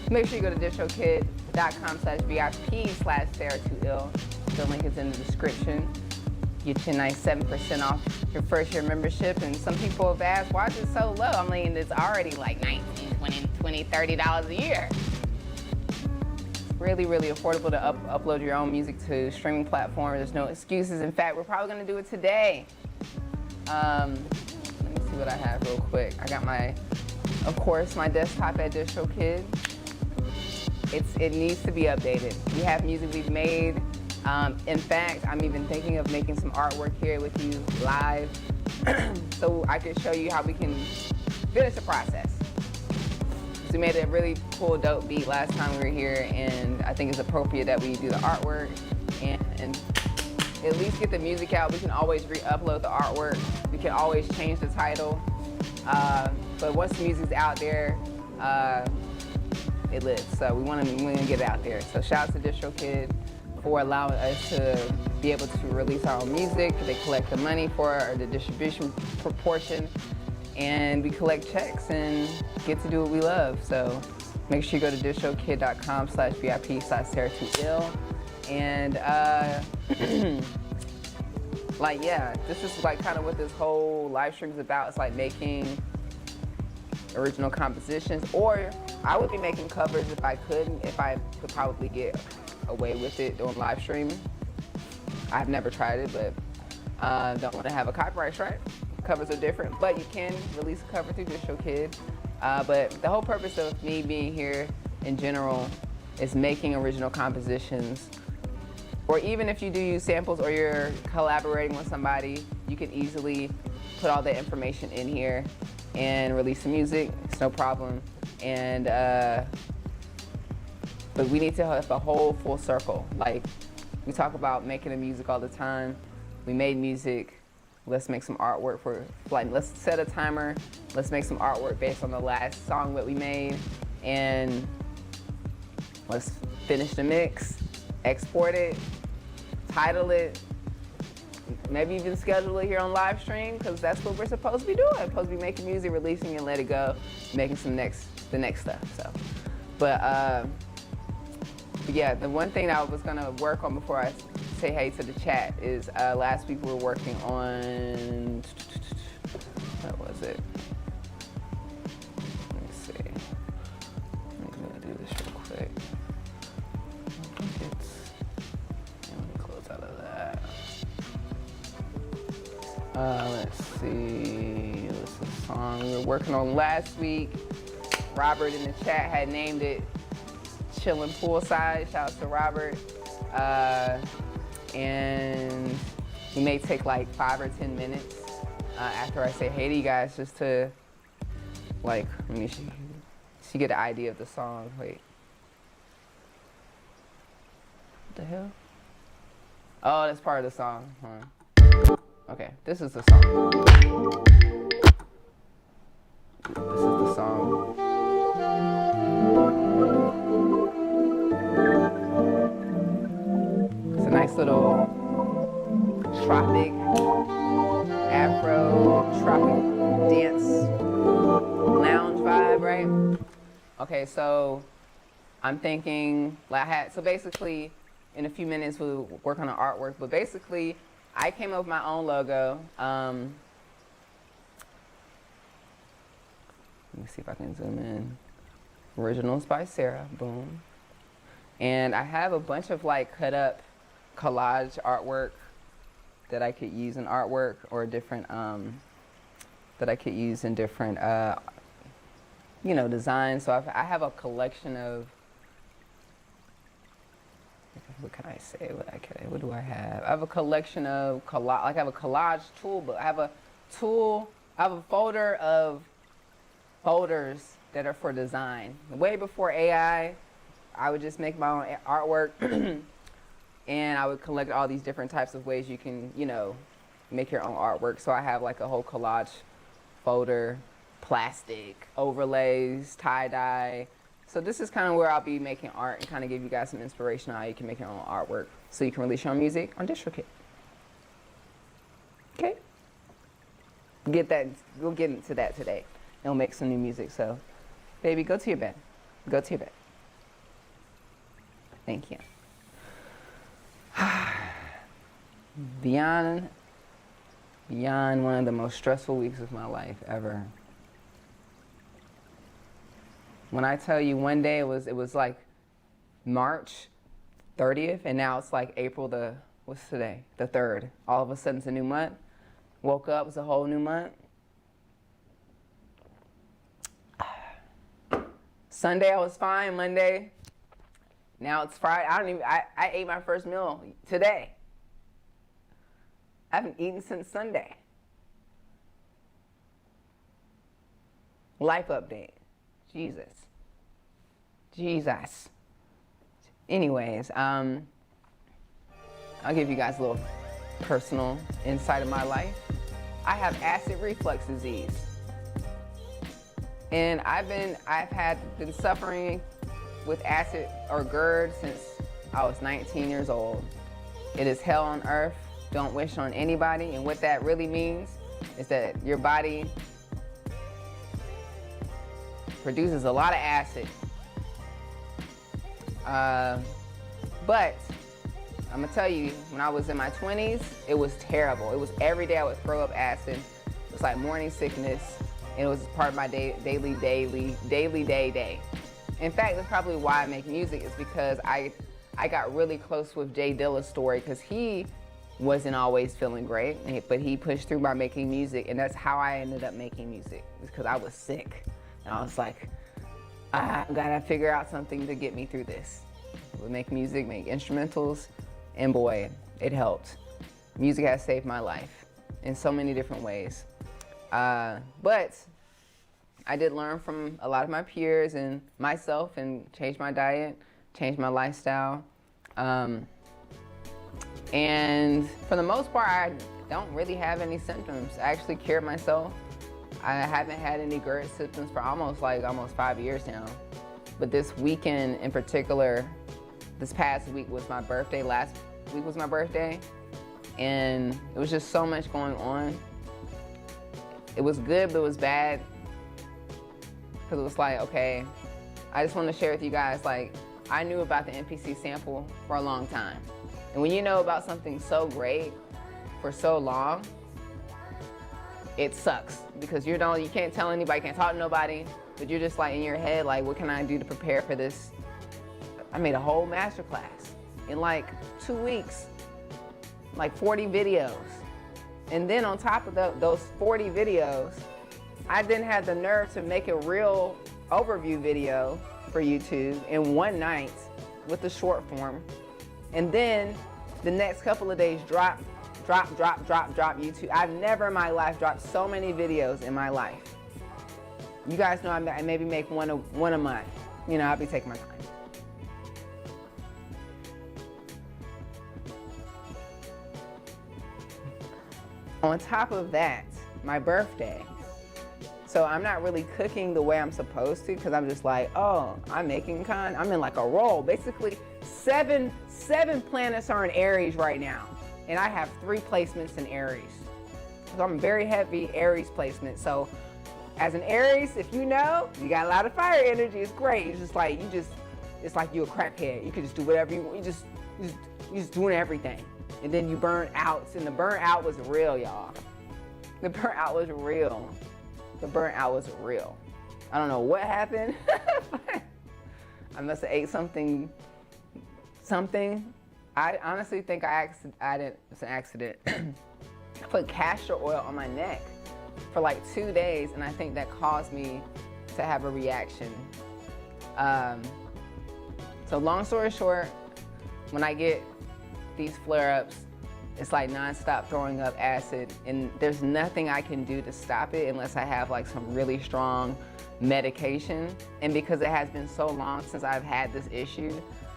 Make sure you go to distrokid.com/VIP/Sarah2ill. The link is in the description. Get you a nice 7% off your first year membership. And some people have asked, why is it so low? I mean, it's already like $19, $20, $30 a year. It's really, really affordable to upload your own music to streaming platforms. There's no excuses. In fact, we're probably going to do it today. Let me see what I have real quick. I got of course, my desktop at DistroKid. It needs to be updated. We have music we've made. In fact, I'm even thinking of making some artwork here with you live so I can show you how we can finish the process. So we made a really cool, dope beat last time we were here, and I think it's appropriate that we do the artwork and at least get the music out. We can always re-upload the artwork. We can always change the title. But once the music's out there, it lives. So we want to get it out there. So shout out to DistroKid for allowing us to be able to release our own music. They collect the money for the distribution proportion, and we collect checks and get to do what we love. So make sure you go to distrokid.com/VIP/Sarah2ill And like, yeah, this is like kind of what this whole live stream is about. It's like making original compositions, or I would be making covers if I could probably get away with it doing live streaming. I've never tried it, but don't want to have a copyright strike. Covers are different, but you can release a cover through DistroKid. But the whole purpose of me being here in general is making original compositions. Or even if you do use samples or you're collaborating with somebody, you can easily put all that information in here and release the music. It's no problem. And but we need to have a whole full circle. Like, we talk about making the music all the time. We made music. Let's make some artwork for, like, let's set a timer. Let's make some artwork based on the last song that we made, and let's finish the mix, export it, title it, maybe even schedule it here on live stream, because that's what we're supposed to be doing. We're supposed to be making music, releasing it, and let it go, making the next stuff. So, but yeah, the one thing I was gonna work on before I say hey to the chat is last week we were working on, what was it? Let me see. I'm gonna do this real quick. I think it's, let me close out of that. Let's see, what's the song we were working on last week? Robert in the chat had named it Chillin' Poolside. Shout out to Robert. And we may take like 5 or 10 minutes after I say hey to you guys, just to, like, let me see, so you get an idea of the song. Wait. What the hell? Oh, that's part of the song. Hold on. Okay, this is the song. This is the song. It's a nice little tropic, Afro, tropic dance lounge vibe, right? Okay, so I'm thinking, so basically in a few minutes we'll work on the artwork, but basically I came up with my own logo. Let me see if I can zoom in. Originals by Sarah, boom. And I have a bunch of like cut up collage artwork that I could use in artwork, or different, that I could use in different, you know, designs. So I have a collection of, what can I say? What do I have? I have a collection of I have a collage tool, but I have a folder of folders that are for design. Way before AI, I would just make my own artwork and I would collect all these different types of ways you can, you know, make your own artwork. So I have like a whole collage folder, plastic, overlays, tie-dye. So this is kind of where I'll be making art and kind of give you guys some inspiration on how you can make your own artwork so you can release your own music on DistroKid. Okay? We'll get into that today. And we'll make some new music. So, baby, go to your bed. Go to your bed. Thank you. Beyond one of the most stressful weeks of my life ever. When I tell you one day it was like March 30th, and now it's like April what's today? The 3rd. All of a sudden it's a new month. Woke up, it's a whole new month. Sunday I was fine, Monday. Now it's Friday. I ate my first meal today. I haven't eaten since Sunday. Life update. Jesus. Anyways, I'll give you guys a little personal insight of my life. I have acid reflux disease. And I've been suffering with acid or GERD since I was 19 years old. It is hell on earth. Don't wish on anybody. And what that really means is that your body produces a lot of acid. But I'm gonna tell you, when I was in my 20s, it was terrible. It was every day I would throw up acid. It was like morning sickness, and it was part of my daily day. In fact, that's probably why I make music, is because I got really close with Jay Dilla's story, because he wasn't always feeling great, but he pushed through by making music, and that's how I ended up making music, because I was sick. And I was like, I gotta figure out something to get me through this. We make music, make instrumentals, and boy, it helped. Music has saved my life in so many different ways. But I did learn from a lot of my peers and myself, and change my diet, change my lifestyle. And for the most part, I don't really have any symptoms. I actually cured myself. I haven't had any GERD symptoms for almost 5 years now. But this weekend in particular, this past week was my birthday. Last week was my birthday. And it was just so much going on. It was good, but it was bad. Because it was like, okay, I just want to share with you guys, like, I knew about the MPC sample for a long time. And when you know about something so great for so long, it sucks, because you can't tell anybody, can't talk to nobody, but you're just like in your head, like, what can I do to prepare for this? I made a whole masterclass in like 2 weeks, like 40 videos. And then on top of those 40 videos, I didn't have the nerve to make a real overview video for YouTube in one night with the short form. And then the next couple of days, drop YouTube. I've never in my life dropped so many videos in my life. You guys know I maybe make one a month. You know, I'll be taking my time. On top of that, my birthday. So I'm not really cooking the way I'm supposed to, because I'm just like, oh, I'm in like a roll. Basically, seven planets are in Aries right now, and I have 3 placements in Aries. So I'm very heavy Aries placement. So as an Aries, if you know, you got a lot of fire energy, it's great. It's just like, it's like you a crackhead. You can just do whatever you want. You just doing everything. And then you burn out, and the burnt out was real, y'all. The burnt out was real. The burnt out was real. I don't know what happened. I must have ate something. I honestly think it's an accident. I put castor oil on my neck for like 2 days, and I think that caused me to have a reaction. So long story short, when I get these flare-ups, it's like non-stop throwing up acid, and there's nothing I can do to stop it unless I have like some really strong medication. And because it has been so long since I've had this issue,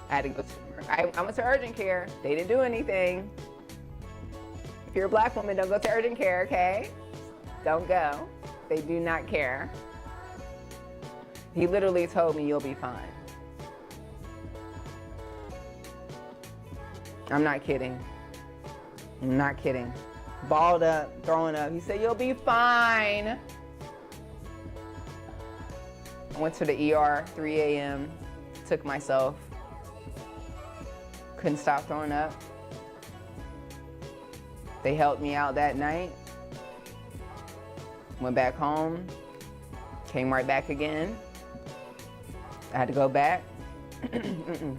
I had to go to, I went to urgent care. They didn't do anything. If you're a black woman, don't go to urgent care, okay? Don't go. They do not care. He literally told me, you'll be fine. I'm not kidding. I'm not kidding. Balled up, throwing up. He said, you'll be fine. I went to the ER, 3 a.m., took myself. Couldn't stop throwing up. They helped me out that night. Went back home, came right back again. I had to go back.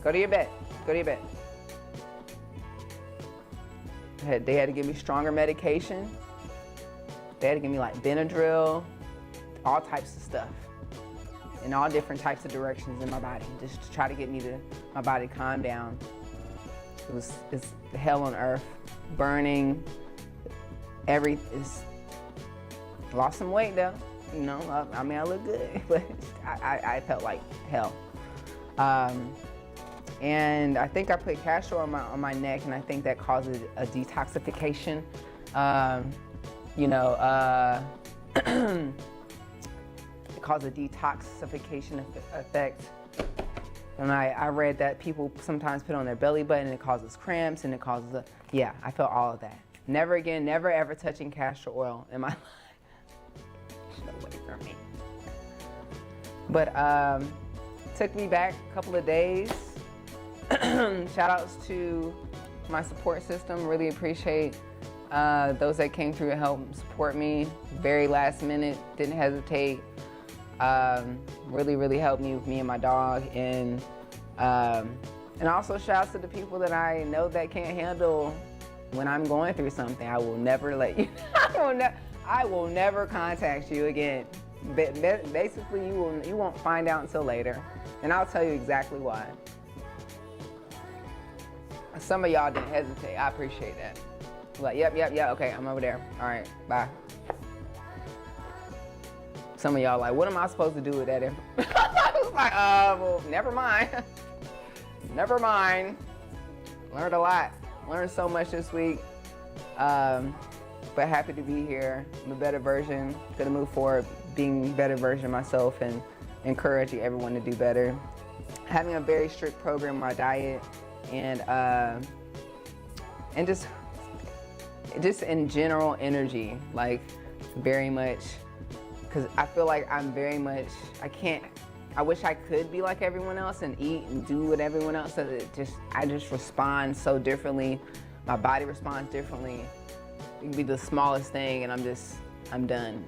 Go to your bed, go to your bed. They had to give me stronger medication. They had to give me like Benadryl, all types of stuff, in all different types of directions in my body, just to try to get my body calm down. It's hell on earth, burning, lost some weight though, you know, I mean, I look good, but I felt like hell. And I think I put castor oil on my neck, and I think that causes a detoxification. It caused a detoxification effect. And I read that people sometimes put on their belly button and it causes cramps, and it causes yeah, I felt all of that. Never again, never ever touching castor oil in my life. Get away from me. But took me back a couple of days. Shout outs to my support system. Really appreciate those that came through to help support me. Very last minute, didn't hesitate. Really helped me with me and my dog. And also shouts to the people that I know that can't handle when I'm going through something. I will never let you, I will never contact you again. Basically, you won't find out until later. And I'll tell you exactly why. Some of y'all didn't hesitate. I appreciate that. Like, yep, okay, I'm over there. All right, bye. Some of y'all like, what am I supposed to do with that info? I was like, well, never mind. Never mind. Learned a lot. Learned so much this week. But happy to be here. I'm a better version. Gonna move forward, being a better version of myself and encouraging everyone to do better. Having a very strict program on my diet and just in general energy, like very much, because I feel like I'm very much, I wish I could be like everyone else and eat and do what everyone else does. I just respond so differently. My body responds differently. It can be the smallest thing and I'm done,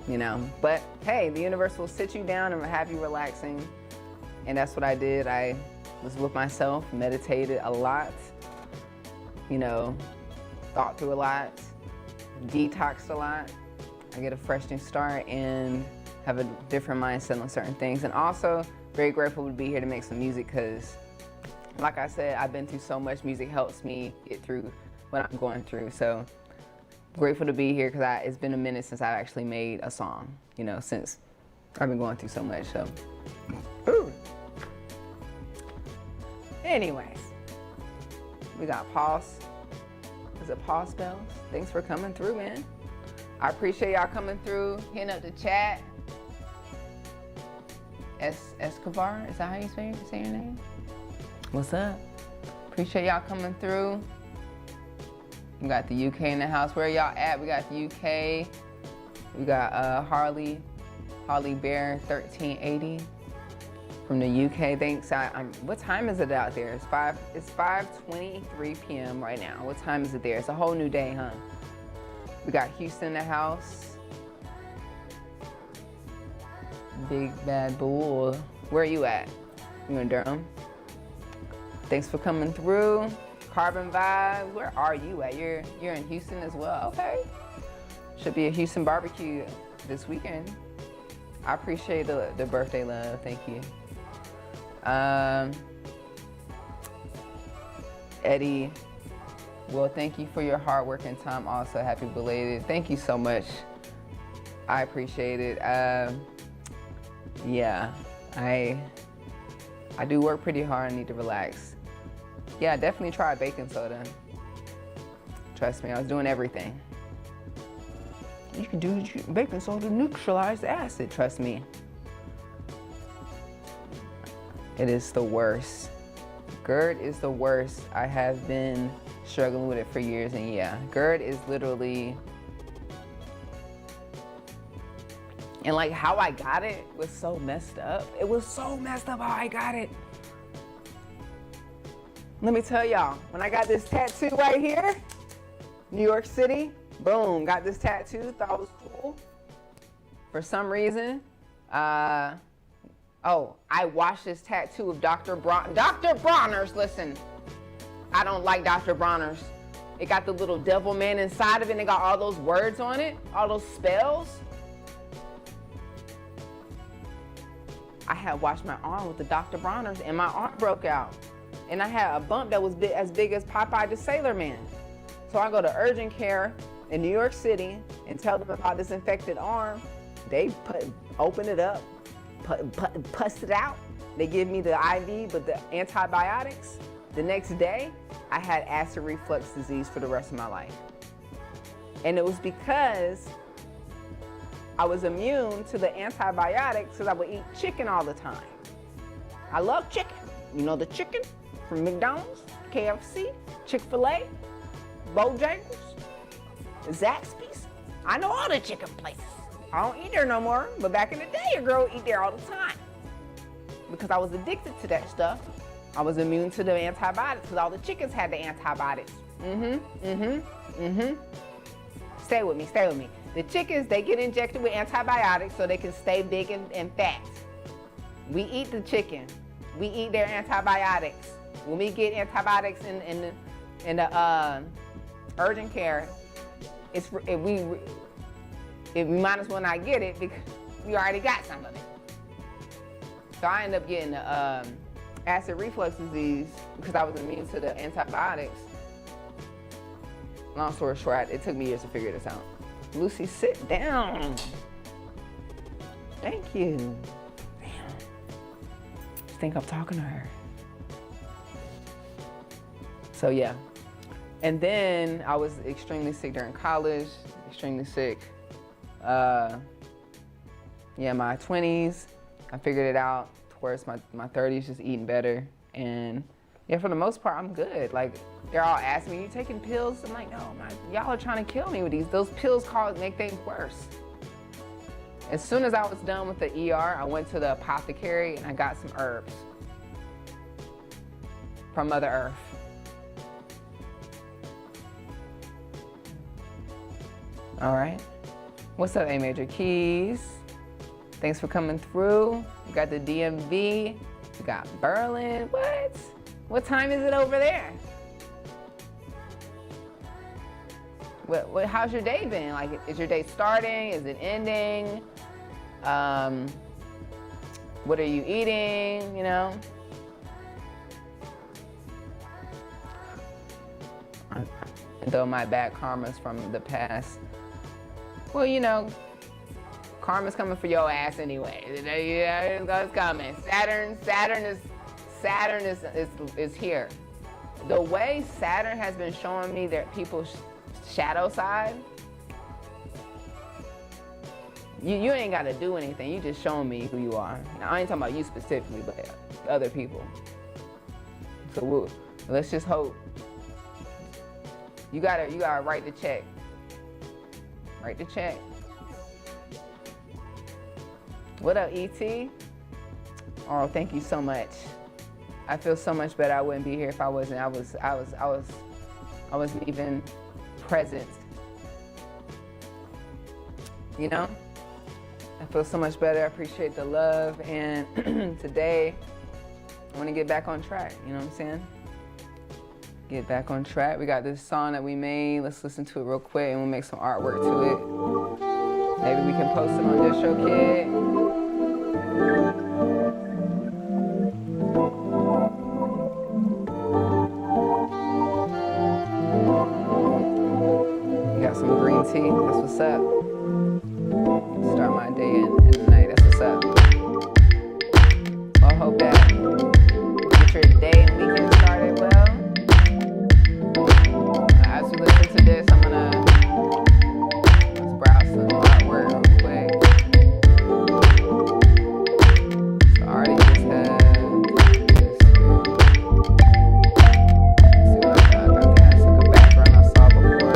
you know? But hey, the universe will sit you down and have you relaxing. And that's what I did. I was with myself, meditated a lot, you know, thought through a lot, detoxed a lot. I get a fresh new start and have a different mindset on certain things. And also very grateful to be here to make some music because, like I said, I've been through so much. Music helps me get through what I'm going through. So grateful to be here because it's been a minute since I've actually made a song, you know, since I've been going through so much. So, ooh. Anyways, we got pause. Is it pause spells? Thanks for coming through, man. I appreciate y'all coming through, hitting up the chat. Escobar, is that how you say your name? What's up? Appreciate y'all coming through. We got the UK in the house. Where y'all at? We got the UK. We got Harley Bear 1380 from the UK. Thanks. What time is it out there? It's 5:23 p.m. right now. What time is it there? It's a whole new day, huh? We got Houston in the house. Big Bad Bull. Where are you at? You in Durham? Thanks for coming through. Carbon Vibes. Where are you at? You're in Houston as well. Okay. Should be a Houston barbecue this weekend. I appreciate the birthday love. Thank you. Eddie. Well, thank you for your hard work and time. Also, happy belated. Thank you so much. I appreciate it. Yeah, I do work pretty hard. I need to relax. Yeah, definitely try baking soda. Trust me, I was doing everything. You can do baking soda to neutralize the acid. Trust me. It is the worst. GERD is the worst. I have been struggling with it for years, and yeah, GERD is literally, and like how I got it was so messed up. It was so messed up how I got it. Let me tell y'all, when I got this tattoo right here, New York City, boom, got this tattoo, thought it was cool. For some reason, I watched this tattoo of Dr. Bronner's, listen. I don't like Dr. Bronner's. It got the little devil man inside of it and it got all those words on it, all those spells. I had washed my arm with the Dr. Bronner's and my arm broke out. And I had a bump that was as big as Popeye the Sailor Man. So I go to urgent care in New York City and tell them about this infected arm. They open it up, pus it out. They give me the IV, but the antibiotics. The next day, I had acid reflux disease for the rest of my life. And it was because I was immune to the antibiotics because I would eat chicken all the time. I love chicken. You know the chicken from McDonald's, KFC, Chick-fil-A, Bojangles, Zaxby's. I know all the chicken places. I don't eat there no more, but back in the day, your girl would eat there all the time because I was addicted to that stuff. I was immune to the antibiotics because all the chickens had the antibiotics. Stay with me, stay with me. The chickens, they get injected with antibiotics so they can stay big and fat. We eat the chicken. We eat their antibiotics. When we get antibiotics in the urgent care, we might as well not get it because we already got some of it. So I ended up getting the acid reflux disease because I was immune to the antibiotics. Long story short, it took me years to figure this out. Lucy, sit down. Thank you. Damn. I think I'm talking to her. So yeah. And then I was extremely sick during college, extremely sick. My 20s, I figured it out. Towards my 30s, just eating better. And yeah, for the most part, I'm good. Like, they're all asking me, you taking pills? I'm like, no, y'all are trying to kill me with these. Those pills make things worse. As soon as I was done with the ER, I went to the apothecary and I got some herbs from Mother Earth. All right. What's up, A Major Keys? Thanks for coming through. We got the DMV. We got Berlin. What? What time is it over there? How's your day been? Like, is your day starting? Is it ending? What are you eating? You know? Though my bad karma's from the past. Well, you know, karma's coming for your ass anyway. Yeah, it's coming. Saturn is here. The way Saturn has been showing me that people's shadow side, you ain't got to do anything. You just showing me who you are. Now, I ain't talking about you specifically, but other people. So let's just hope. You gotta write the check. Write the check. What up, ET? Oh, thank you so much. I feel so much better. I wouldn't be here if I wasn't. I wasn't even present. You know? I feel so much better. I appreciate the love. And today, I want to get back on track. You know what I'm saying? Get back on track. We got this song that we made. Let's listen to it real quick and we'll make some artwork to it. Maybe we can post it on DistroKid. We got some green tea. That's what's up. Start my day and the night. That's what's up. Well, I hope that get your day and weekend started well. As we listen to this, I'm gonna browse some artwork real quick. So I already just have this. Let's see what I got. I think that's like a background I saw before.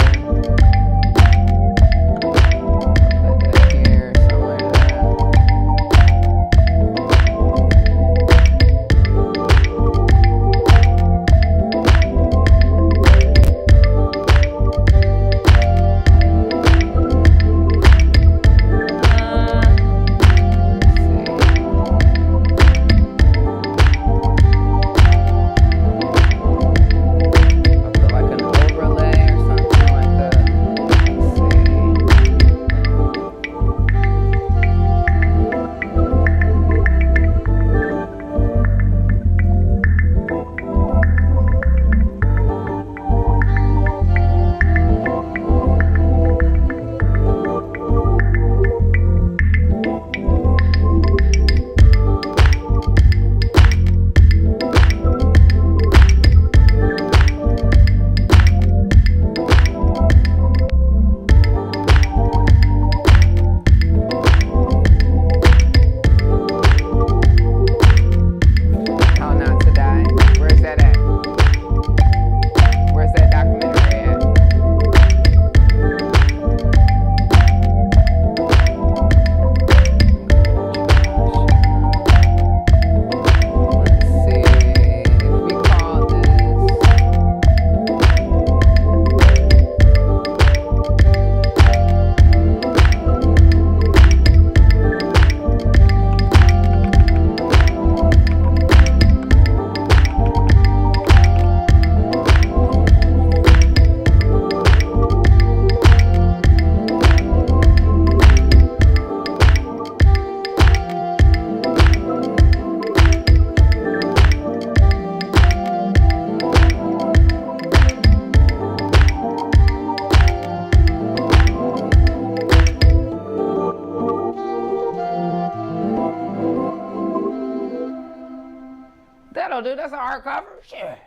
hardcover? Sure.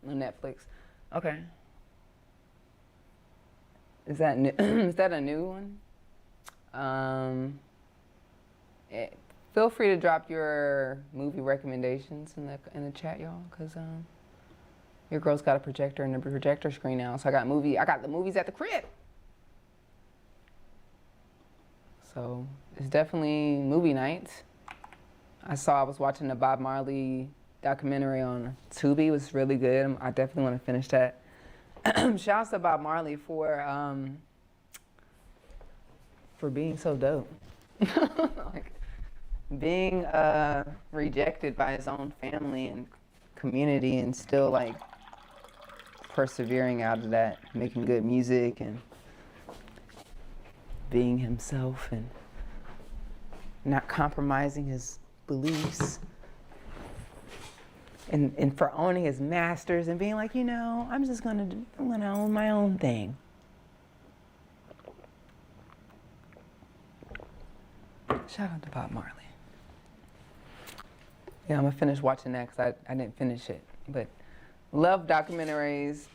On Netflix. Okay. Is that new? Is that a new one? Feel free to drop your movie recommendations in the chat, y'all, because your girl's got a projector and a projector screen now. So I got the movies at the crib. So it's definitely movie night. I was watching the Bob Marley documentary on Tubi. It was really good. I definitely want to finish that. Shouts to Bob Marley for being so dope. Like, being rejected by his own family and community and still like persevering out of that, making good music and being himself and not compromising his beliefs and for owning his masters and being like, I'm gonna own my own thing. Shout out to Bob Marley. Yeah, I'm gonna finish watching that because I didn't finish it. But love documentaries.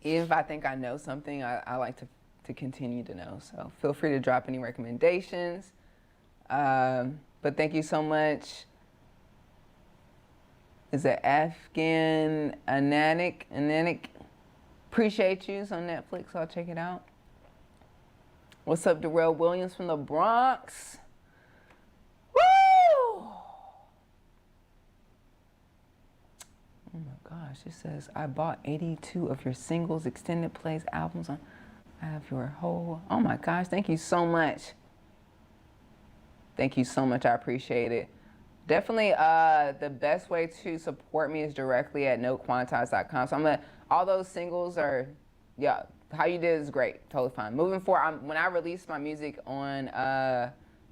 Even if I think I know something, I like to continue to know. So feel free to drop any recommendations. But thank you so much. Is it Afghan Ananik? Appreciate you. It's on Netflix, so I'll check it out. What's up, Darrell Williams from the Bronx? Woo! Oh my gosh, it says, I bought 82 of your singles, extended plays, albums. I have your whole, oh my gosh, thank you so much. Thank you so much, I appreciate it. Definitely the best way to support me is directly at noquantize.com. So all those singles are, yeah, how you did is great, totally fine. Moving forward, when I release my music on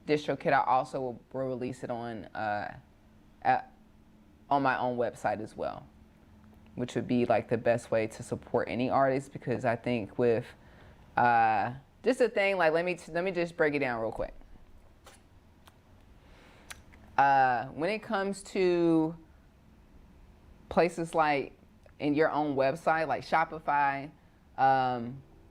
DistroKid, I also will release it on my own website as well, which would be like the best way to support any artist, because I think with just a thing, like let me just break it down real quick. When it comes to places like in your own website, like Shopify,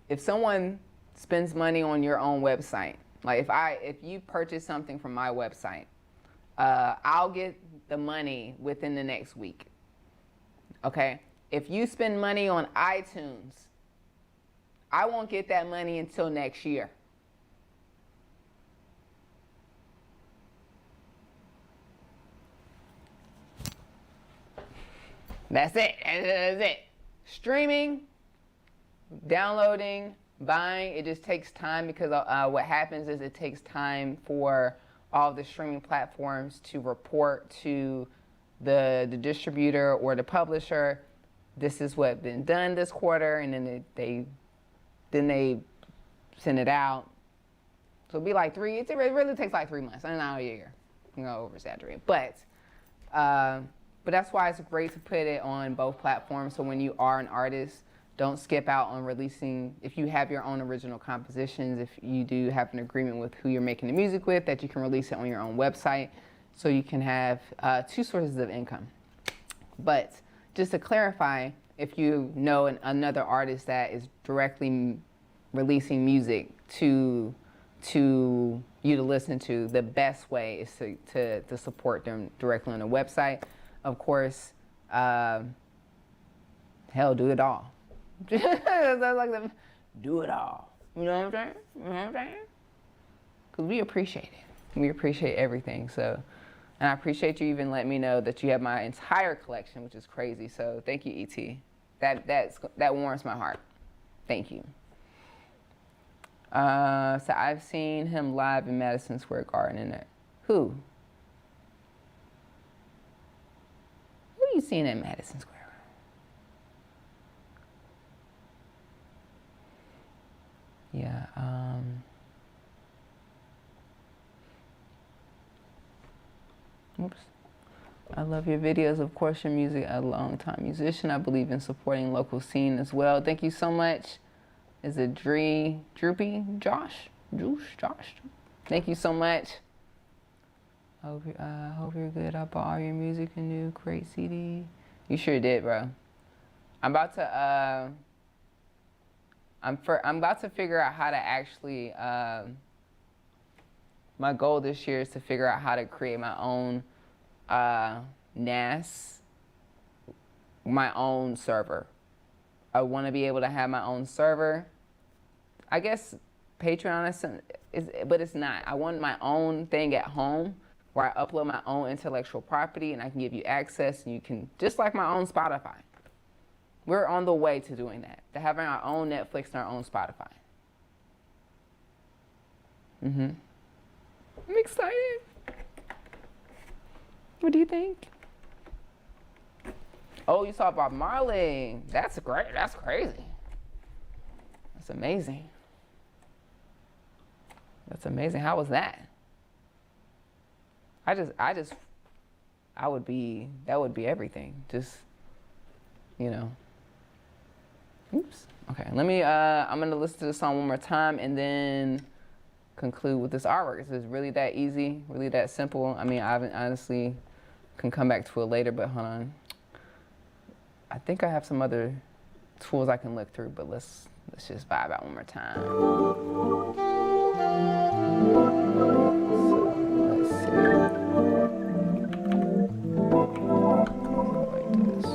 if someone spends money on your own website, like if you purchase something from my website, I'll get the money within the next week. Okay? If you spend money on iTunes, I won't get that money until next year. That's it. That's it. Streaming, downloading, buying, it just takes time, because what happens is it takes time for all the streaming platforms to report to the distributor or the publisher, this is what's been done this quarter, and then they send it out. So it'll be like it really takes like 3 months, not a year. I'm gonna over-exaggerate. But that's why it's great to put it on both platforms. So when you are an artist, don't skip out on releasing, if you have your own original compositions, if you do have an agreement with who you're making the music with, that you can release it on your own website, so you can have 2 sources of income. But just to clarify, if you know another artist that is directly releasing music to you to listen to, the best way is to support them directly on the website. Of course, hell, do it all. That's like do it all. You know what I'm saying? You know what I'm saying? Because we appreciate it. We appreciate everything. So, and I appreciate you even letting me know that you have my entire collection, which is crazy. So thank you, ET. That warms my heart. Thank you. So I've seen him live in Madison Square Garden. Who? Who are you seeing at Madison Square Garden? Yeah. Oops. I love your videos. Of course, your music. A long-time musician. I believe in supporting local scene as well. Thank you so much. Is it Droopy? Josh? Thank you so much. Hope you're good. I bought all your music, a new great CD. You sure did, bro. I'm about to I'm about to figure out how to actually my goal this year is to figure out how to create my own NAS, my own server. I want to be able to have my own server. I guess Patreon is, but it's not. I want my own thing at home where I upload my own intellectual property and I can give you access and you can, just like my own Spotify. We're on the way to doing that, to having our own Netflix and our own Spotify. I'm excited. What do you think? Oh, you saw Bob Marley. That's great. That's crazy. That's amazing. That's amazing. How was that? That would be everything. Just, you know. Oops. Okay, let me, I'm gonna listen to the song one more time and then conclude with this artwork. It's really that easy, really that simple. I mean, I honestly can come back to it later, but hold on. I think I have some other tools I can look through, but let's just vibe out one more time. So, let's see. Like this.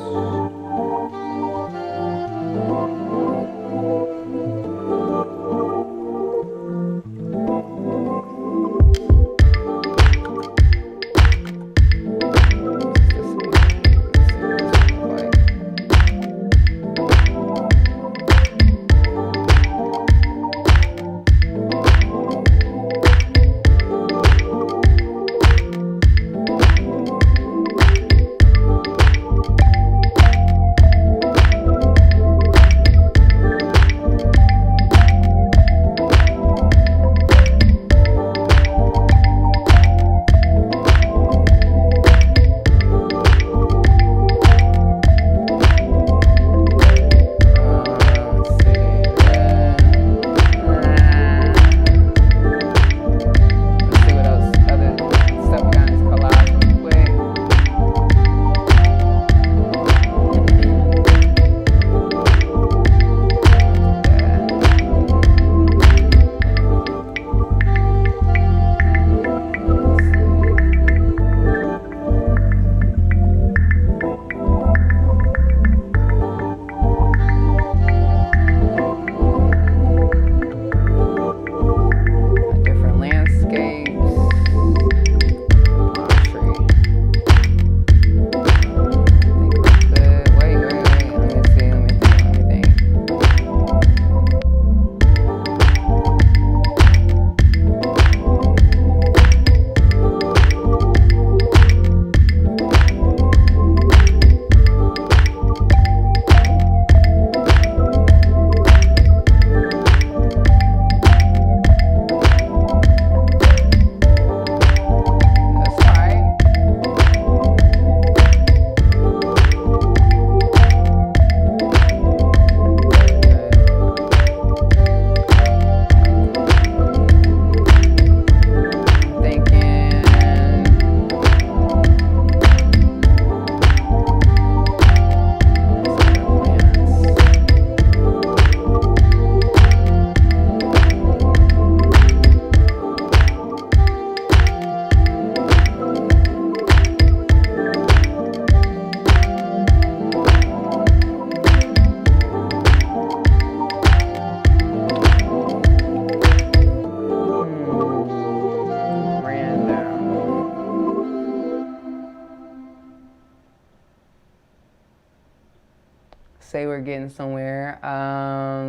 Say we're getting somewhere.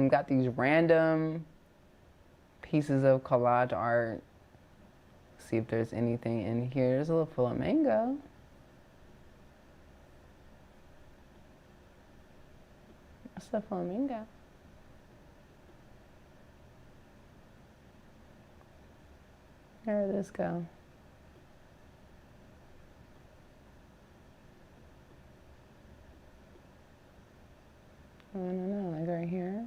Got these random pieces of collage art. See if there's anything in here. There's a little flamingo. That's a flamingo. Where did this go? I don't know, like right here.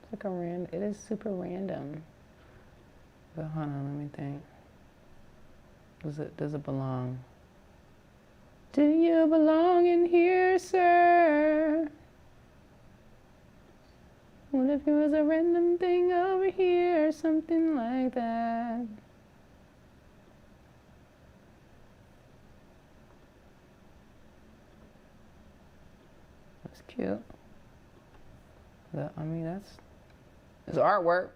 It's like a random, it is super random. But hold on, let me think. Does it belong? Do you belong in here, sir? What if it was a random thing over here or something like that? That's cute. I mean, it's artwork.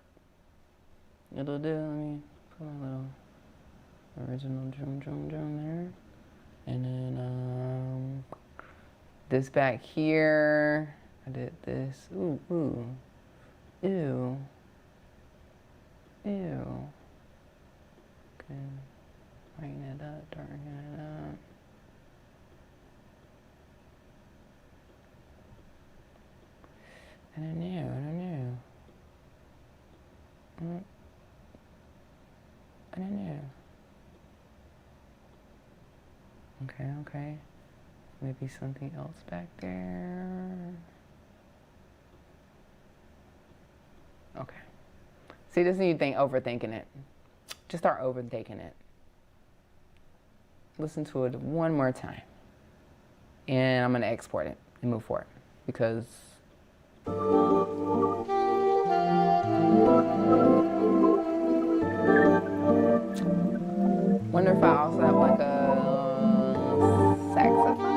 It'll do. Let me put my little original drum there. And then this back here, I did this. Ooh, ooh, ew, ew. Okay, brighten it up, darken it up. I don't know. Okay. Maybe something else back there. Okay. See, this is you think overthinking it. Just start overthinking it. Listen to it one more time. And I'm gonna export it and move forward because wonder if I also have like a saxophone.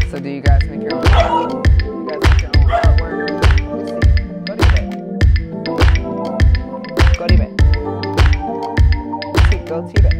So do you guys make your own artwork? Let's see. Go to bed. Go to bed. Let's see. Go to bed.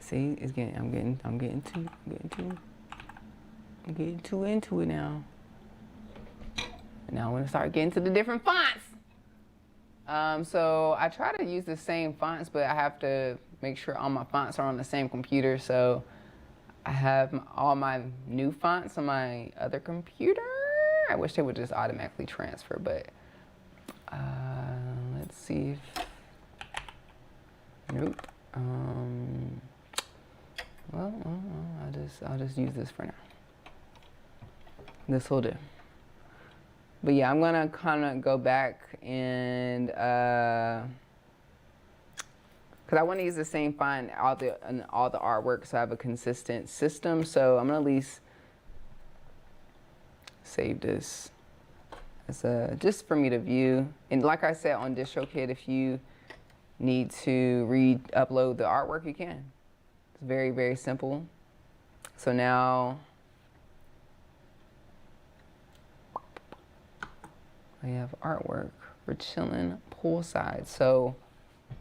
See, it's getting. I'm getting too into it now. Now I'm gonna start getting to the different fonts. So I try to use the same fonts, but I have to make sure all my fonts are on the same computer. So I have all my new fonts on my other computer. I wish they would just automatically transfer, but let's see if, nope. Well, I'll just use this for now. This will do. But yeah, I'm gonna kind of go back and, cause because I want to use the same font in all the artwork, so I have a consistent system. So I'm gonna at least save this as just for me to view. And like I said on DistroKid, if you need to upload the artwork, you can. It's very, very simple. So now I have artwork. We're chilling poolside. So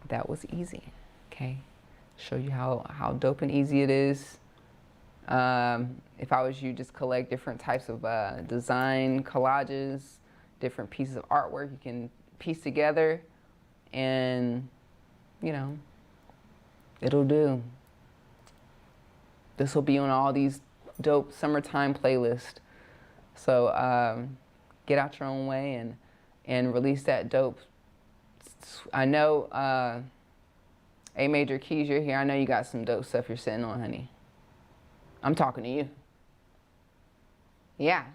that was easy. Okay, show you how dope and easy it is. If I was you, just collect different types of design collages, different pieces of artwork you can piece together, and you know, it'll do. This will be on all these dope summertime playlists. So get out your own way and release that dope. I know A major keys, you're here. I know you got some dope stuff you're sitting on, honey. I'm talking to you. Yeah.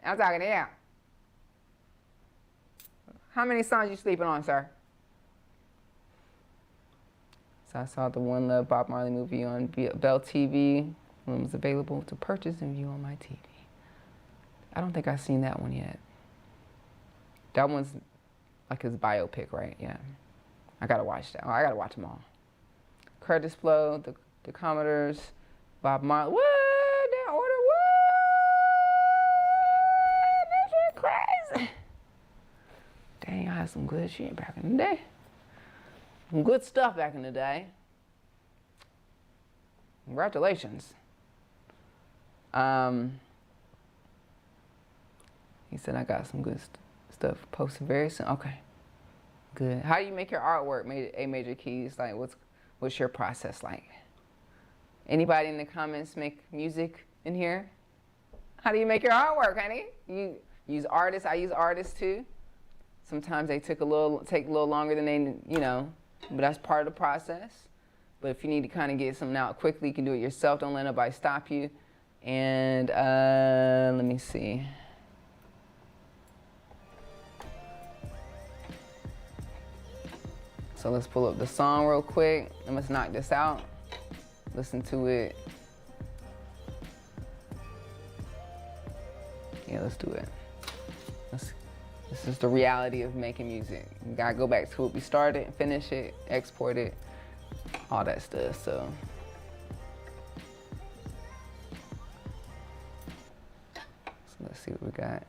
I'm talking to you. How many songs you sleeping on, sir? So I saw the One Love Bob Marley movie on Bell TV when it was available to purchase and view on my TV. I don't think I've seen that one yet. That one's like his biopic, right? Yeah. I gotta watch that. Oh, I gotta watch them all. Curtis Blow, the Commodores, Bob Marley. What? That order? What? That shit crazy. Dang, I had some good shit back in the day. Some good stuff back in the day. Congratulations. He said I got some good stuff posted very soon. Okay, good. How do you make your artwork, A major keys? Like, what's your process like? Anybody in the comments make music in here? How do you make your artwork, honey? You use artists. I use artists too. Sometimes they take a little longer than they, you know, but that's part of the process. But if you need to kind of get something out quickly, you can do it yourself. Don't let nobody stop you. And let me see. So let's pull up the song real quick and let's knock this out. Listen to it. Yeah, let's do it. This is the reality of making music. You gotta go back to what we started, finish it, export it, all that stuff, so. So let's see what we got.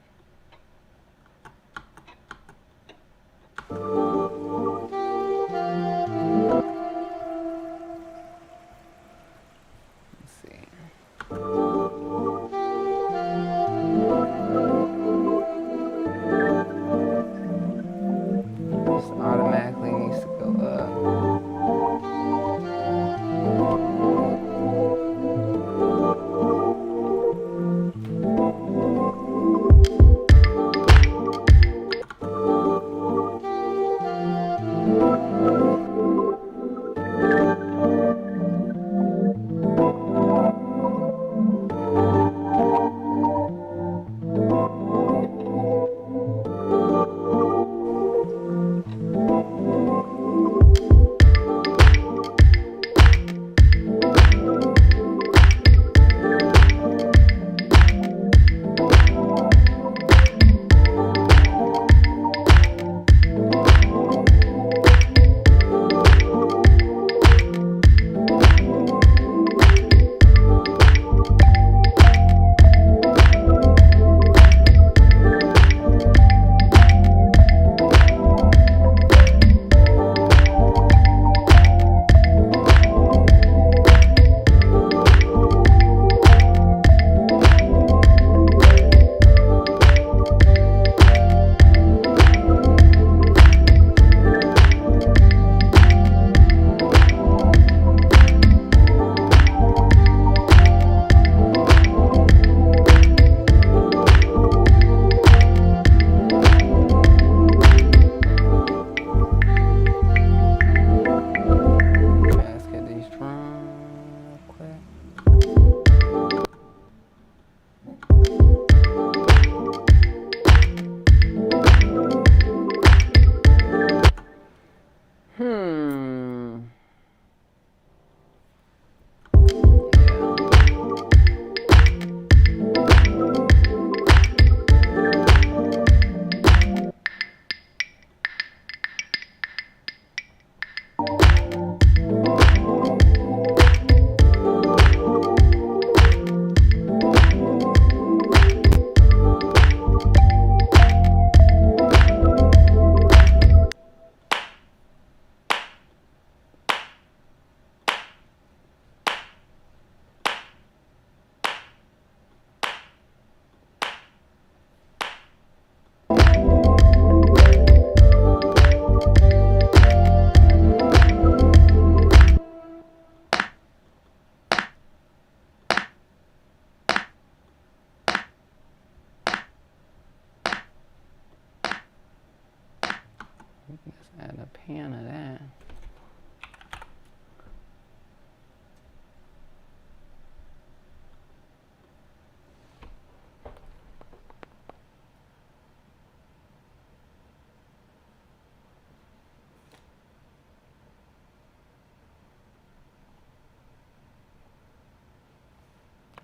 Let's add a pan of that.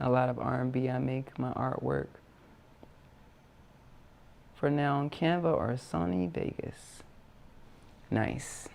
A lot of R&B. I make my artwork for now on Canva or Sony Vegas. Nice.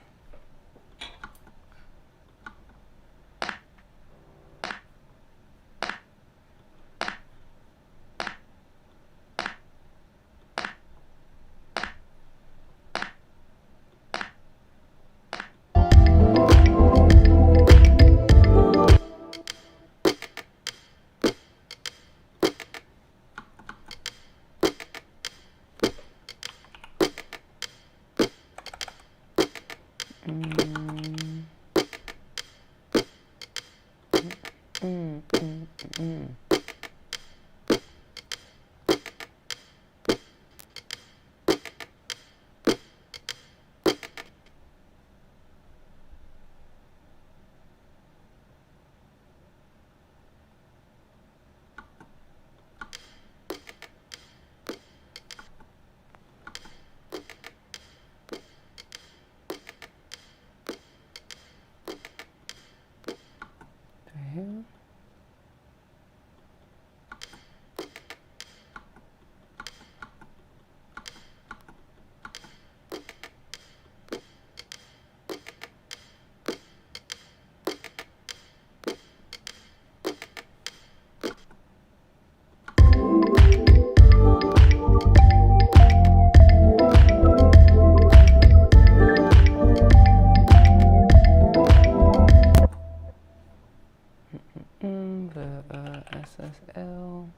SSL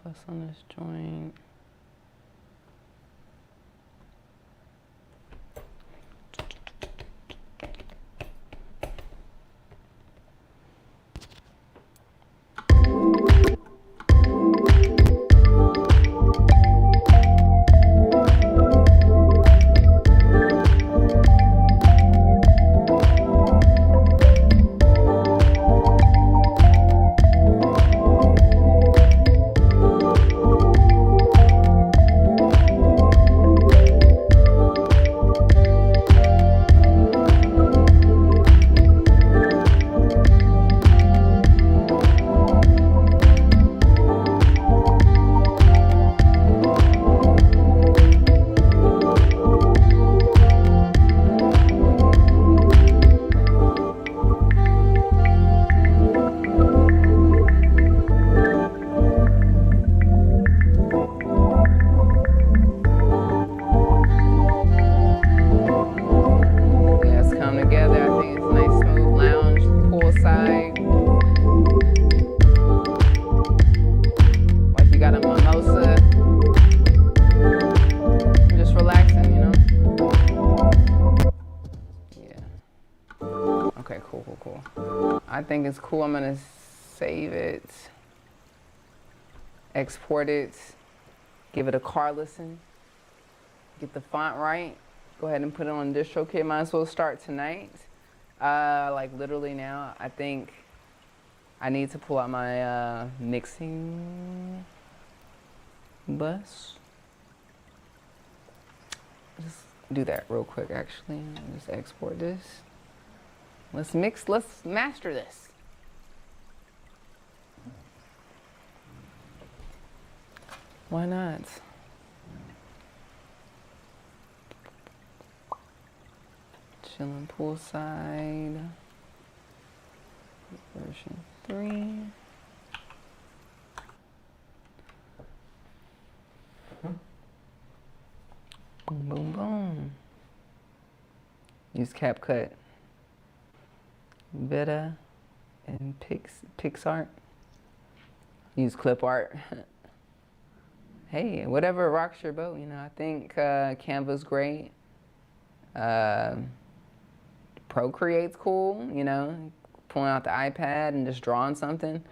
plus on this joint. I think it's cool. I'm gonna save it, export it, give it a car listen, get the font right, go ahead and put it on DistroKid. Might as well start tonight. Like literally now. I think I need to pull out my mixing bus. Just do that real quick actually. Just export this. Let's master this. Why not? Chillin' poolside. Version 3. Boom, boom, boom. Use CapCut. Vita and PixArt. Use clip art. Hey, whatever rocks your boat, you know. I think Canva's great. Procreate's cool, you know. Pulling out the iPad and just drawing something.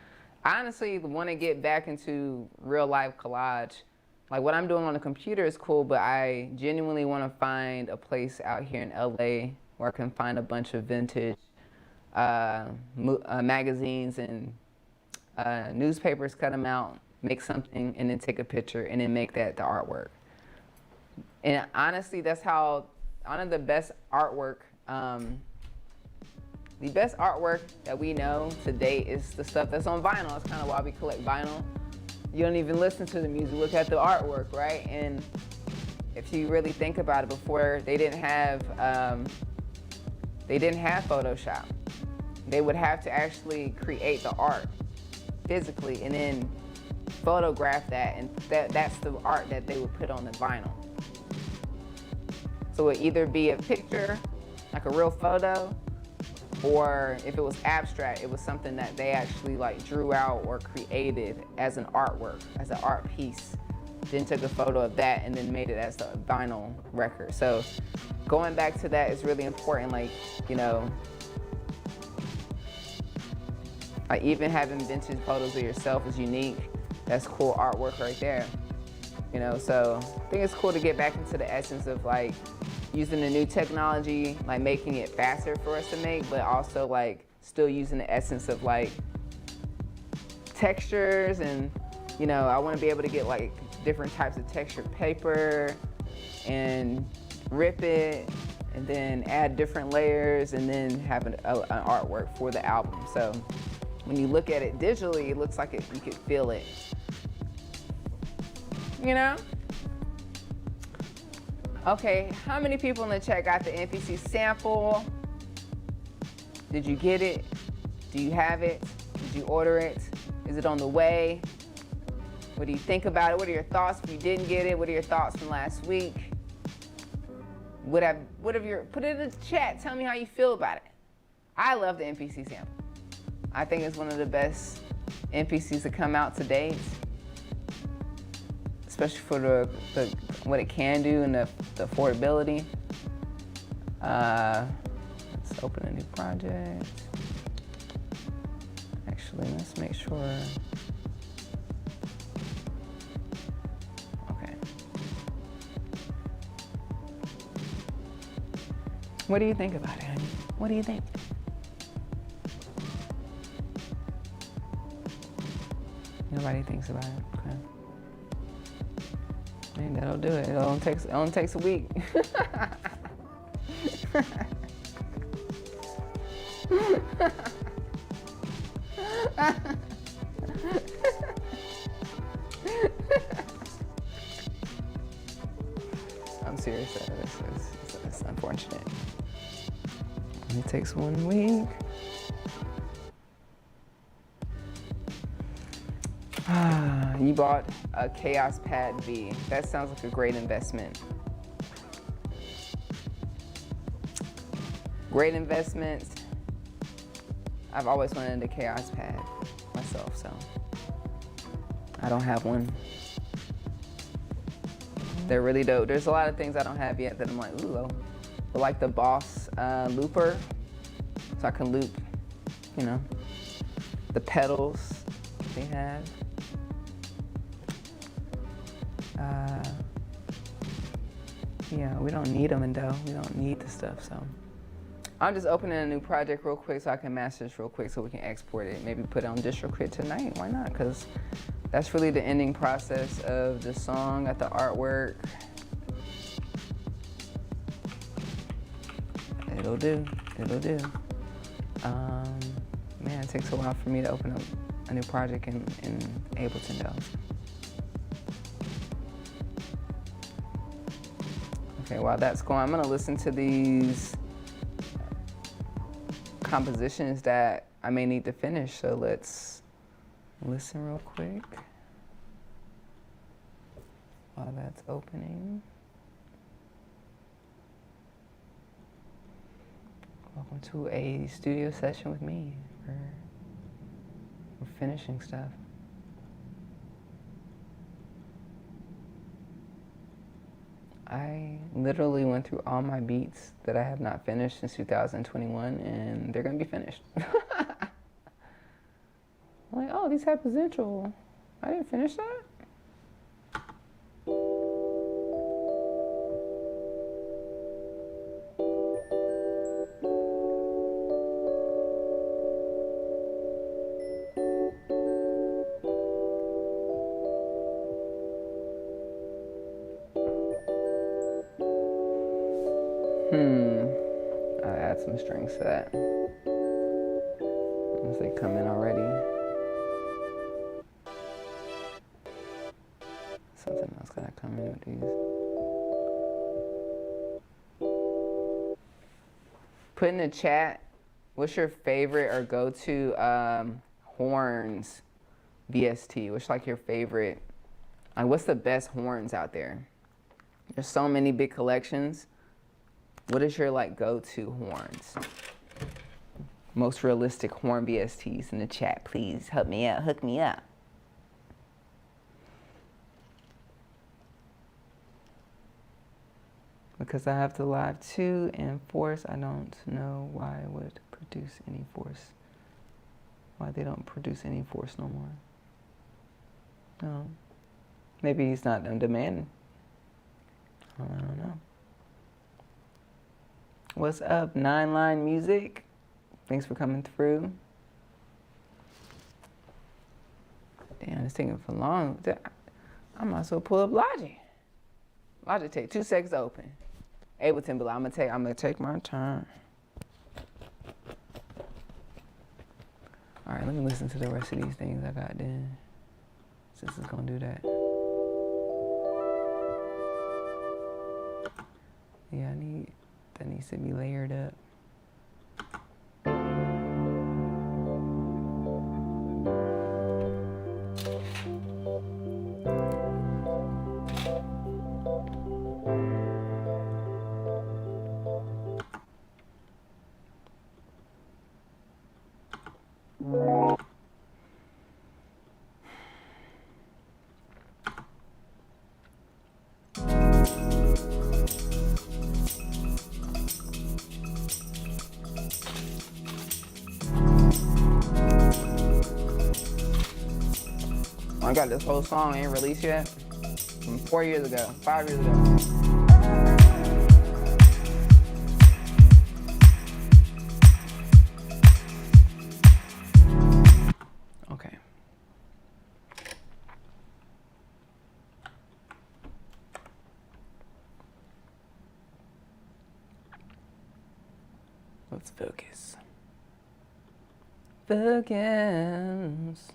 I honestly want to get back into real life collage. like what I'm doing on the computer is cool, but I genuinely want to find a place out here in LA where I can find a bunch of vintage magazines and newspapers, cut them out, make something, and then take a picture, and then make that the artwork. And honestly, that's how, one of the best artwork, the best artwork that we know to date is the stuff that's on vinyl. That's kind of why we collect vinyl. You don't even listen to the music, look at the artwork, right? And if you really think about it, before they didn't have Photoshop. They would have to actually create the art physically and then photograph that, and that's the art that they would put on the vinyl. So it would either be a picture, like a real photo, or if it was abstract, it was something that they actually like drew out or created as an artwork, as an art piece. Then took a photo of that and then made it as the vinyl record. So going back to that is really important. Like, you know, like even having vintage photos of yourself is unique. That's cool artwork right there. You know, so I think it's cool to get back into the essence of like using the new technology, like making it faster for us to make, but also like still using the essence of like textures. And, you know, I want to be able to get like different types of textured paper and rip it and then add different layers and then have an artwork for the album. So when you look at it digitally, it looks like you could feel it. You know? Okay, how many people in the chat got the MPC sample? Did you get it? Do you have it? Did you order it? Is it on the way? What do you think about it? What are your thoughts if you didn't get it? What are your thoughts from last week? Put it in the chat. Tell me how you feel about it. I love the MPC sample. I think it's one of the best MPCs to come out to date, especially for what it can do and the affordability. Let's open a new project. Actually, let's make sure. Okay. What do you think about it, honey? What do you think? Nobody thinks about it. Okay. And that'll do it. It only takes a week. I'm serious. It's unfortunate. It takes 1 week. You bought a Chaos Pad V. That sounds like a great investment. Great investment. I've always wanted a Chaos Pad myself, so I don't have one. They're really dope. There's a lot of things I don't have yet that I'm like, ooh, but like the Boss looper, so I can loop, you know, the pedals they have. Yeah, we don't need them though. We don't need the stuff, so. I'm just opening a new project real quick so I can master this real quick so we can export it. Maybe put it on DistroKid tonight, why not? Because that's really the ending process of the song. Got the artwork. It'll do, it'll do. Man, it takes a while for me to open up a new project in Ableton though. Okay, while that's going, I'm gonna listen to these compositions that I may need to finish, so let's listen real quick while that's opening. Welcome to a studio session with me. We're finishing stuff. I literally went through all my beats that I have not finished since 2021, and they're gonna be finished. I'm like, oh, these have potential. I didn't finish that? I'll add some strings to that. Once they come in already. Something else gotta come in with these. Put in the chat, what's your favorite or go-to horns VST? What's like your favorite? Like, what's the best horns out there? There's so many big collections. What is your like go-to horns? Most realistic horn VSTs in the chat, please help me out, hook me up. Because I have the live 2 and force, I don't know why it would produce any force. Why they don't produce any force no more. No. Maybe he's not on demand. I don't know. What's up, 9line Music? Thanks for coming through. Damn, it's taking for long. I might as well pull up Logic. Logic take 2 seconds to open. Ableton, but I'm gonna take my time. All right, let me listen to the rest of these things I got then, since it's gonna do that. Yeah, that needs to be layered up. I got this whole song ain't released yet. From 4 years ago, 5 years ago. Okay. Let's focus. Focus.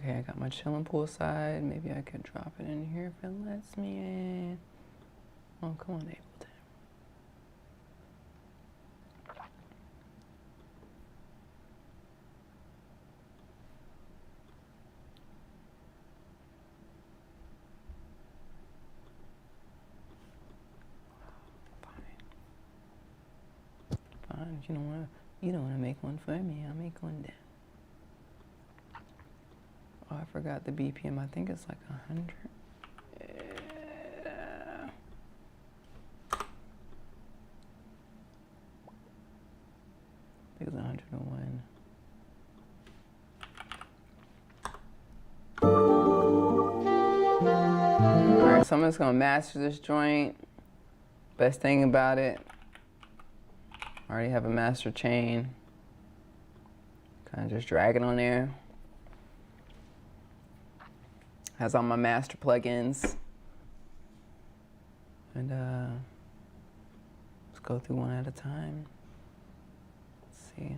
Okay, I got my chillin' poolside. Maybe I could drop it in here if it lets me in. Oh, come on, Ableton. Fine. If you don't wanna make one for me, I'll make one then. Oh, I forgot the BPM. I think it's like 100. Yeah. I think it's 101. All right, so I'm just gonna master this joint. Best thing about it, I already have a master chain. Kind of just drag it on there. Has all my master plugins. And let's go through one at a time. Let's see.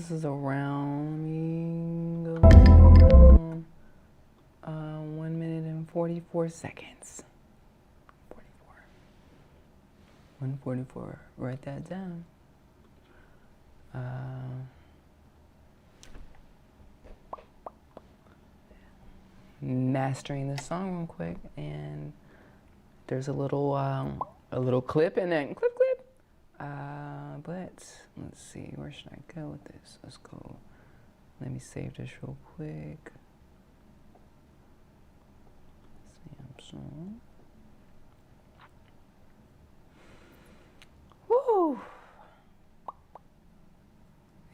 This is around, let me go around 1 minute and 44 seconds. 44. 144. Write that down. Mastering this song real quick, and there's a little clip in it. Clip. But let's see, where should I go with this? Let's go. Let me save this real quick. Samsung. Woo!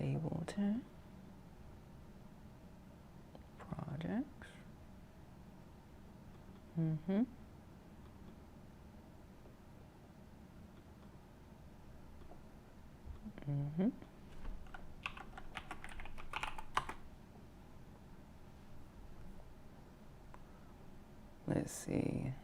Ableton. Projects. Mm-hmm. Mm-hmm. Let's see.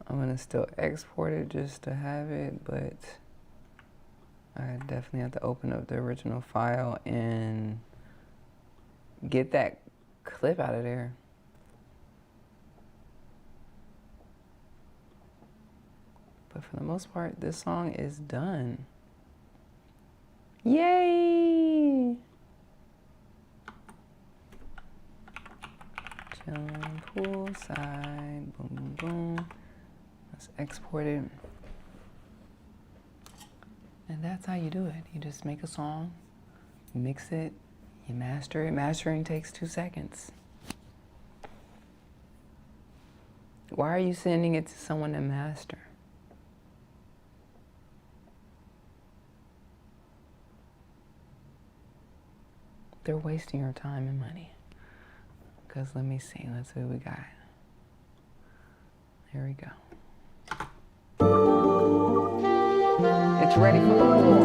I'm gonna still export it just to have it, but I definitely have to open up the original file and get that clip out of there. But for the most part, this song is done. Yay! Chillin' poolside, boom, boom, boom. Let's export it. And that's how you do it. You just make a song, mix it, you master it. Mastering takes 2 seconds. Why are you sending it to someone to master? They're wasting your time and money. Because let me see, let's see what we got. Here we go. It's ready for the pool.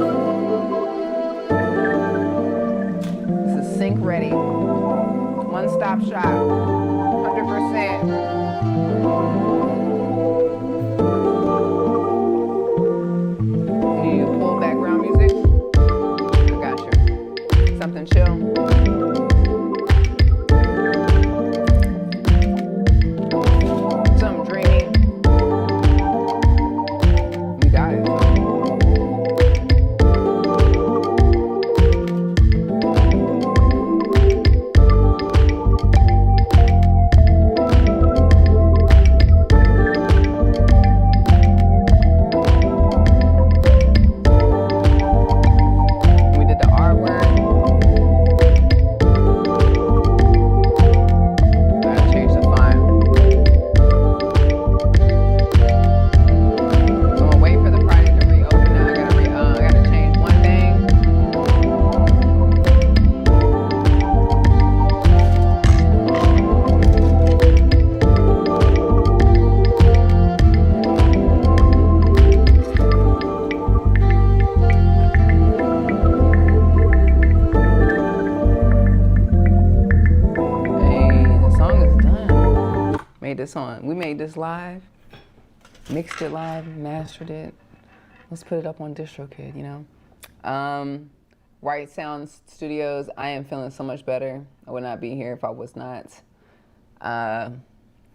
This is sync ready. One-stop shop. 100%. Do you pull background music? I got you. Something chill. Something dreamy. You got it. We made this live, mixed it live, mastered it. Let's put it up on DistroKid, you know. Right Sound Studios, I am feeling so much better. I would not be here if I was not.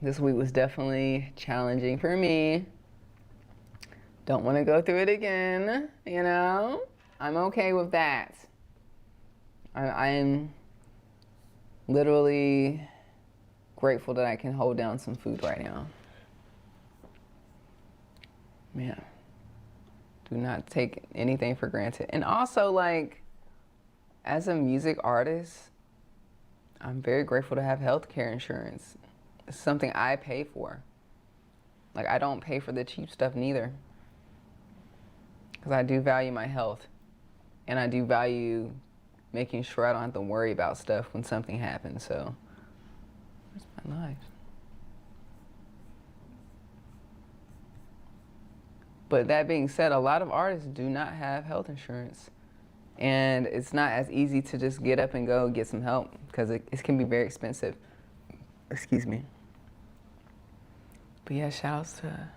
This week was definitely challenging for me. Don't want to go through it again, you know. I'm okay with that. I am literally grateful that I can hold down some food right now. Yeah. Do not take anything for granted. And also, like, as a music artist, I'm very grateful to have healthcare insurance. It's something I pay for. Like, I don't pay for the cheap stuff neither. Because I do value my health. And I do value making sure I don't have to worry about stuff when something happens, so. Where's my life? But that being said, a lot of artists do not have health insurance. And it's not as easy to just get up and go get some help because it can be very expensive. Excuse me. But yeah, shout outs to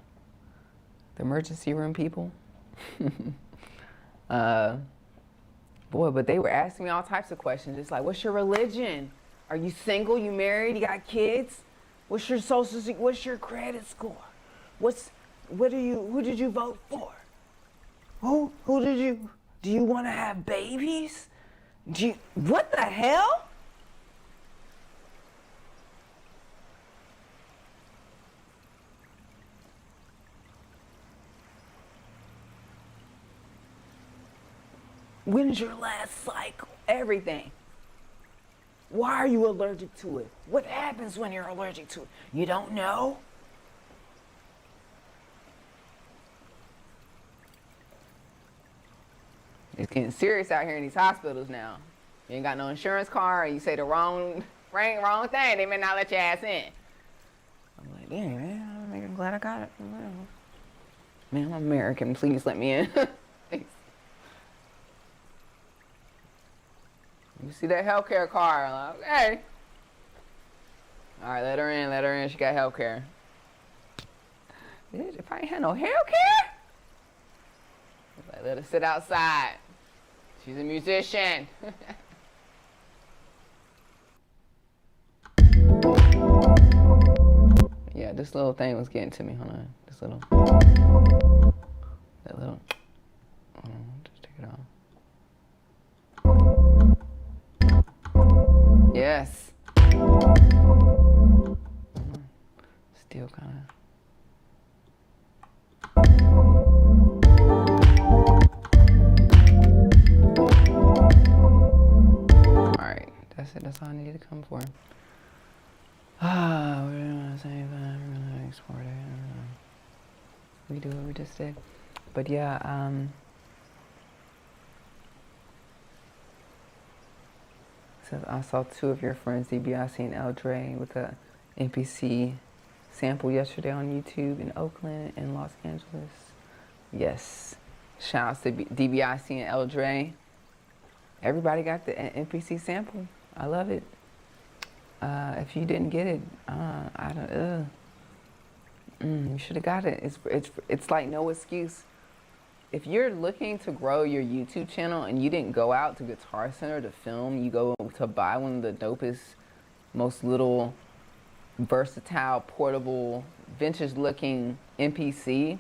the emergency room people. Boy, but they were asking me all types of questions. It's like, what's your religion? Are you single? You married? You got kids? What's your social security? What's your credit score? Who did you vote for? Who did you, do you want to have babies? What the hell? When's your last cycle? Everything. Why are you allergic to it? What happens when you're allergic to it? You don't know? It's getting serious out here in these hospitals now. You ain't got no insurance card, and you say the wrong thing, they may not let your ass in. I'm like, dang, man, I'm glad I got it. Man, I'm American, please let me in. Thanks. You see that healthcare card? I'm like, okay. All right, let her in. She got healthcare. If I ain't had no healthcare, like, let her sit outside. She's a musician. Yeah, this little thing was getting to me. Hold on, hold on, just take it off. Yes. Still kind of. Alright, that's it. That's all I needed to come for. We're doing the same thing. We're going to export it. We do what we just did. But yeah, says, I saw two of your friends, DiBiase and Eldre, with a MPC sample yesterday on YouTube in Oakland and Los Angeles. Yes. Shout outs to DiBiase and Eldre. Everybody got the MPC sample. I love it. If you didn't get it, you should have got it. It's like no excuse. If you're looking to grow your YouTube channel and you didn't go out to Guitar Center to film, you go to buy one of the dopest, most little versatile, portable, vintage-looking MPC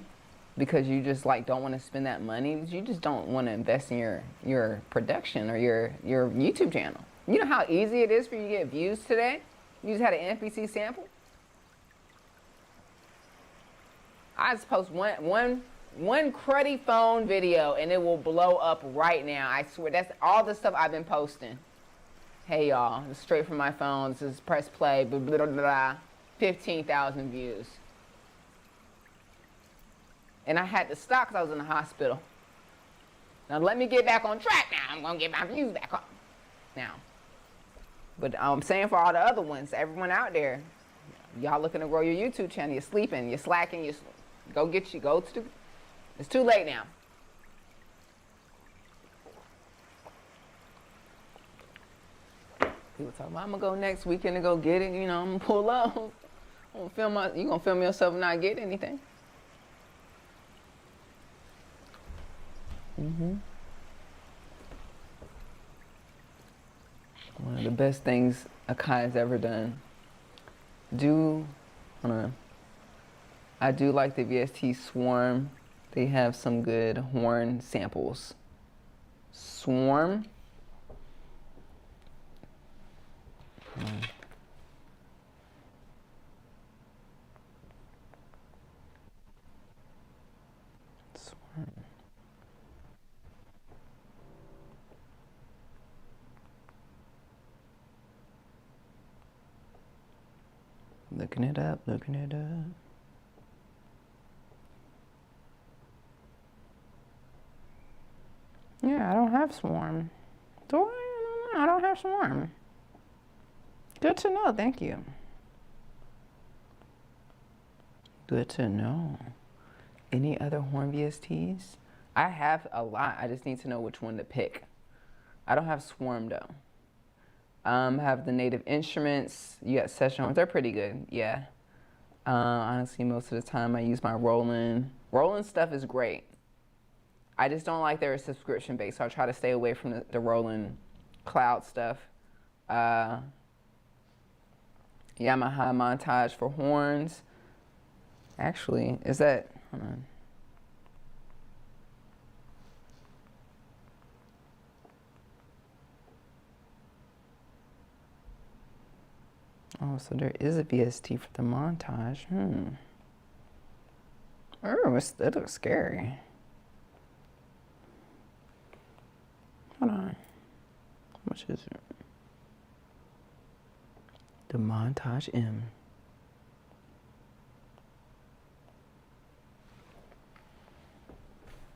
because you just like don't want to spend that money. You just don't want to invest in your production or your YouTube channel. You know how easy it is for you to get views today? You just had an MPC sample. I just post one cruddy phone video and it will blow up right now. I swear, that's all the stuff I've been posting. Hey y'all, it's straight from my phone. This is press play, blah, blah, blah, blah, 15,000 views. And I had to stop because I was in the hospital. Now let me get back on track now. I'm gonna get my views back up now. But I'm saying for all the other ones, everyone out there, y'all looking to grow your YouTube channel, you're sleeping, you're slacking, it's too late now. People talk about, I'm gonna go next weekend to go get it, I'm gonna pull up. You gonna film yourself and not get anything. One of the best things Akai has ever done. I do like the VST Swarm. They have some good horn samples. Swarm. Swarm. Looking it up. Yeah, I don't have Swarm. Do I? I don't have Swarm. Good to know, thank you. Good to know. Any other horn VSTs? I have a lot. I just need to know which one to pick. I don't have Swarm though. Have the Native Instruments. You got Session horns. They're pretty good. Yeah. Honestly, most of the time I use my Roland. Roland stuff is great. I just don't like their subscription based, so I try to stay away from the Roland cloud stuff. Yamaha Montage for horns. Actually, is that, hold on. Oh, so there is a VST for the montage. Oh, that looks scary. Hold on. How much is it? The Montage M.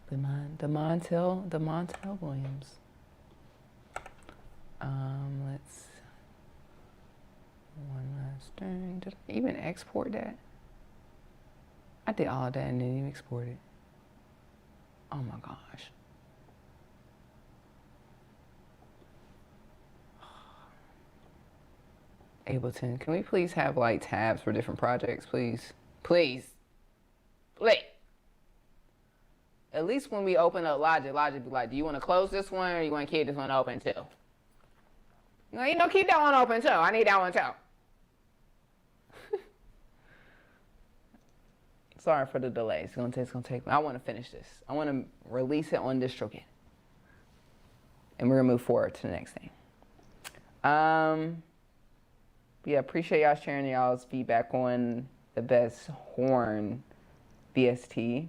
The Montel Williams. Let's. One last thing. Did I even export that? I did all of that and didn't even export it. Oh my gosh. Ableton, can we please have like tabs for different projects, please? Please. Please. At least when we open up Logic be like, do you want to close this one or you want to keep this one open too? No, you know, keep that one open too. I need that one too. Sorry for the delay. It's gonna take. I want to finish this. I want to release it on DistroKid, and we're gonna move forward to the next thing. Yeah, appreciate y'all sharing y'all's feedback on the best horn VST.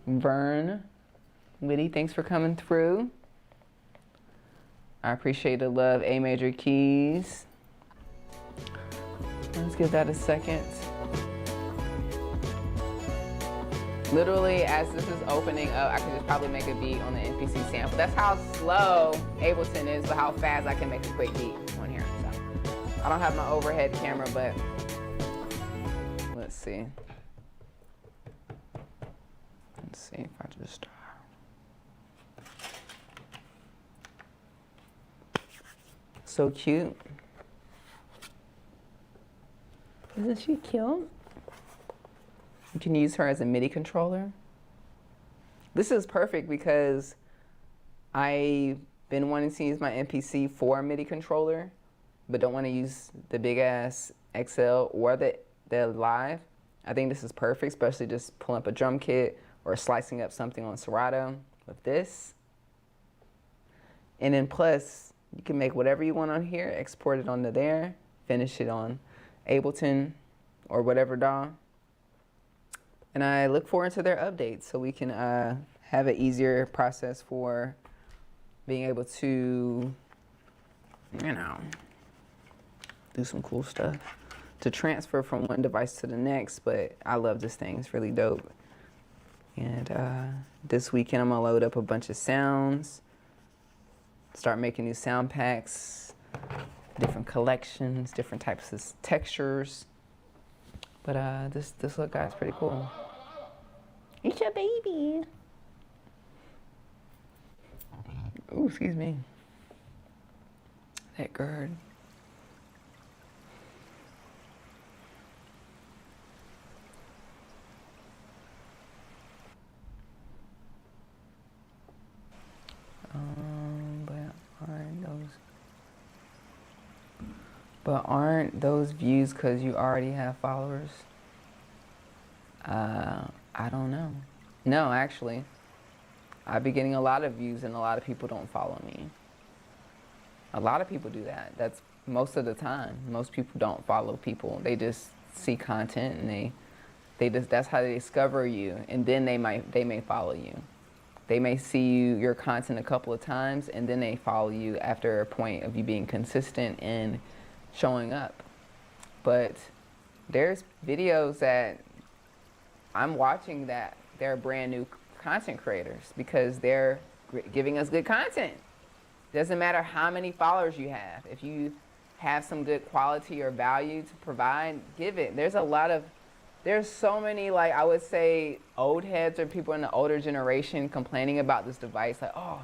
Vern, Witty, thanks for coming through. I appreciate the love. A major keys. Let's give that a second. Literally, as this is opening up, I could just probably make a beat on the MPC sample. That's how slow Ableton is, but how fast I can make a quick beat on here. So, I don't have my overhead camera, but let's see. Let's see if I just. So cute. Isn't she cute? You can use her as a MIDI controller. This is perfect because I've been wanting to use my MPC for a MIDI controller, but don't want to use the big ass XL or the Live. I think this is perfect, especially just pulling up a drum kit or slicing up something on Serato with this. And then plus, you can make whatever you want on here, export it onto there, finish it on Ableton or whatever DAW. And I look forward to their updates so we can have an easier process for being able to, you know, do some cool stuff. To transfer from one device to the next, but I love this thing. It's really dope. And this weekend I'm gonna load up a bunch of sounds, start making new sound packs, different collections, different types of textures. But this little guy's pretty cool. It's your baby. Ooh, excuse me. That gird. But aren't those views because you already have followers? I don't know. No, actually. I've been getting a lot of views and a lot of people don't follow me. A lot of people do that. That's most of the time. Most people don't follow people. They just see content and that's how they discover you, and then they may follow you. They may see your content a couple of times and then they follow you after a point of you being consistent and showing up. But there's videos that I'm watching that they're brand new content creators because they're giving us good content. Doesn't matter how many followers you have. If you have some good quality or value to provide, give it. There's so many, like, I would say old heads or people in the older generation complaining about this device, like, oh,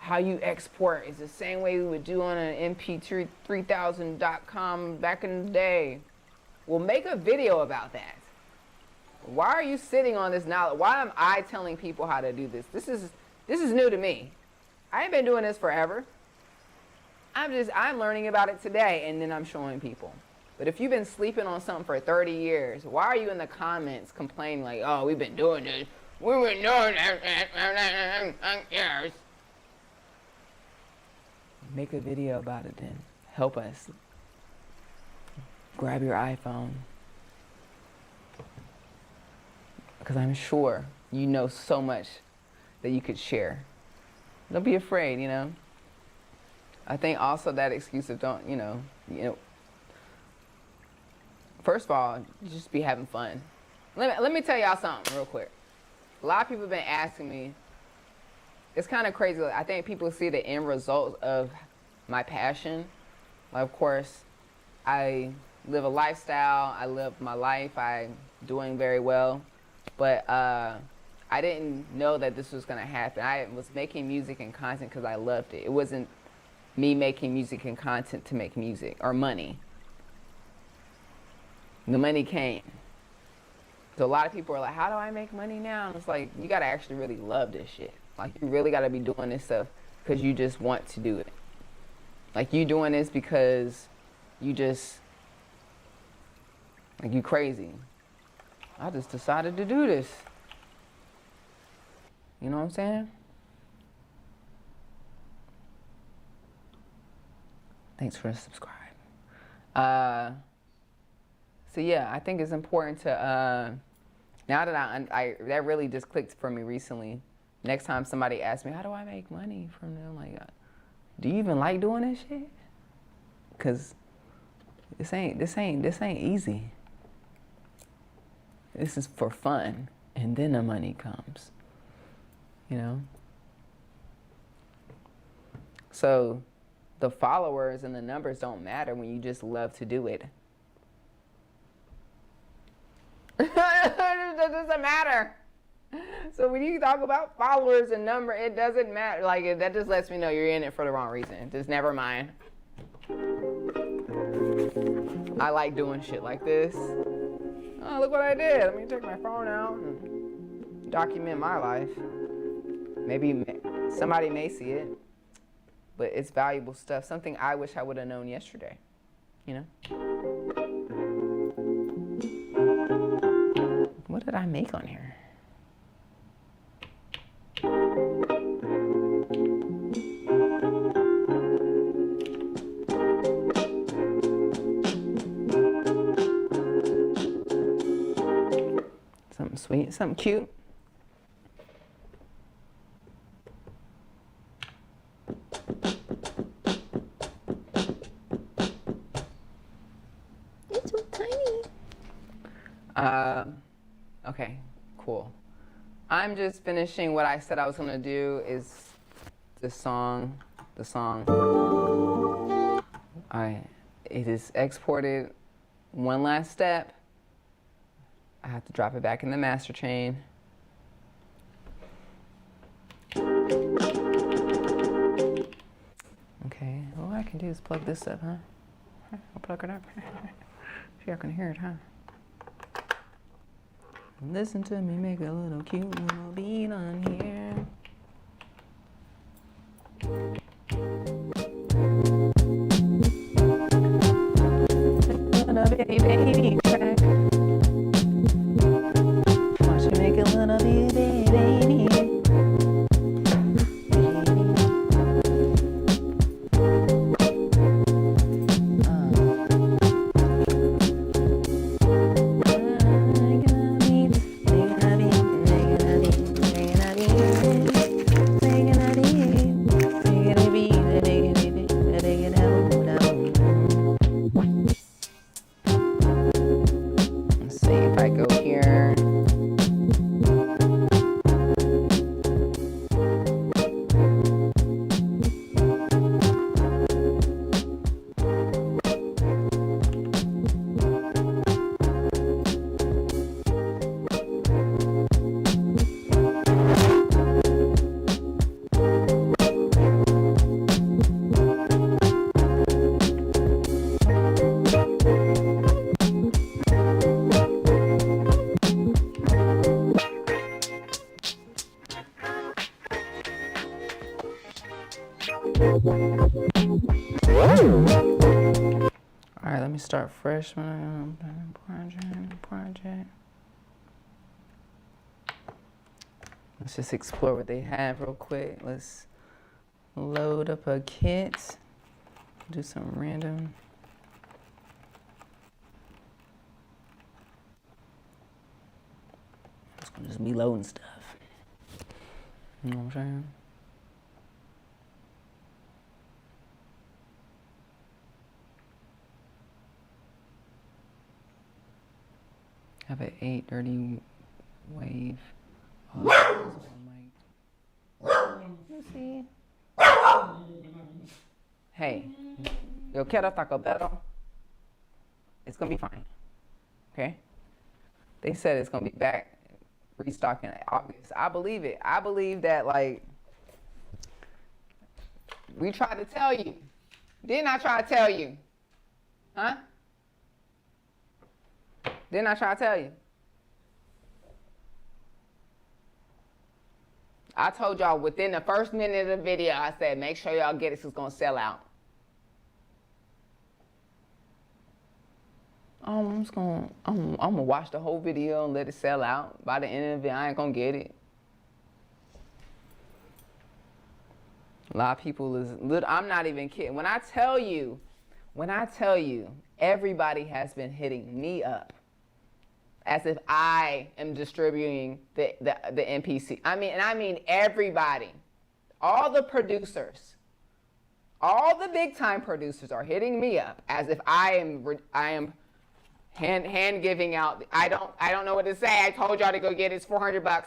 how you export is the same way we would do on an MP3000.com back in the day. Well, make a video about that. Why are you sitting on this knowledge? Why am I telling people how to do this? This is new to me. I ain't been doing this forever. I'm learning about it today, and then I'm showing people. But if you've been sleeping on something for 30 years, why are you in the comments complaining like, oh, we've been doing this. We've been doing this years. Make a video about it then. Help us. Grab your iPhone. Because I'm sure you know so much that you could share. Don't be afraid, you know. I think also that excuse of don't, you know, first of all, just be having fun. Let me tell y'all something real quick. A lot of people have been asking me, it's kind of crazy. I think people see the end result of my passion. Of course, I live a lifestyle. I live my life. I'm doing very well. But I didn't know that this was going to happen. I was making music and content because I loved it. It wasn't me making music and content to make music or money. The money came. So a lot of people are like, how do I make money now? And it's like, you got to actually really love this shit. Like, you really got to be doing this stuff because you just want to do it. Like, you doing this because you just, like, you crazy. I just decided to do this. You know what I'm saying? Thanks for subscribing. So yeah, I think it's important to, now that I that really just clicked for me recently. Next time somebody asks me, how do I make money from them? Like, do you even like doing this shit? Cause this ain't easy. This is for fun, and then the money comes, you know? So the followers and the numbers don't matter when you just love to do it. It doesn't matter. So when you talk about followers and number, it doesn't matter. Like, that just lets me know you're in it for the wrong reason. Just never mind. I like doing shit like this. Oh, look what I did. Let me take my phone out and document my life. Maybe somebody may see it, but it's valuable stuff. Something I wish I would have known yesterday, you know? What did I make on here? Something sweet, something cute. It's so tiny. Okay, cool. I'm just finishing what I said I was gonna do is the song. It is exported. One last step. I have to drop it back in the master chain. Okay, all I can do is plug this up, huh? I'll plug it up. See, I can hear it, huh? Listen to me make a little cute little beat on here. Little baby track. Watch me make a little baby. All right, let me start fresh. Project. Let's just explore what they have real quick. Let's load up a kit. Do some random. It's gonna just be loading stuff. You know what I'm saying? I have an 830 wave. Oh, you see? Hey, yo quiero Taco Bell. It's gonna be fine. Okay? They said it's gonna be back restocking in August. I believe it. I believe that, like, we tried to tell you. Didn't I try to tell you? Huh? Didn't I try to tell you? I told y'all within the first minute of the video, I said, make sure y'all get it, it's gonna sell out. I'm gonna watch the whole video and let it sell out. By the end of it, I ain't gonna get it. A lot of people I'm not even kidding. When I tell you, everybody has been hitting me up as if I am distributing the MPC. I mean everybody. All the producers, all the big time producers are hitting me up as if I am hand giving out. I don't know what to say. I told y'all to go get it. It's $400.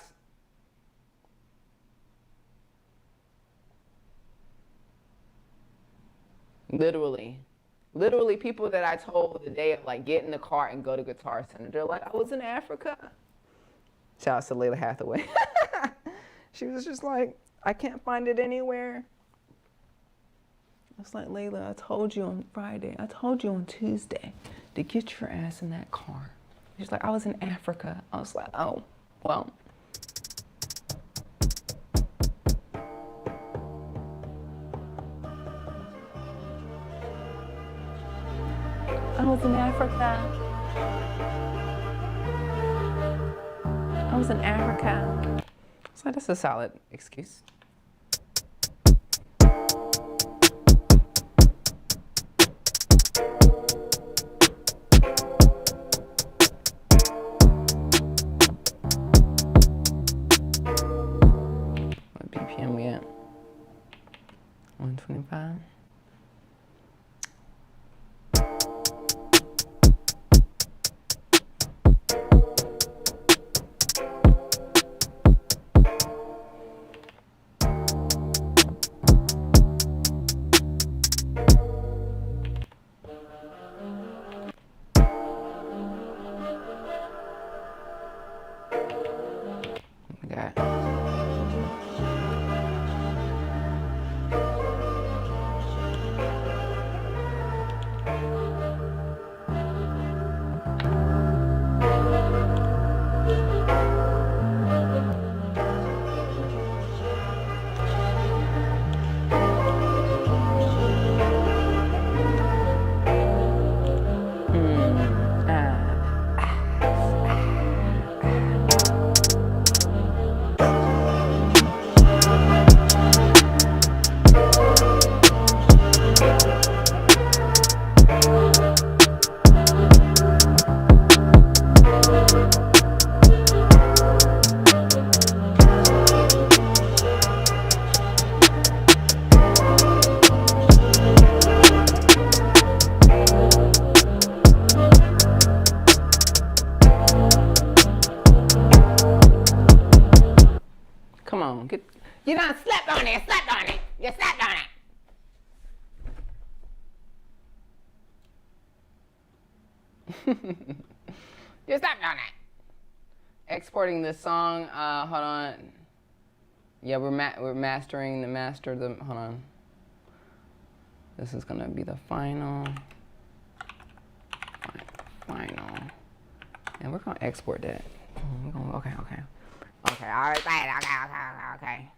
Literally people that I told the day of, like, get in the car and go to Guitar Center, they're like, I was in Africa. Shout out to Layla Hathaway. She was just like, I can't find it anywhere. I was like, Layla, I told you on Friday. I told you on Tuesday to get your ass in that car. She's like, I was in Africa. I was like, oh, well. I was in Africa. I was in Africa. So that's a solid excuse. What BPM we at? 125. You done slept on it, You slept on it. You slept on it. Exporting this song, hold on. Yeah, we're mastering hold on. This is gonna be the final. And we're gonna export that. Okay, all right, okay.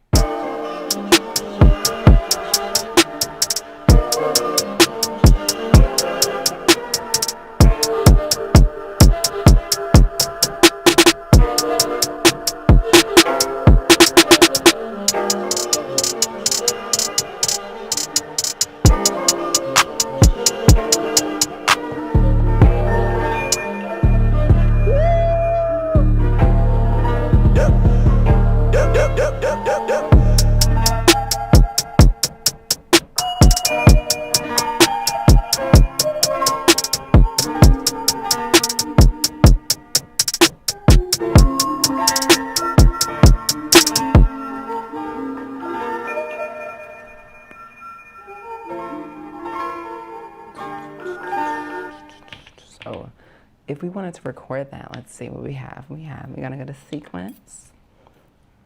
if we wanted to record that, let's see what we have. We're gonna go to sequence.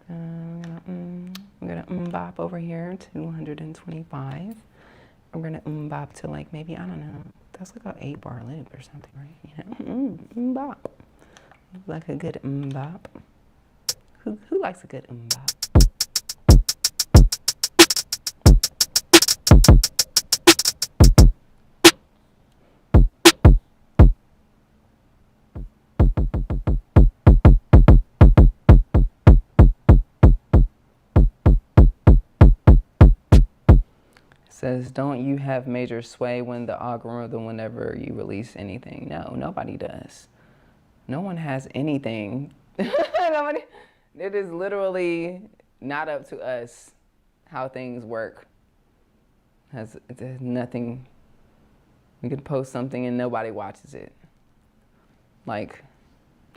We're gonna bop over here to 125. We're gonna bop to like maybe, I don't know, that's like an 8-bar loop or something, right? You know, bop. Like a good bop. Who likes a good bop? Says, don't you have major sway when the algorithm whenever you release anything? No, nobody does. No one has anything. Nobody, it is literally not up to us how things work. It has nothing. We could post something and nobody watches it. Like,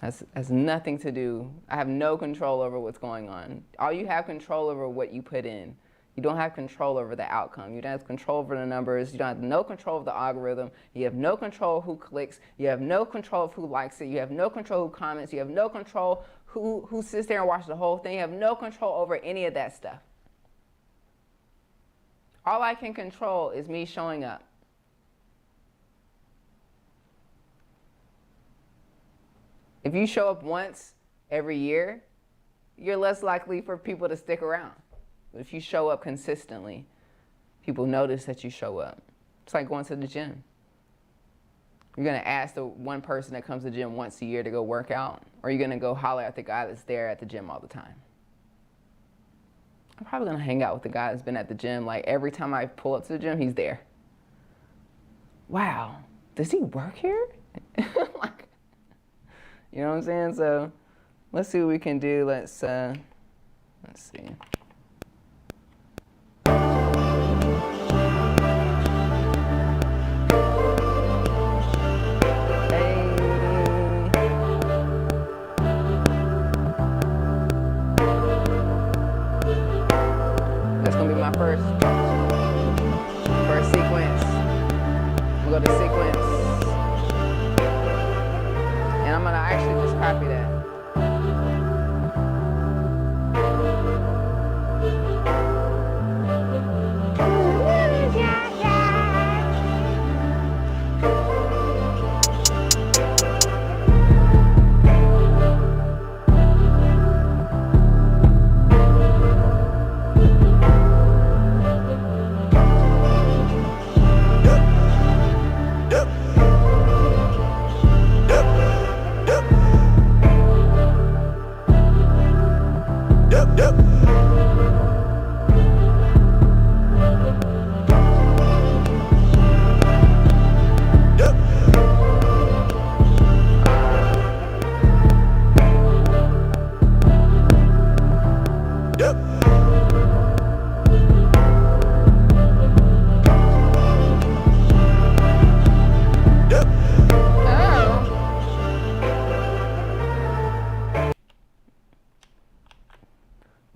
has nothing to do. I have no control over what's going on. All you have control over what you put in. You don't have control over the outcome. You don't have control over the numbers. You don't have no control of the algorithm. You have no control who clicks. You have no control of who likes it. You have no control who comments. You have no control who sits there and watches the whole thing. You have no control over any of that stuff. All I can control is me showing up. If you show up once every year, you're less likely for people to stick around. But if you show up consistently, people notice that you show up. It's like going to the gym. You're going to ask the one person that comes to the gym once a year to go work out, or you're going to go holler at the guy that's there at the gym all the time. I'm probably going to hang out with the guy that's been at the gym. Like, every time I pull up to the gym, he's there. Wow, does he work here? Like, you know what I'm saying? So let's see what we can do. Let's see. My first sequence. We'll go to sequence. And I'm gonna actually just copy that.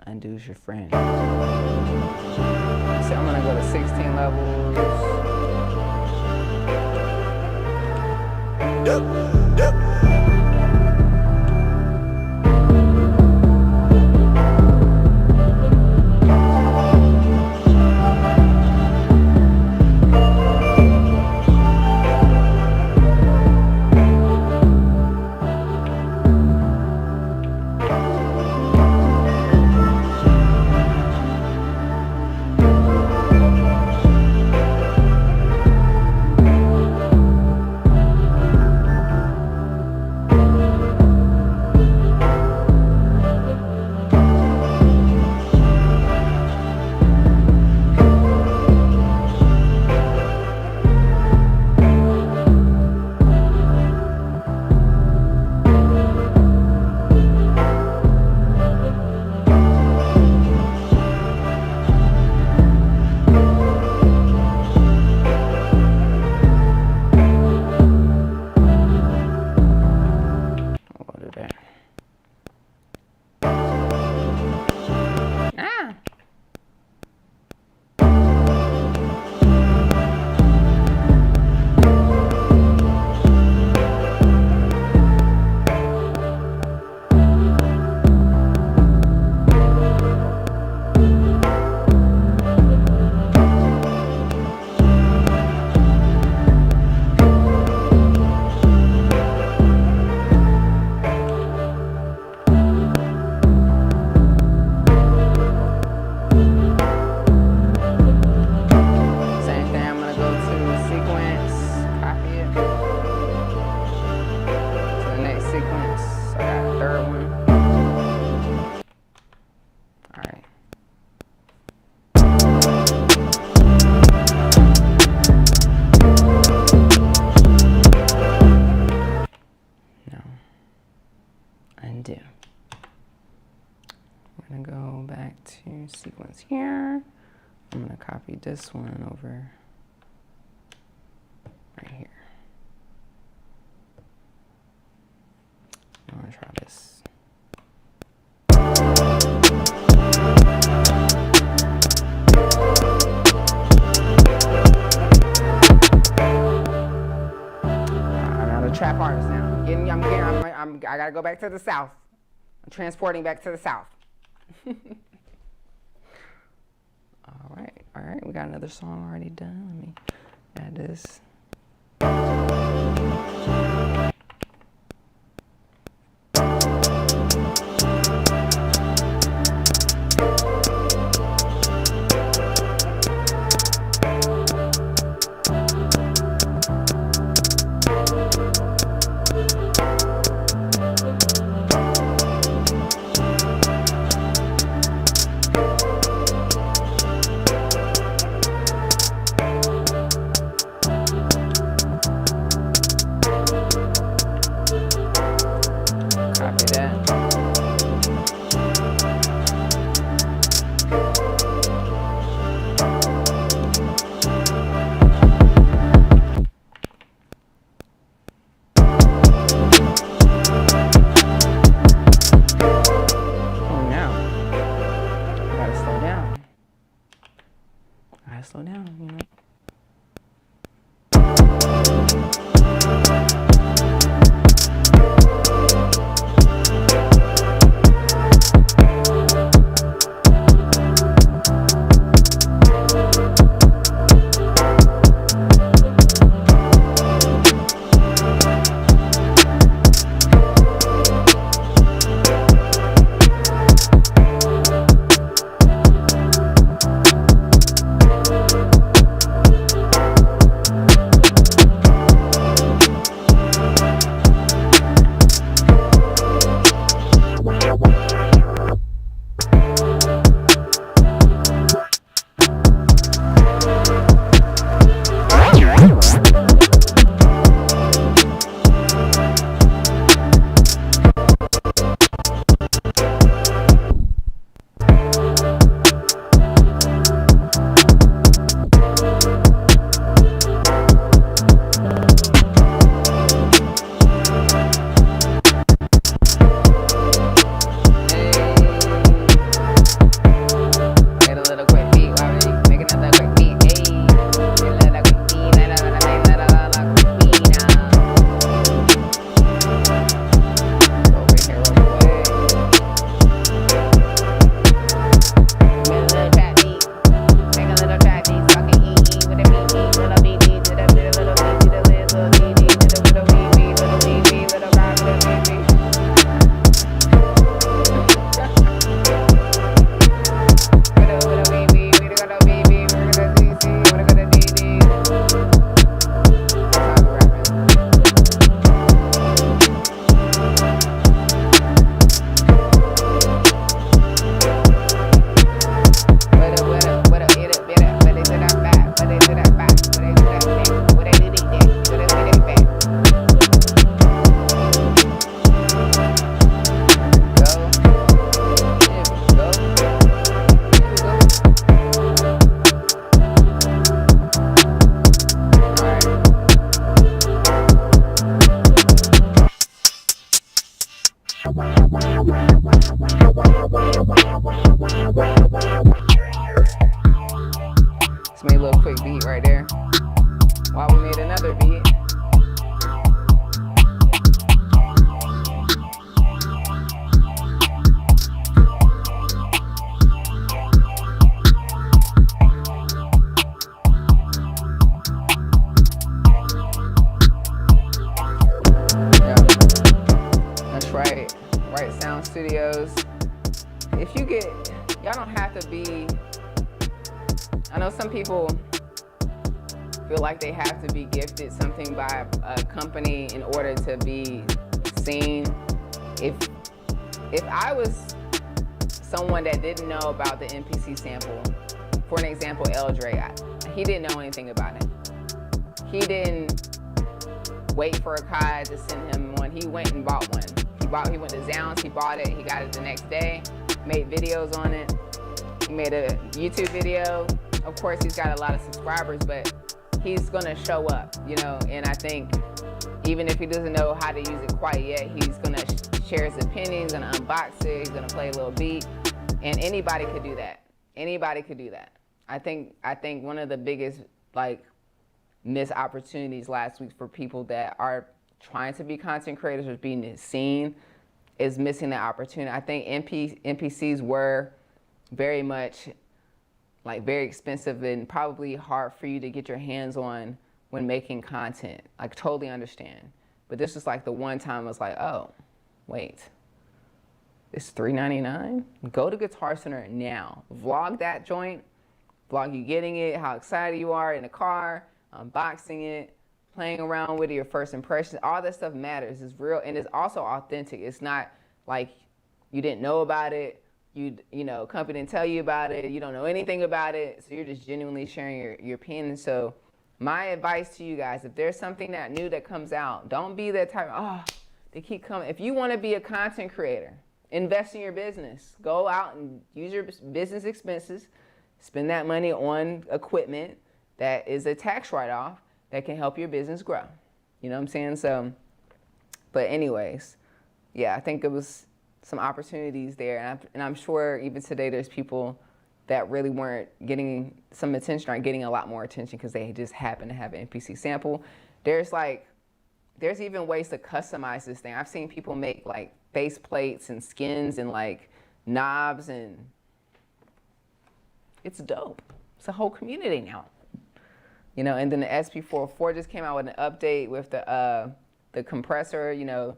Undo's your friend. So I'm gonna go to 16 levels. back to sequence here. I'm gonna copy this one over right here. I'm gonna try this. Trap artist now. I gotta go back to the South. I'm transporting back to the South. All right, we got another song already done. Let me add this. Slow down, you know. Just made a little quick beat right there while we made another beat. Right Sound Studios. If you get, y'all don't have to be, I know some people feel like they have to be gifted something by a company in order to be seen. If I was someone that didn't know about the MPC sample, for an example, Dre, he didn't know anything about it. He didn't wait for a Kai to send him one. He went and bought one. He went to Zounds, he bought it, he got it the next day. made videos on it. He made a YouTube video. Of course, he's got a lot of subscribers, but he's gonna show up, you know, and I think even if he doesn't know how to use it quite yet, he's gonna share his opinions, gonna unbox it, he's gonna play a little beat, and anybody could do that. Anybody could do that. I think one of the biggest like missed opportunities last week for people that are trying to be content creators or being seen is missing the opportunity. I think MPCs were very much like very expensive and probably hard for you to get your hands on when making content. I totally understand. But this was like the one time I was like, oh, wait, it's $3.99? Go to Guitar Center now. Vlog that joint. Vlog you getting it, how excited you are in the car, unboxing it, playing around with it, your first impressions. All that stuff matters. It's real and it's also authentic. It's not like you didn't know about it. You know, company didn't tell you about it. You don't know anything about it. So you're just genuinely sharing your opinion. So my advice to you guys, if there's something that new that comes out, don't be that type of, oh, they keep coming. If you want to be a content creator, invest in your business. Go out and use your business expenses. Spend that money on equipment that is a tax write-off that can help your business grow. You know what I'm saying? So, but anyways, yeah, I think it was some opportunities there. And I'm sure even today there's people that really weren't getting some attention, aren't getting a lot more attention because they just happen to have an MPC sample. There's even ways to customize this thing. I've seen people make like face plates and skins and like knobs, and it's dope. It's a whole community now. You know, and then the SP404 just came out with an update with the compressor. You know,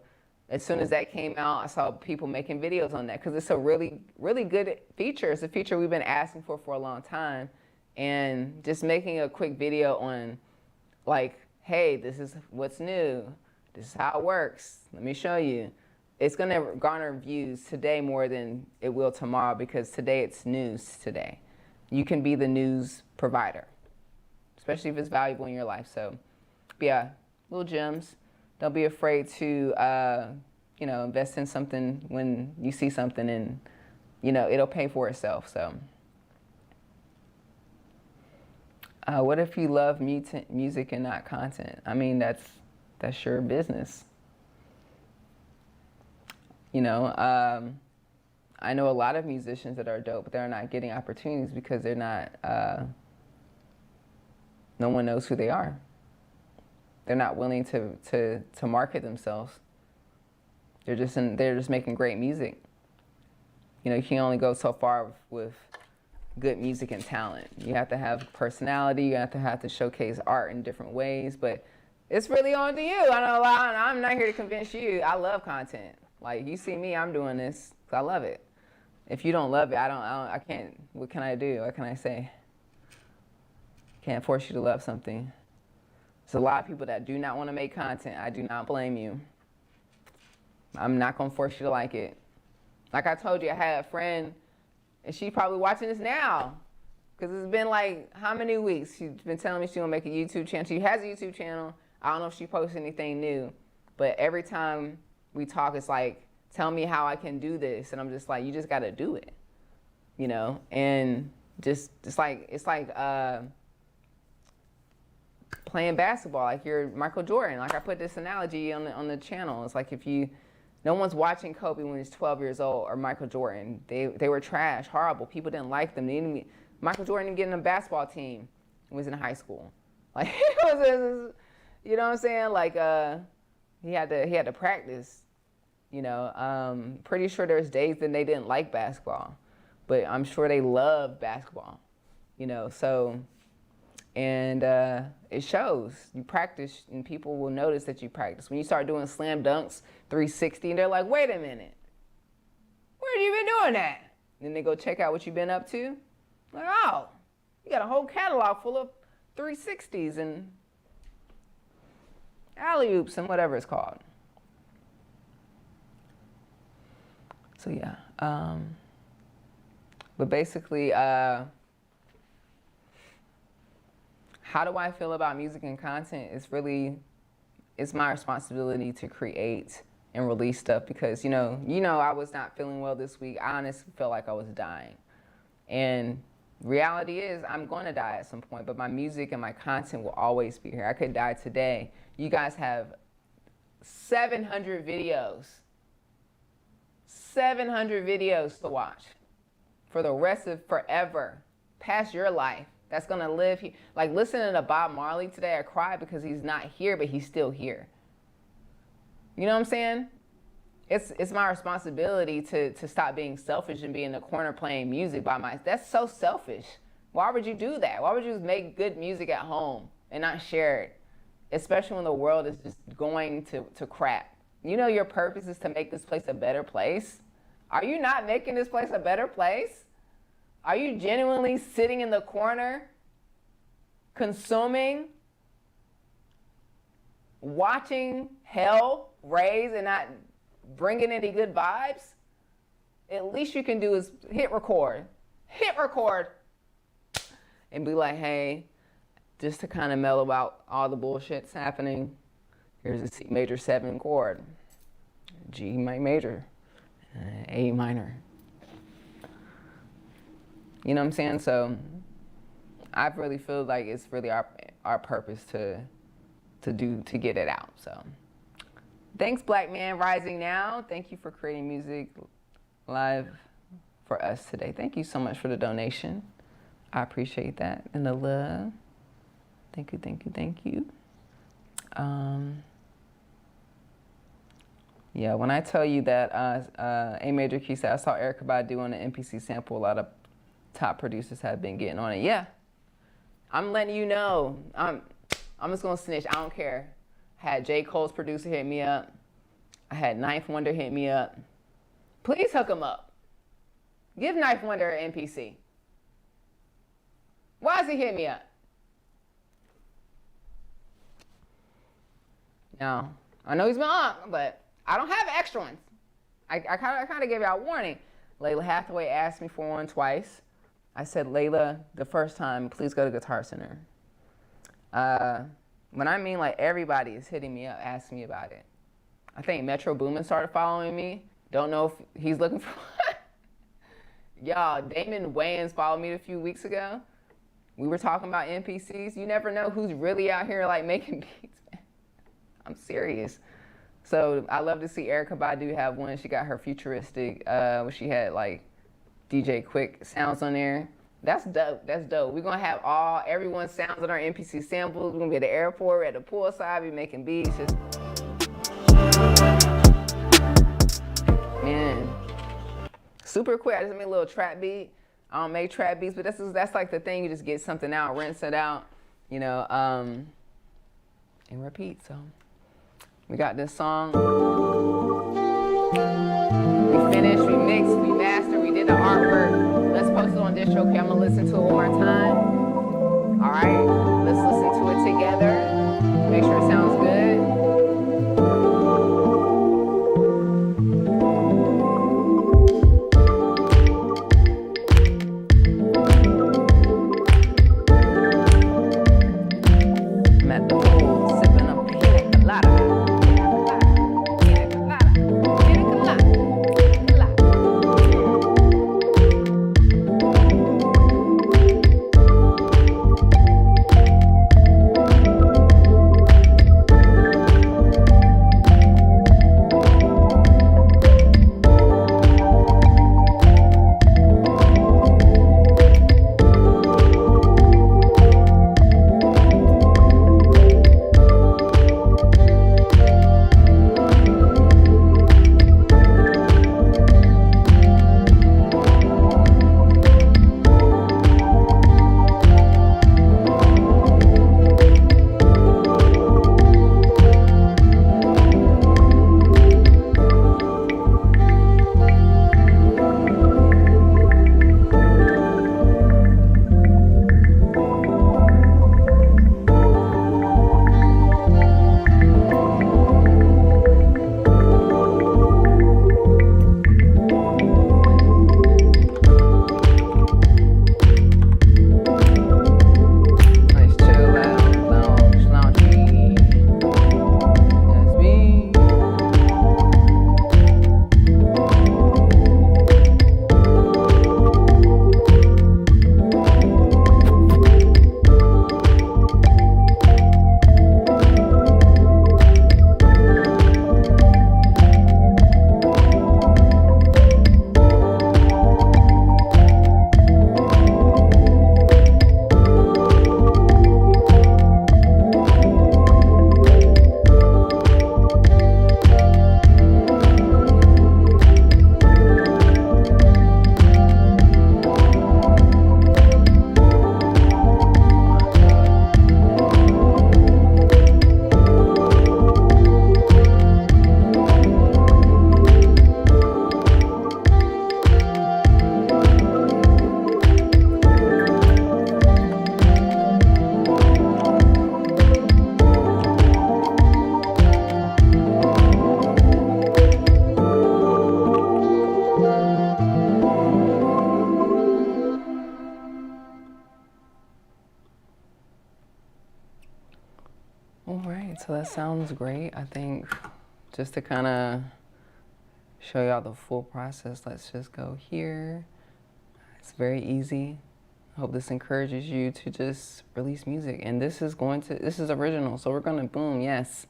as soon as that came out, I saw people making videos on that because it's a really, really good feature. It's a feature we've been asking for a long time. And just making a quick video on like, hey, this is what's new. This is how it works. Let me show you. It's going to garner views today more than it will tomorrow because today it's news today. You can be the news provider, especially if it's valuable in your life. So yeah, little gems. Don't be afraid to, you know, invest in something when you see something and, you know, it'll pay for itself. So what if you love music and not content? I mean, that's your business. You know, I know a lot of musicians that are dope, but they're not getting opportunities because they're not, no one knows who they are. They're not willing to market themselves. They're just making great music. You know, you can only go so far with good music and talent. You have to have personality. You have to showcase art in different ways. But it's really on to you. I know a lot. I'm not here to convince you. I love content. Like you see me, I'm doing this because I love it. If you don't love it, I can't. What can I do? What can I say? Can't force you to love something. There's a lot of people that do not want to make content. I do not blame you. I'm not going to force you to like it. Like I told you, I had a friend, and she's probably watching this now. Because it's been like, how many weeks? She's been telling me she's going to make a YouTube channel. She has a YouTube channel. I don't know if she posts anything new. But every time we talk, it's like, tell me how I can do this. And I'm just like, you just got to do it. You know? And just like, it's like playing basketball. Like you're Michael Jordan. Like I put this analogy on the channel. It's like no one's watching Kobe when he's 12 years old or Michael Jordan. They were trash, horrible. People didn't like them. Michael Jordan didn't get in a basketball team when he was in high school. Like, you know what I'm saying? Like, he had to practice, you know. Pretty sure there's days that they didn't like basketball, but I'm sure they love basketball, you know, so, and it shows. You practice and people will notice that you practice. When you start doing slam dunks, 360, and they're like, wait a minute, where have you been doing that? And then they go check out what you've been up to. Like, oh, you got a whole catalog full of 360s and alley-oops and whatever it's called. So yeah, but basically, how do I feel about music and content? It's my responsibility to create and release stuff because, you know, I was not feeling well this week. I honestly felt like I was dying. And reality is I'm going to die at some point, but my music and my content will always be here. I could die today. You guys have 700 videos. 700 videos to watch for the rest of forever, past your life. That's going to live here. Like listening to Bob Marley today, I cried because he's not here, but he's still here. You know what I'm saying? It's my responsibility to stop being selfish and be in the corner playing music by myself. That's so selfish. Why would you do that? Why would you make good music at home and not share it? Especially when the world is just going to crap. You know your purpose is to make this place a better place. Are you not making this place a better place? Are you genuinely sitting in the corner, consuming, watching hell raise and not bringing any good vibes? At least you can do is hit record, and be like, hey, just to kind of mellow out all the bullshit's happening, here's a C major 7 chord, G major, A minor. You know what I'm saying? So I really feel like it's really our purpose to get it out. So thanks, Black Man Rising Now. Thank you for creating music live for us today. Thank you so much for the donation. I appreciate that and the love. Thank you, thank you, thank you. Yeah, when I tell you that A major key said, I saw Erykah Badu on the MPC sample, a lot of top producers have been getting on it. Yeah, I'm letting you know. I'm just gonna snitch, I don't care. I had J. Cole's producer hit me up. I had Ninth Wonder hit me up. Please hook him up. Give Ninth Wonder an MPC. Why is he hitting me up? Now, I know he's been on, but I don't have extra ones. I kind of gave y'all a warning. Layla Hathaway asked me for one twice. I said, Layla, the first time, please go to Guitar Center. When I mean like everybody is hitting me up, asking me about it. I think Metro Boomin started following me. Don't know if he's looking for Y'all, Damon Wayans followed me a few weeks ago. We were talking about MPCs. You never know who's really out here like making beats, man. I'm serious. So I love to see Erykah Badu have one. She got her futuristic, where she had like DJ Quick sounds on there. That's dope. That's dope. We're gonna have everyone's sounds on our MPC samples. We're gonna be at the airport, we're at the poolside, be making beats. Just... Man, super quick. I just made a little trap beat. I don't make trap beats, but that's like the thing. You just get something out, rinse it out, you know, and repeat. So we got this song. We finished, we mixed, we mastered, we did the artwork. Let's post it on DistroKid. I'm gonna listen to it one more time. All right, let's listen to it together. Make sure it sounds good. I'm at the pool, sipping a pina colada. right, so that sounds great. I think just to kind of show y'all the full process, let's just go here. It's very easy. I hope this encourages you to just release music. And this is original, so we're gonna boom, yes.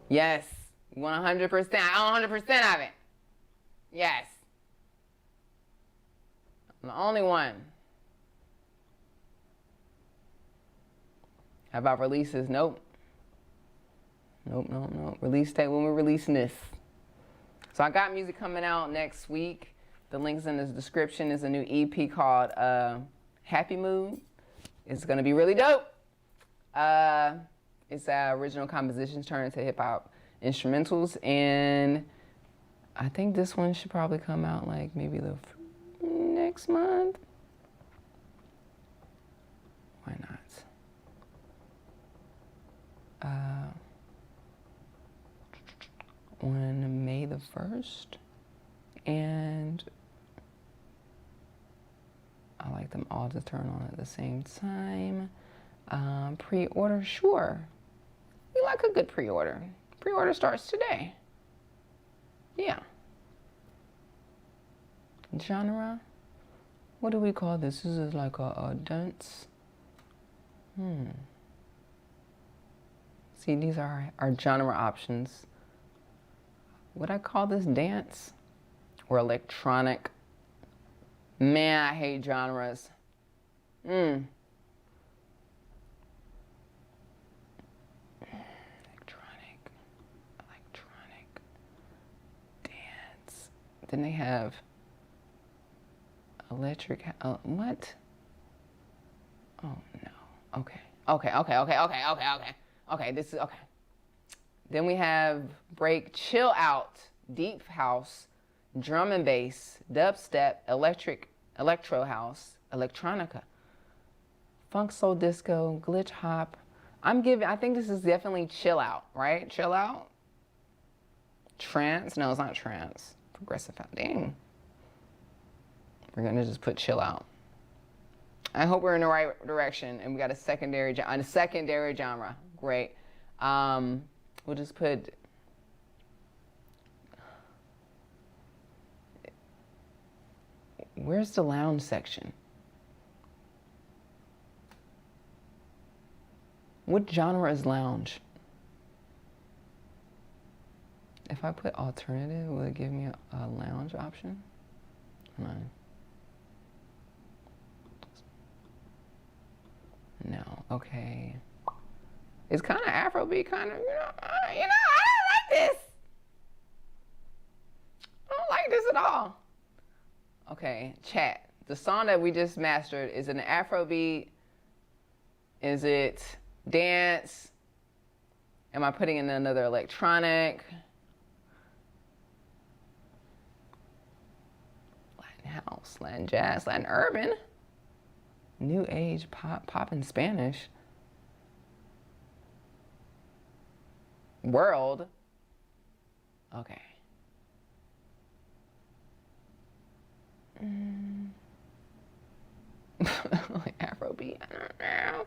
Yes, 100%, 100% of it. Yes. I'm the only one. How about releases? Nope. Nope. Release date when we're releasing this. So I got music coming out next week. The link's in the description. Is a new EP called Happy Mood. It's gonna be really dope. It's original compositions turned into hip hop instrumentals, and I think this one should probably come out like maybe the next month. Why not? On May the 1st, and I like them all to turn on at the same time. Pre-order, sure. We like a good pre-order. Pre-order starts today. Yeah. Genre? What do we call this? This is like a dance. See, these are our genre options. Would I call this dance or electronic? Man, I hate genres. Electronic dance. Then they have electric, what? Oh no, okay. Okay, this is, okay. Then we have break, chill out, deep house, drum and bass, dubstep, electro house, electronica, funk soul disco, glitch hop. I think this is definitely chill out, right? Chill out. Trance, no, it's not trance. Progressive house, dang. We're gonna just put chill out. I hope we're in the right direction, and we got a secondary genre. Great. We'll just put where's the lounge section? What genre is lounge? If I put alternative, will it give me a lounge option? No, okay. It's kind of Afrobeat, kind of, I don't like this. I don't like this at all. Okay, chat. The song that we just mastered, is it an Afrobeat? Is it dance? Am I putting in another electronic? Latin house, Latin jazz, Latin urban. New age pop in Spanish. World. Okay. Like Afrobeat. I don't know.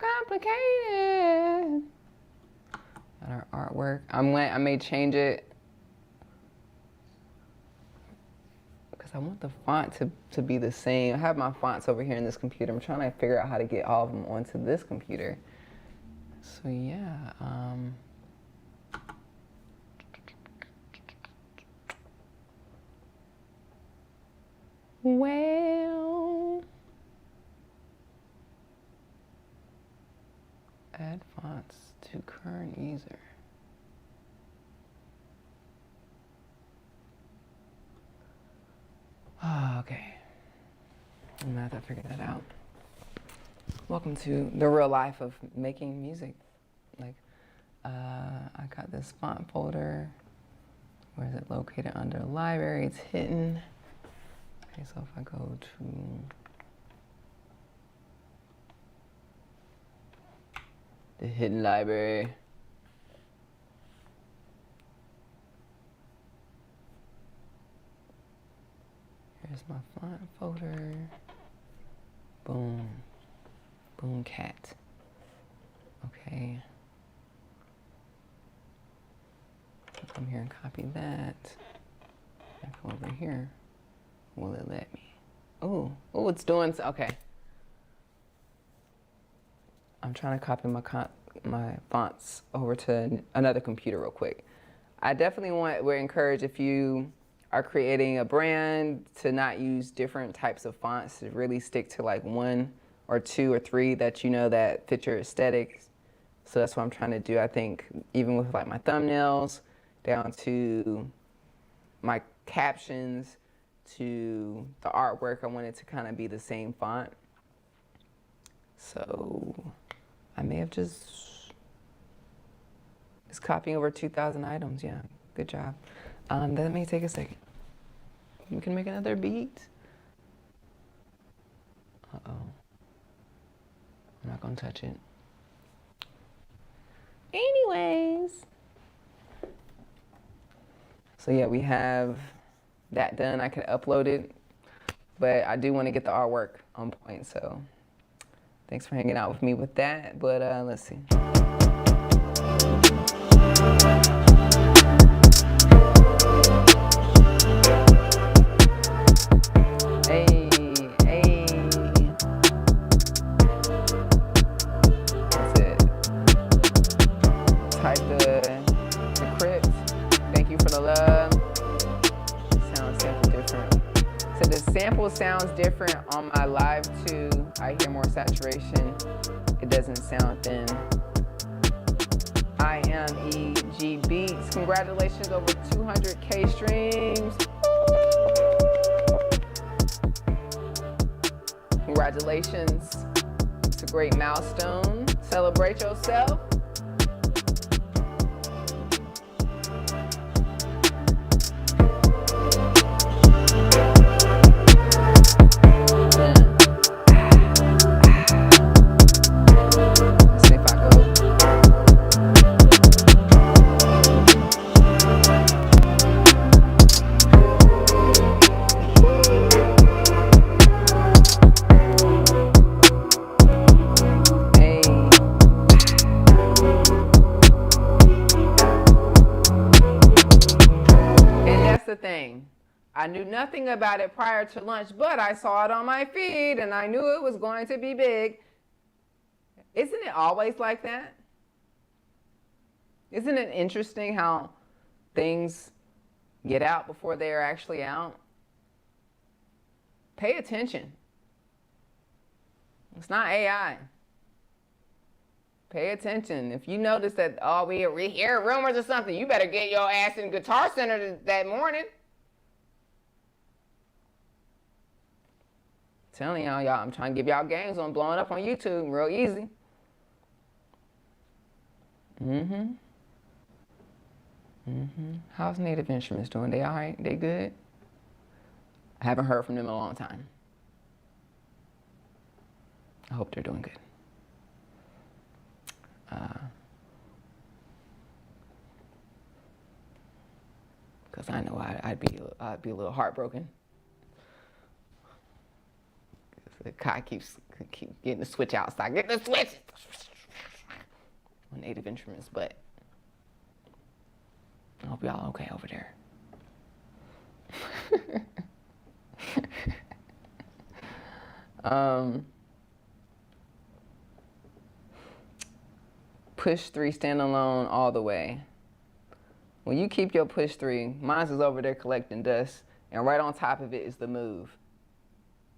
Complicated. Got our artwork. I may change it because I want the font to be the same. I have my fonts over here in this computer. I'm trying to figure out how to get all of them onto this computer. So yeah, well, add fonts to current user. Oh, okay, I'm gonna have to figure that out. Welcome to the real life of making music. Like, I got this font folder. Where is it located? Under library, it's hidden. Okay, so if I go to the hidden library, here's my font folder. Boom. Boom cat. Okay. Come here and copy that. I come over here. Will it let me? Oh, it's doing, okay. I'm trying to copy my fonts over to another computer real quick. I definitely would encourage, if you are creating a brand, to not use different types of fonts, to really stick to like 1 or 2 or 3 that you know that fit your aesthetics. So that's what I'm trying to do. I think even with like my thumbnails, down to my captions, to the artwork, I want it to kind of be the same font. So I may have just copying over 2,000 items. Yeah, good job. That may take a second. We can make another beat. Uh-oh. I'm not gonna touch it. Anyways. So yeah, we have that done. I can upload it, but I do want to get the artwork on point. So thanks for hanging out with me with that. But let's see. Hey. That's it. Type the crypt. Thank you for the love. Sounds sample different. So the sample sounds different on my live too. I hear more saturation. It doesn't sound thin. I am EG Beats. Congratulations, over 200K streams. Congratulations. It's a great milestone. Celebrate yourself. Thing. I knew nothing about it prior to lunch, but I saw it on my feed and I knew it was going to be big. Isn't it always like that? Isn't it interesting how things get out before they are actually out? Pay attention. It's not AI. Pay attention. If you notice that, oh, we hear rumors or something, you better get your ass in Guitar Center that morning. Telling y'all, I'm trying to give y'all games on blowing up on YouTube real easy. How's Native Instruments doing? They all right? They good? I haven't heard from them in a long time. I hope they're doing good. Because I know I'd be a little heartbroken. The guy keeps getting the switch outside. Get the switch! On Native Instruments, but I hope y'all okay over there. Push 3 standalone all the way. When you keep your push 3, mine is over there collecting dust, and right on top of it is the move.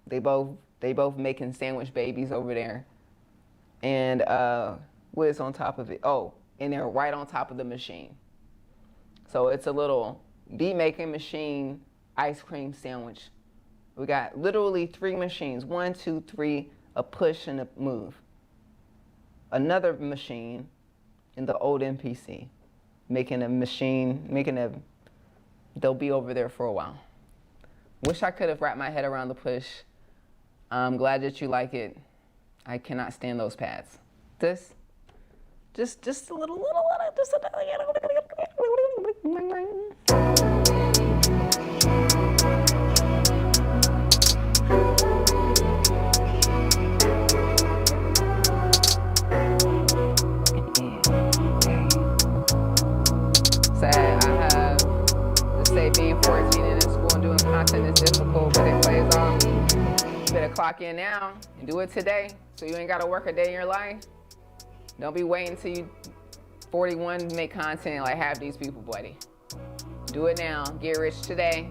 They both making sandwich babies over there. And what is on top of it? Oh, and they're right on top of the machine. So it's a little beat making machine ice cream sandwich. We got literally 3 machines, 1, 2, 3, a push and a move. Another machine in the old MPC, they'll be over there for a while. Wish I could have wrapped my head around the push. I'm glad that you like it. I cannot stand those pads. Just a little, just a So I clock in now and do it today so you ain't got to work a day in your life. Don't be waiting till you 41 to make content like half these people, buddy. Do it now. Get rich today.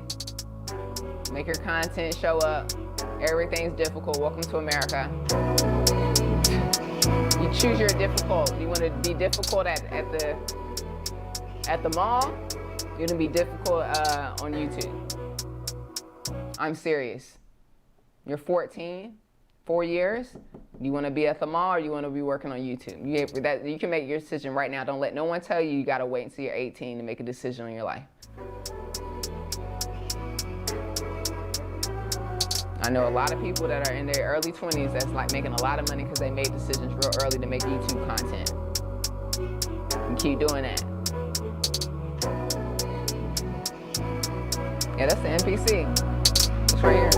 Make your content show up. Everything's difficult. Welcome to America. You choose your difficult. You want to be difficult at the mall? You're gonna be difficult on YouTube. I'm serious. You're 14, 4 years. You want to be at the mall or you want to be working on YouTube? You can make your decision right now. Don't let no one tell you got to wait until you're 18 to make a decision on your life. I know a lot of people that are in their early 20s that's like making a lot of money because they made decisions real early to make YouTube content. And keep doing that. Yeah, that's the MPC. It's right here.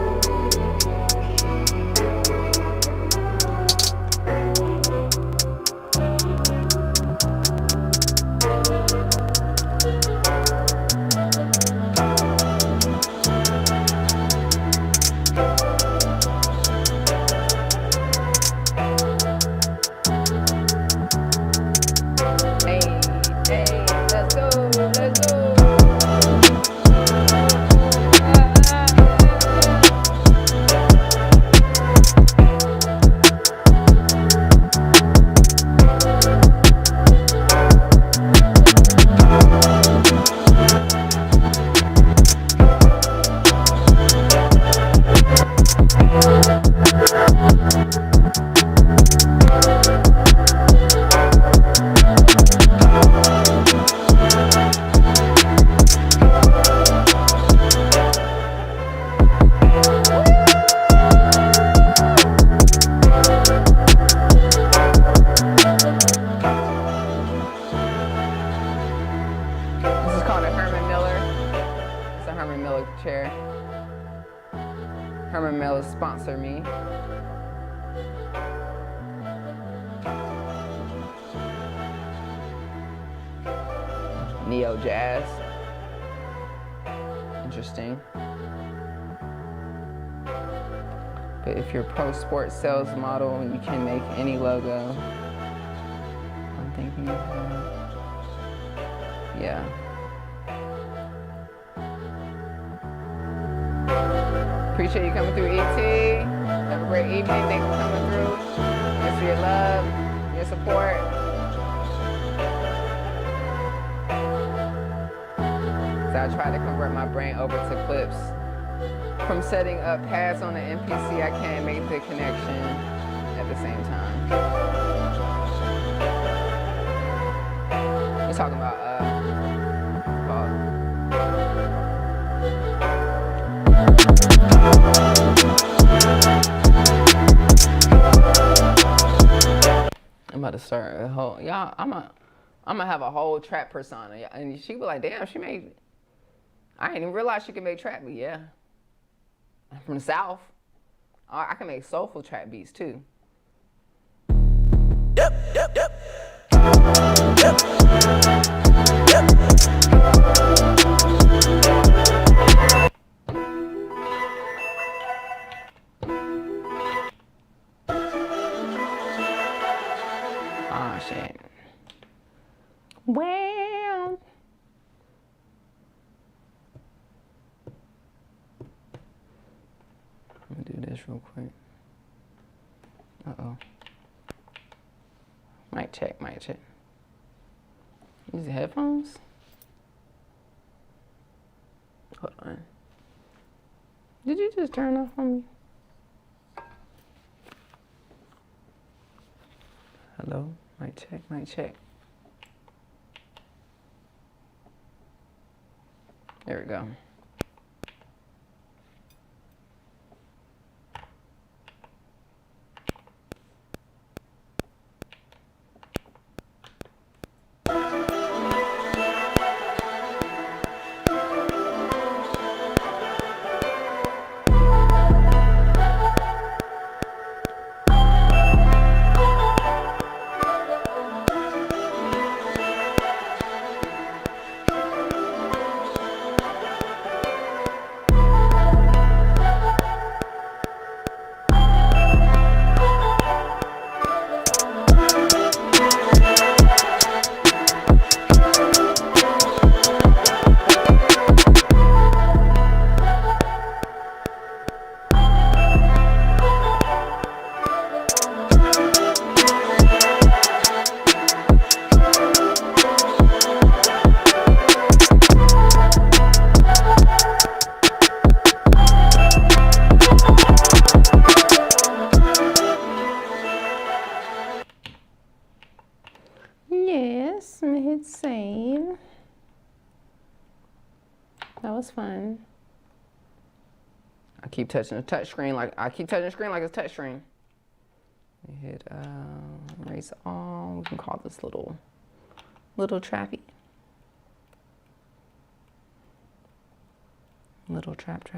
Chair. Herman Miller sponsor me. Neo Jazz. Interesting. But if you're a pro sports sales model, you can make any logo. I'm thinking of yeah. Appreciate you coming through, ET. Have a great evening. Thanks for coming through. Thanks for your love, your support. So I try to convert my brain over to clips. From setting up pads on the MPC, I can't make the connection at the same time. You're talking about I'm about to start a whole, y'all, I'm gonna have a whole trap persona. And she be like, damn, she made, I didn't even realize she could make trap beats. Yeah. I'm from the South. I can make soulful trap beats too. Yep. Oh shit. Well. Let me do this real quick. Uh-oh. Mic check. These headphones? Hold on. Did you just turn off on me? Hello? Mic check. There we go. That was fun. I keep touching the touch screen like it's touch screen. We hit erase all. We can call this little trappy. Little trap.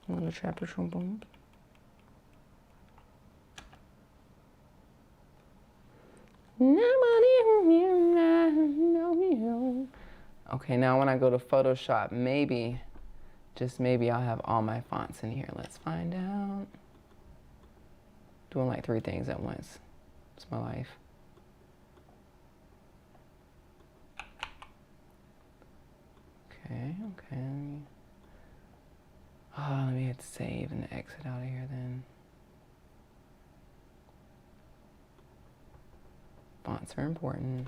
Little trapper boom. Okay, now when I go to Photoshop, maybe, just maybe I'll have all my fonts in here. Let's find out. Doing like 3 things at once. It's my life. Okay. Oh, let me hit save and exit out of here then. Fonts are important.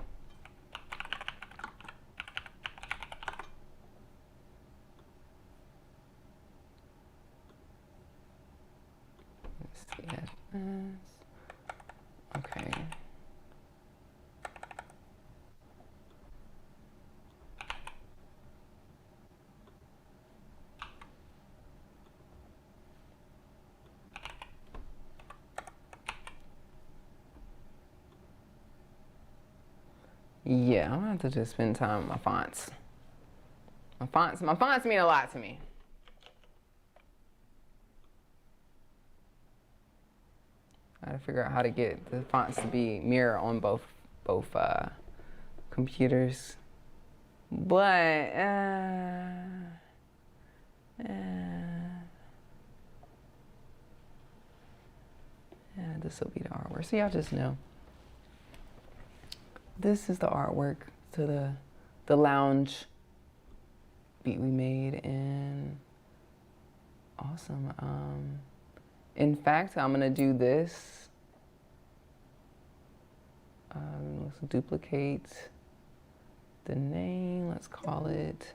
Let's see, okay. Yeah, I'm gonna have to just spend time with my fonts. My fonts mean a lot to me. I gotta figure out how to get the fonts to be mirror on both computers. But yeah, this will be the artwork. So y'all just know. This is the artwork to the lounge beat we made, and awesome. In fact, I'm gonna do this. Let's duplicate the name. Let's call it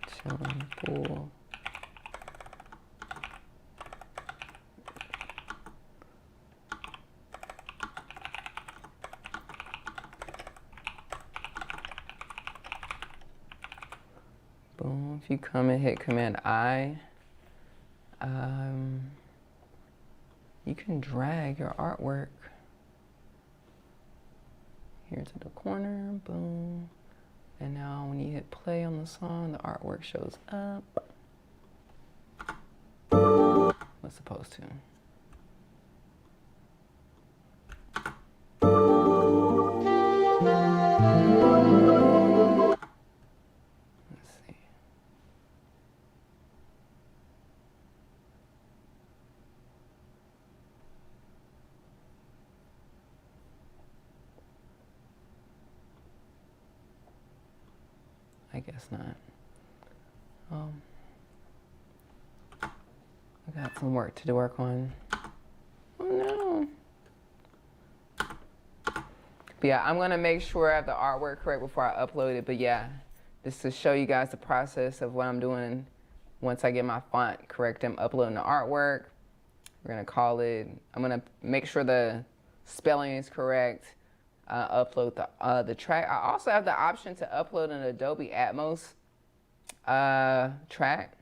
Chillin' Pool. Boom. If you come and hit Command I, you can drag your artwork here to the corner. Boom. And now when you hit play on the song, the artwork shows up. What's supposed to? I guess not. I got some work to work on. Oh no. But yeah, I'm gonna make sure I have the artwork correct before I upload it. But yeah, just to show you guys the process of what I'm doing once I get my font correct. I'm uploading the artwork. We're gonna call it, I'm gonna make sure the spelling is correct. Upload the track. I also have the option to upload an Adobe Atmos track.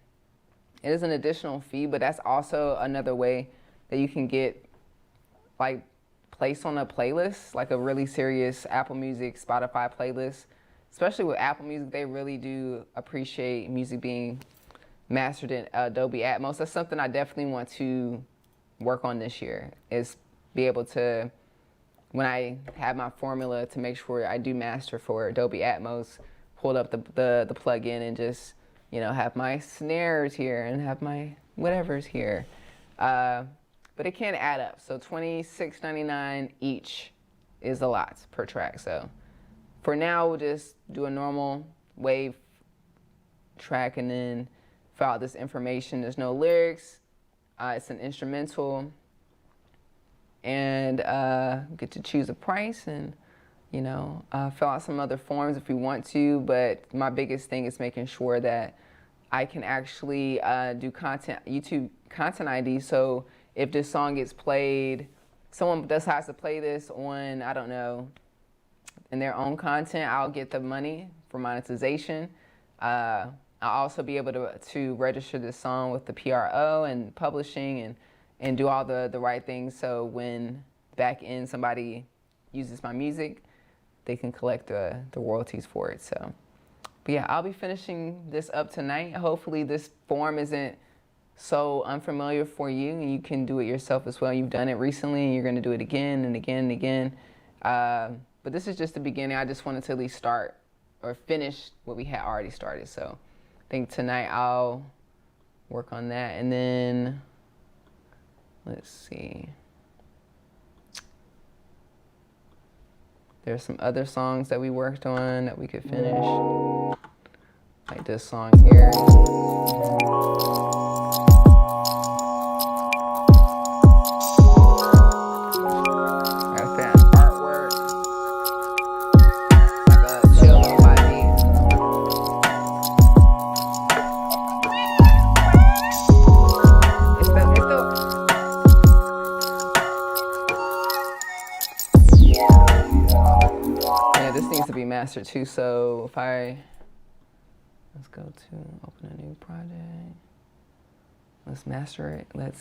It is an additional fee, but that's also another way that you can get like placed on a playlist, like a really serious Apple Music, Spotify playlist. Especially with Apple Music, they really do appreciate music being mastered in Adobe Atmos. That's something I definitely want to work on this year, is be able to, when I have my formula, to make sure I do master for Adobe Atmos, pull up the plugin and just, you know, have my snares here and have my whatever's here. But it can add up. So $26.99 each is a lot per track. So for now, we'll just do a normal wave track and then fill out this information. There's no lyrics. It's an instrumental. And get to choose a price and, you know, fill out some other forms if we want to. But my biggest thing is making sure that I can actually do YouTube content ID. So if this song gets played, someone decides to play this on, I don't know, in their own content, I'll get the money for monetization. I'll also be able to register this song with the PRO and publishing and do all the right things. So when back end somebody uses my music, they can collect the royalties for it. So, but yeah, I'll be finishing this up tonight. Hopefully this form isn't so unfamiliar for you and you can do it yourself as well. You've done it recently and you're gonna do it again and again and again. But this is just the beginning. I just wanted to at least start or finish what we had already started. So I think tonight I'll work on that. And then, let's see. There's some other songs that we worked on that we could finish. Like this song here. Got that artwork. Like a chill little vibe. Yeah, this needs to be mastered too. So if let's go to open a new project. Let's master it. Let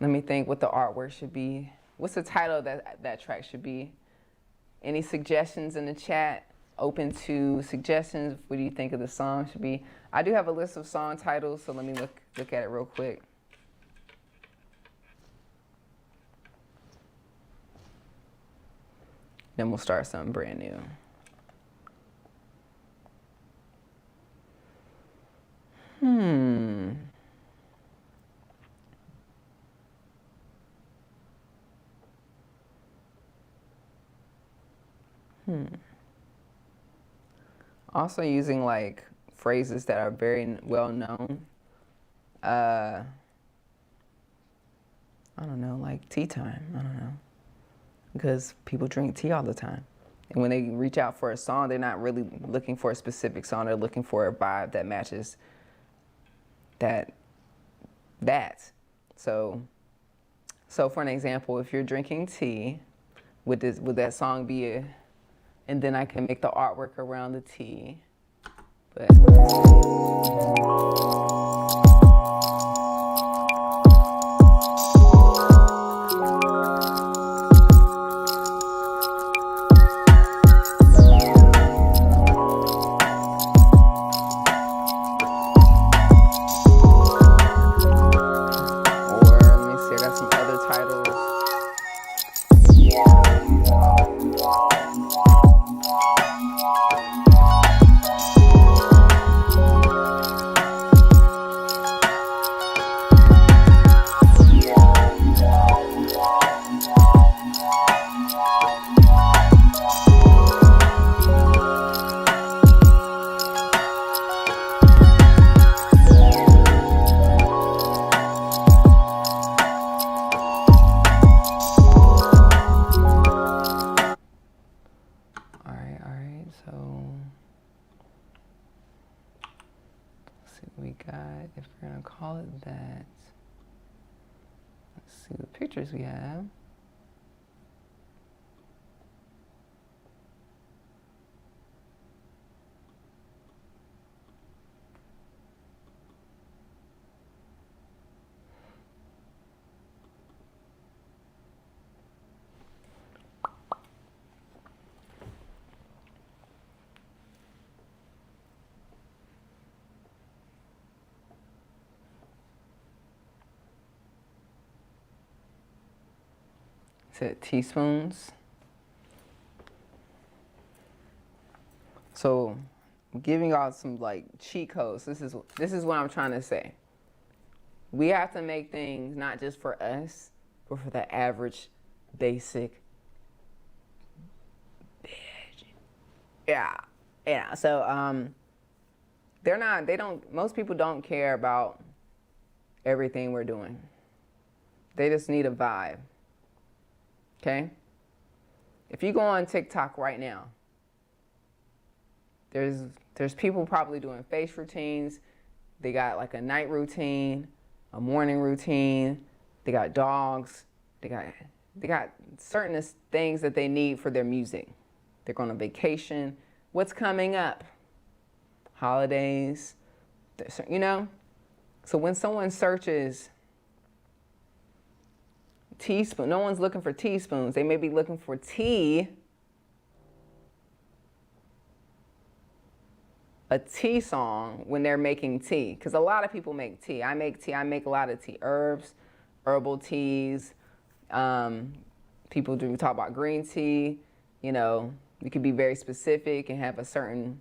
me think what the artwork should be. What's the title of that track should be? Any suggestions in the chat? Open to suggestions. What do you think of the song should be? I do have a list of song titles, so let me look at it real quick. Then we'll start something brand new. Also using like phrases that are very well known. I don't know, like tea time. I don't know. Because people drink tea all the time. And when they reach out for a song, they're not really looking for a specific song. They're looking for a vibe that matches that. So for an example, if you're drinking tea, would that song be and then I can make the artwork around the tea. But we have. Teaspoons. So I'm giving y'all some like cheat codes. This is what I'm trying to say. We have to make things not just for us, but for the average basic bitch. Yeah. So most people don't care about everything we're doing. They just need a vibe. Okay? If you go on TikTok right now, there's people probably doing face routines, They got like a night routine, a morning routine. They got dogs. They got certain things that they need for their music. They're going on vacation. What's coming up? Holidays, you know? So when someone searches teaspoon, no one's looking for teaspoons. They may be looking for tea, a tea song when they're making tea. Because a lot of people make tea. I make tea. I make a lot of tea. Herbs, herbal teas. People do talk about green tea. You know, you could be very specific and have a certain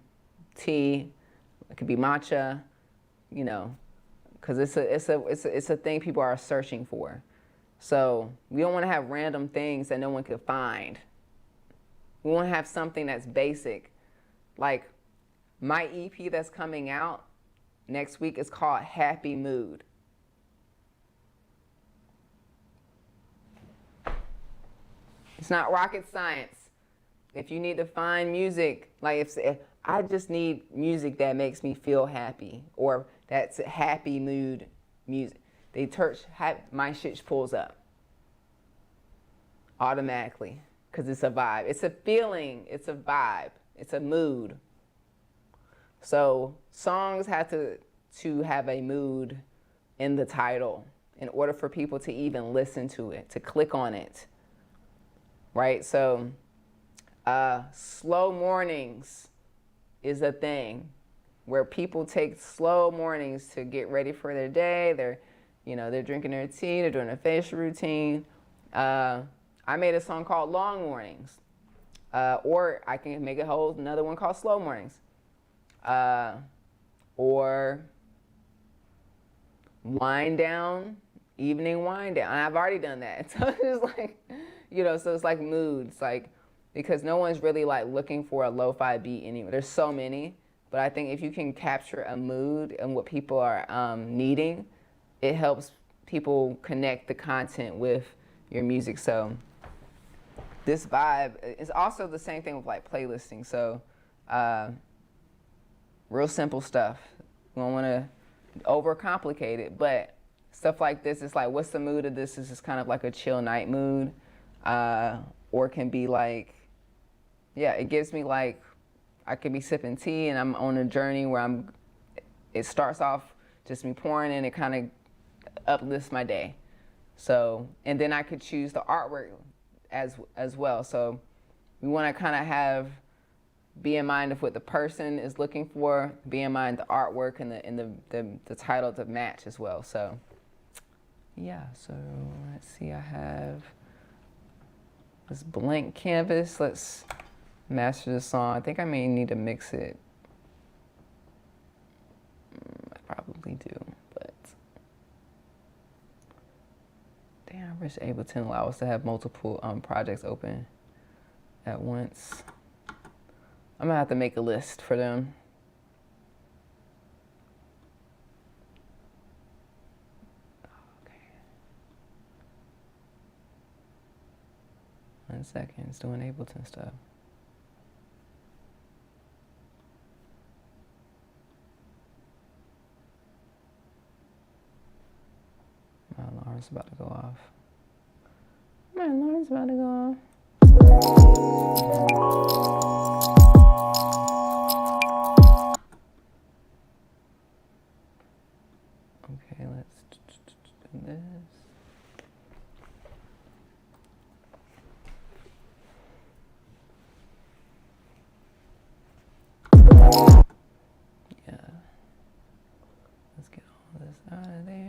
tea. It could be matcha, you know, because it's a thing people are searching for. So we don't want to have random things that no one could find. We want to have something that's basic. Like my EP that's coming out next week is called Happy Mood. It's not rocket science. If you need to find music, like if I just need music that makes me feel happy, or that's a happy mood music, my shit pulls up automatically because it's a vibe. It's a feeling. It's a vibe. It's a mood. So songs have to have a mood in the title in order for people to even listen to it, to click on it, right? So slow mornings is a thing where people take slow mornings to get ready for their day. They're drinking their tea, they're doing a facial routine. I made a song called Long Mornings, or I can make another one called Slow Mornings, or Wind Down, Evening Wind Down. And I've already done that. So it's like, so it's like moods, like, because no one's really like looking for a lo-fi beat anymore. There's so many, but I think if you can capture a mood and what people are needing, it helps people connect the content with your music. So this vibe is also the same thing with like playlisting. So real simple stuff. We don't want to overcomplicate it, but stuff like this is like, what's the mood of this? This is kind of like a chill night mood, or it can be like, yeah, it gives me like, I could be sipping tea and I'm on a journey where it starts off just me pouring and it kind of uplifts my day. So, and then I could choose the artwork as well. So we want to kind of be in mind of what the person is looking for, be in mind the artwork and the title to match as well. So yeah, so let's see, I have this blank canvas. Let's master the song. I think I may need to mix it. I probably do, but damn, I wish Ableton allows us to have multiple projects open at once. I'm gonna have to make a list for them. Okay. 1 second, it's doing Ableton stuff. My alarm's about to go off. My alarm's about to go off. Okay, let's do this. Yeah. Let's get all this out of there.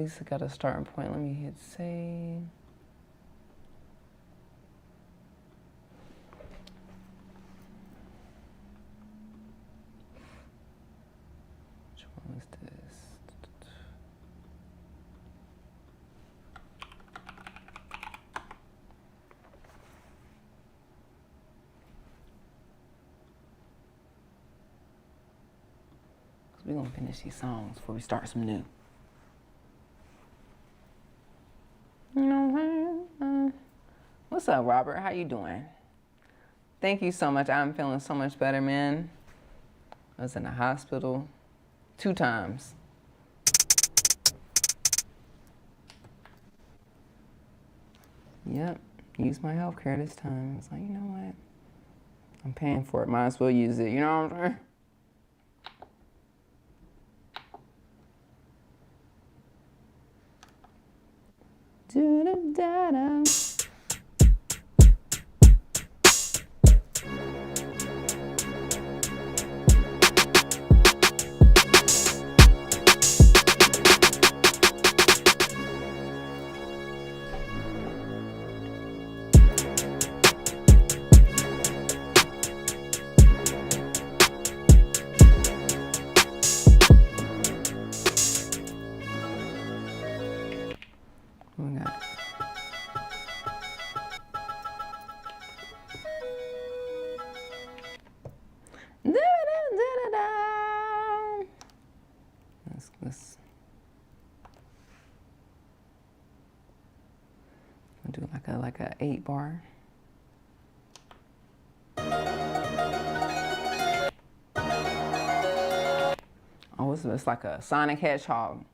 least I got a starting point. Let me hit save. Which one is this? We're gonna finish these songs before we start some new. You know, what's up, Robert? How you doing? Thank you so much. I'm feeling so much better, man. I was in the hospital 2 times. Yep, used my health care this time. It's like, you know what? I'm paying for it. Might as well use it. You know what I'm saying? Da-da-da-da. We got let's do like a 8 bar. Oh, it's like a Sonic Hedgehog.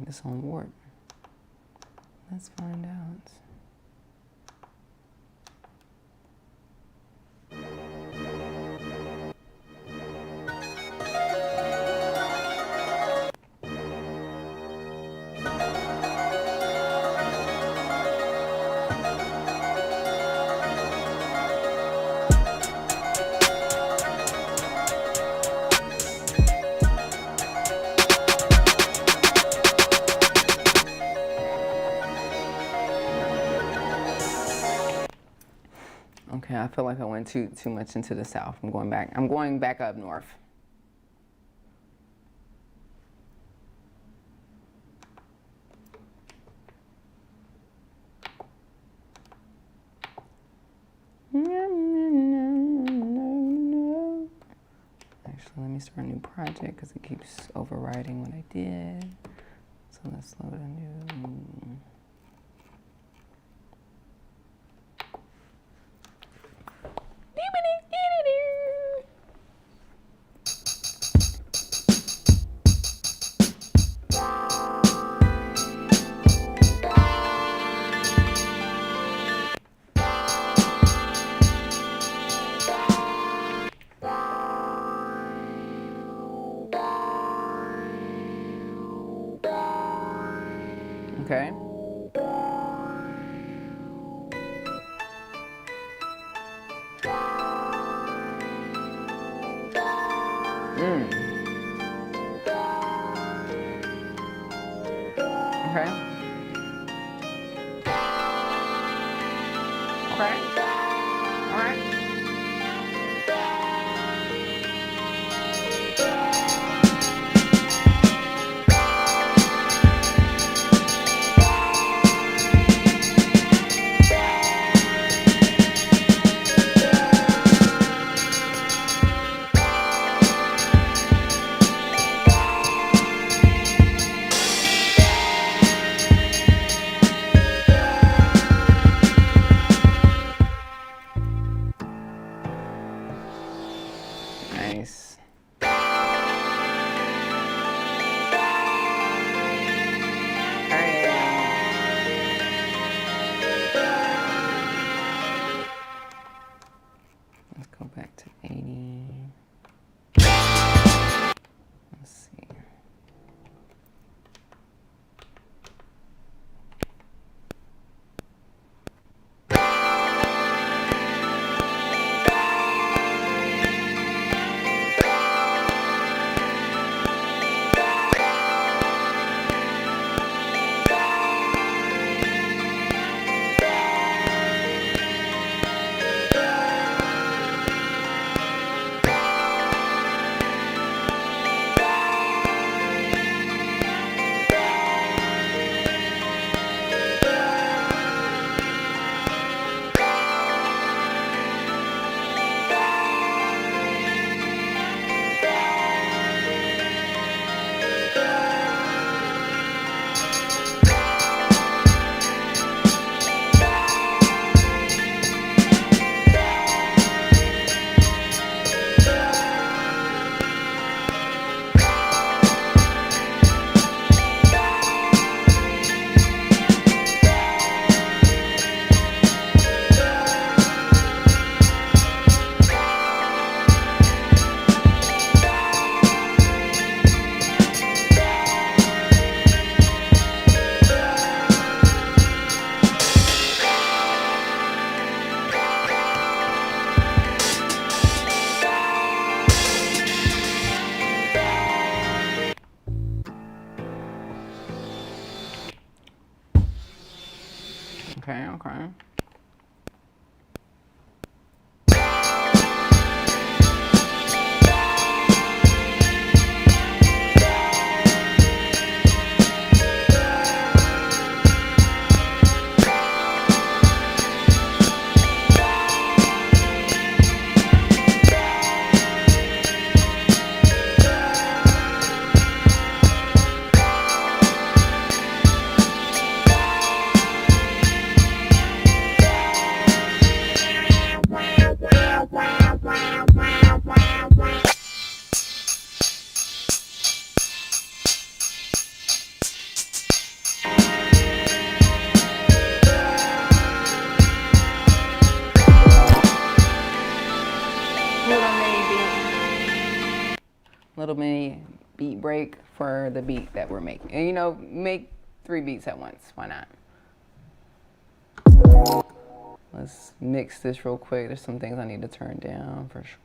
It's on warp. Let's find out. Okay, I feel like I went too much into the south. I'm going back up north. Actually, let me start a new project because it keeps overriding what I did. So let's load a new. Okay. Okay. Okay. All right. Okay, okay. Little mini beat break for the beat that we're making. And you know, make 3 beats at once. Why not? Let's mix this real quick. There's some things I need to turn down for sure.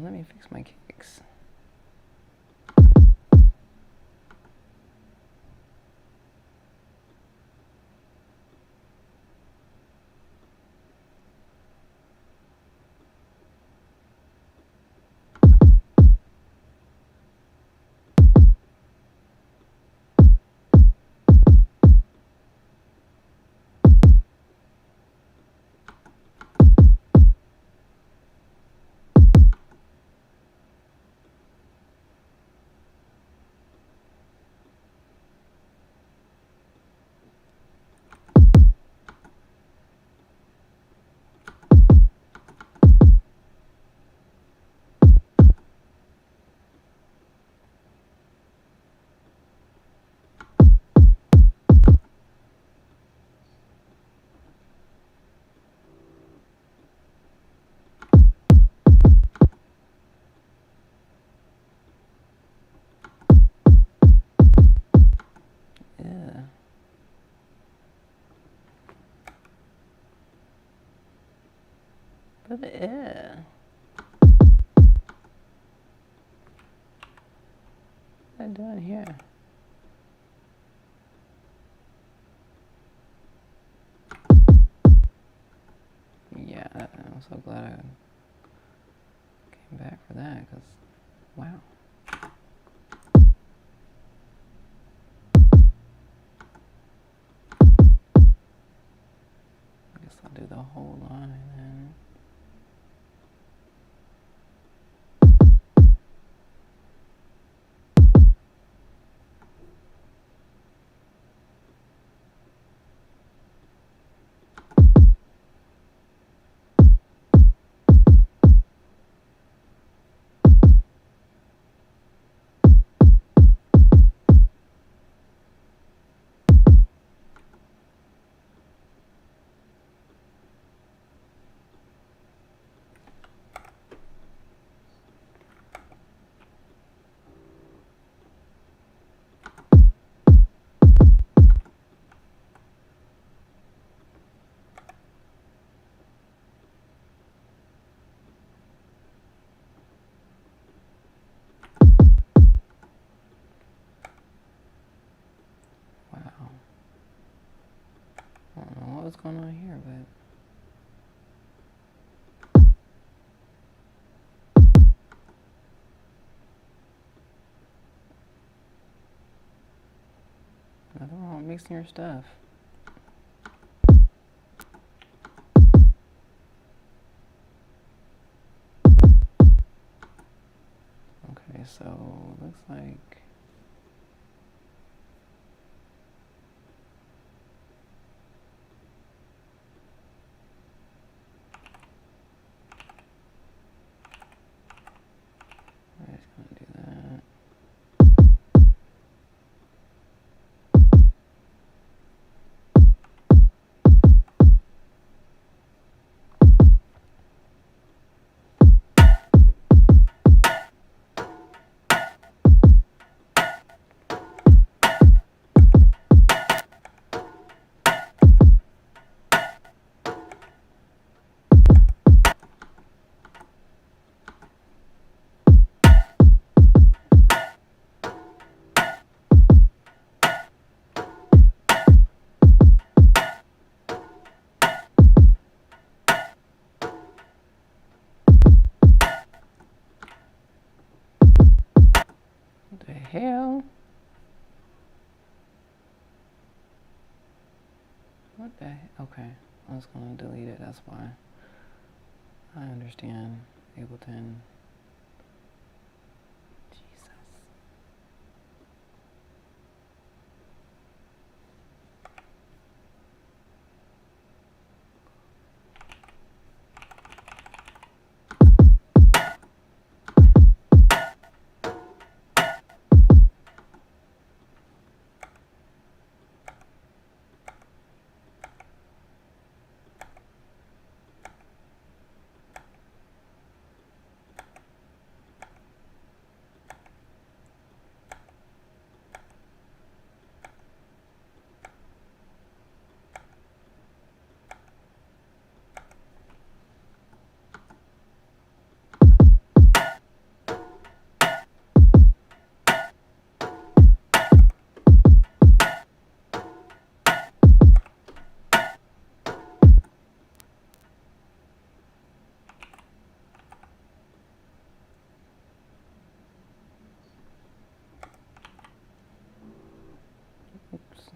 Let me fix my kicks. But yeah. What am I doing here? Yeah, I'm so glad I came back for that, because, wow. I guess I'll do the whole line then. I don't know what's going on here, but nothing wrong with mixing your stuff. Okay, so looks like we're just gonna do that. hell? What the heck? Okay, I was gonna delete it, that's why. I understand. Ableton. Jesus. Oops.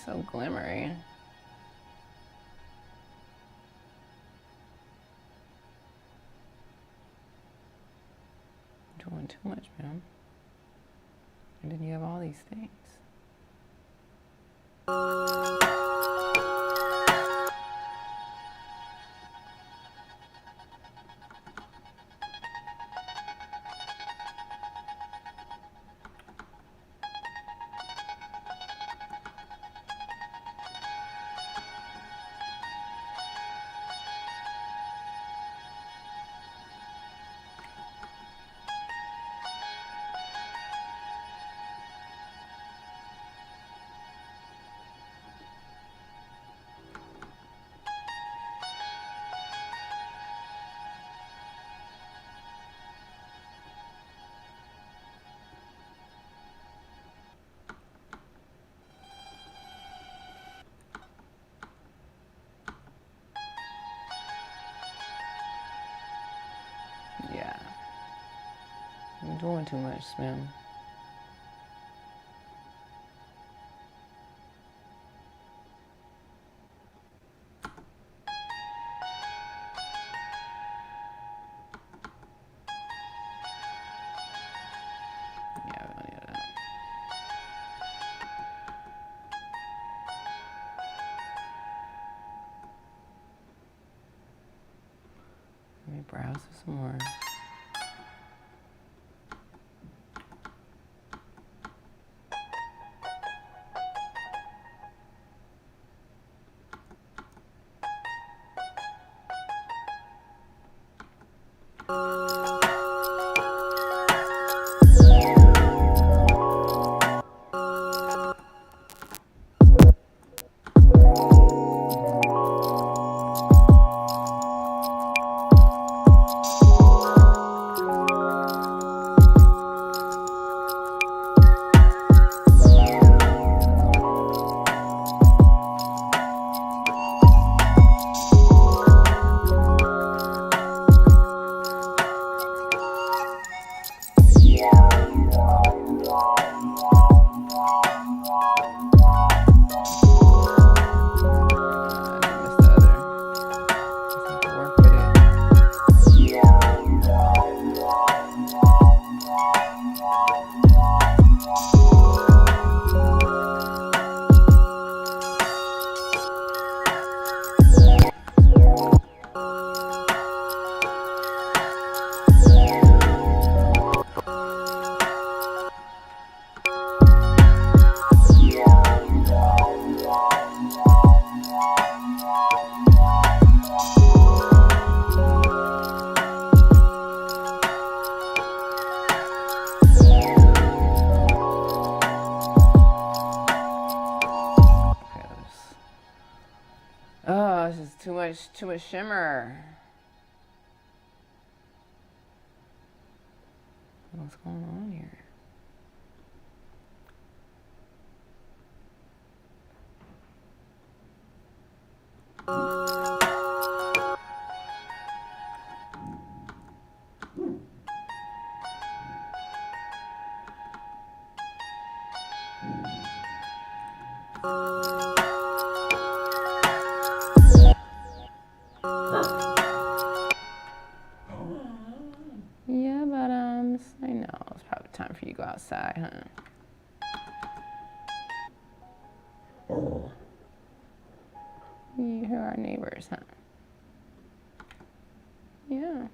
so glimmery. Doing too much, man. And then you have all these things. Yeah. I'm doing too much, man. Yeah, we don't need that. Let me browse this some more. Oh, it's just too much shimmer. What's going on here? Yeah, but I know it's probably time for you to go outside, huh? You hear our neighbors, huh? Yeah.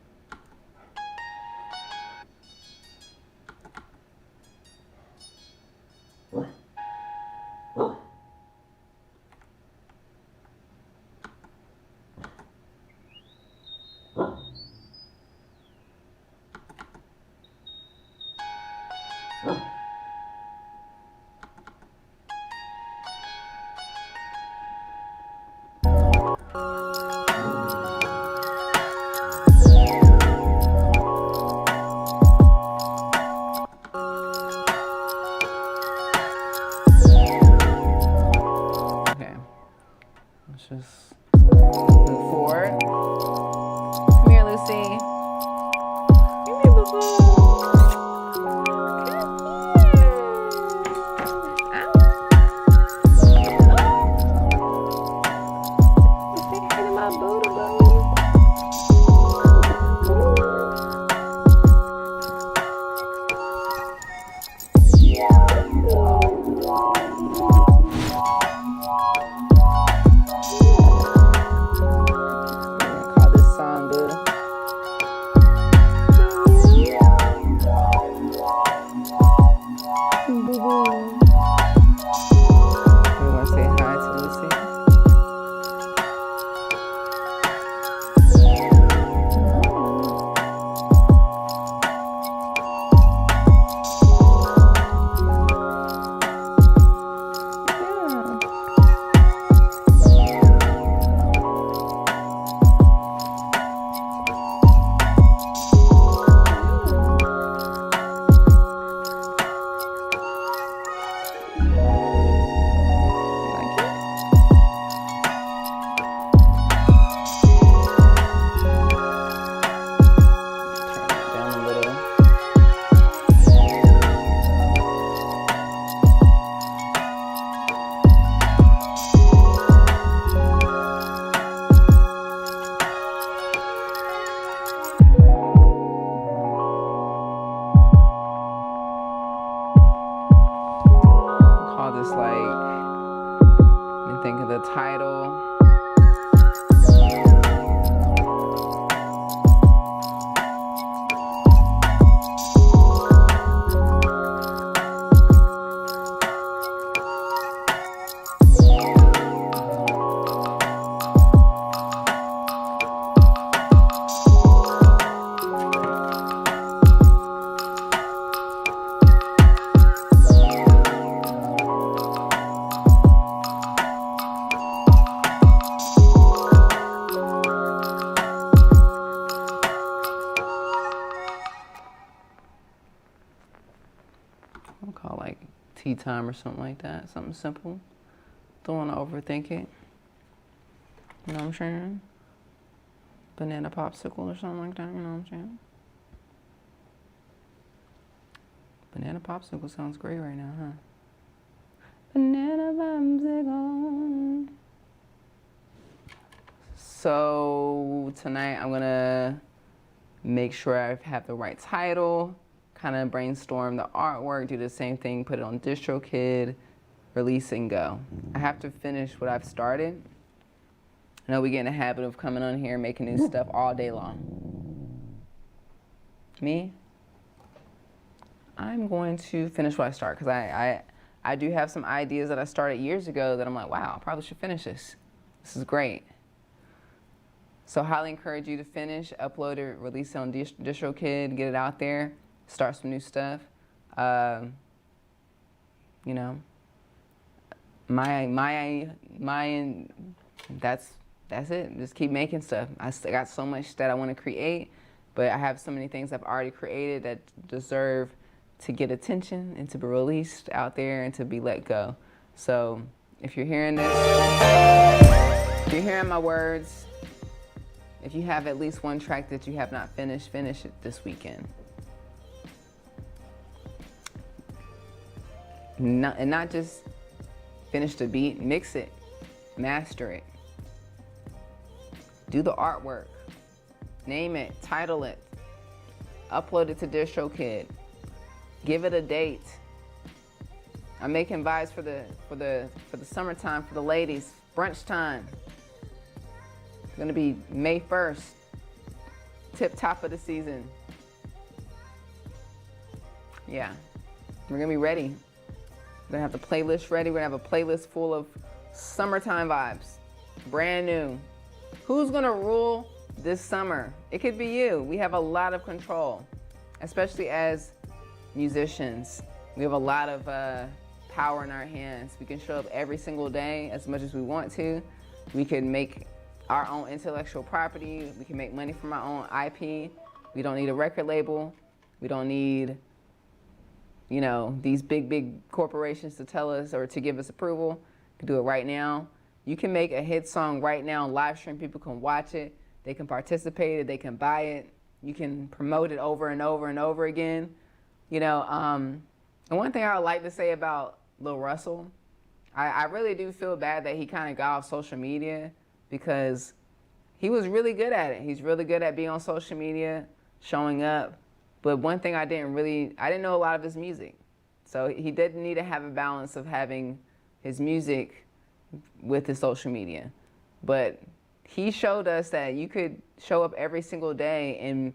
Just move forward. Come here, Lucy. Come here, boo-boo. Come here. just like, been thinking of the title. I'll call it like tea time or something like that. Something simple. Don't want to overthink it. You know what I'm saying? Banana popsicle or something like that. You know what I'm saying? Banana popsicle sounds great right now, huh? Banana popsicle. So tonight I'm gonna make sure I have the right title, kind of brainstorm the artwork, do the same thing, put it on DistroKid, release and go. I have to finish what I've started. I know we get in a habit of coming on here making new stuff all day long. Me? I'm going to finish what I start, because I do have some ideas that I started years ago that I'm like, wow, I probably should finish this. This is great. So highly encourage you to finish, upload it, release it on DistroKid, get it out there, start some new stuff. You know, that's it. Just keep making stuff. I still got so much that I want to create, but I have so many things I've already created that deserve to get attention and to be released out there and to be let go. So if you're hearing this, if you're hearing my words, if you have at least one track that you have not finished, finish it this weekend. And not just finish the beat, mix it, master it. Do the artwork, name it, title it, upload it to DistroKid, give it a date. I'm making vibes for the summertime, for the ladies, brunch time. It's gonna be May 1st, tip top of the season. Yeah, we're gonna be ready. We're gonna have the playlist ready. We're gonna have a playlist full of summertime vibes, brand new. Who's gonna rule this summer? It could be you. We have a lot of control, especially as musicians. We have a lot of power in our hands. We can show up every single day as much as we want to. We can make our own intellectual property. We can make money from our own IP. We don't need a record label. We don't need, you know, these big corporations to tell us or to give us approval. You can do it right now. You can make a hit song right now and live stream. People can watch it. They can participate. They can buy it. You can promote it over and over and over again. You know, and one thing I would like to say about Lil Russell, I really do feel bad that he kind of got off social media, because he was really good at it. He's really good at being on social media, showing up. But one thing I didn't know a lot of his music. So he didn't need to have a balance of having his music with his social media. But he showed us that you could show up every single day and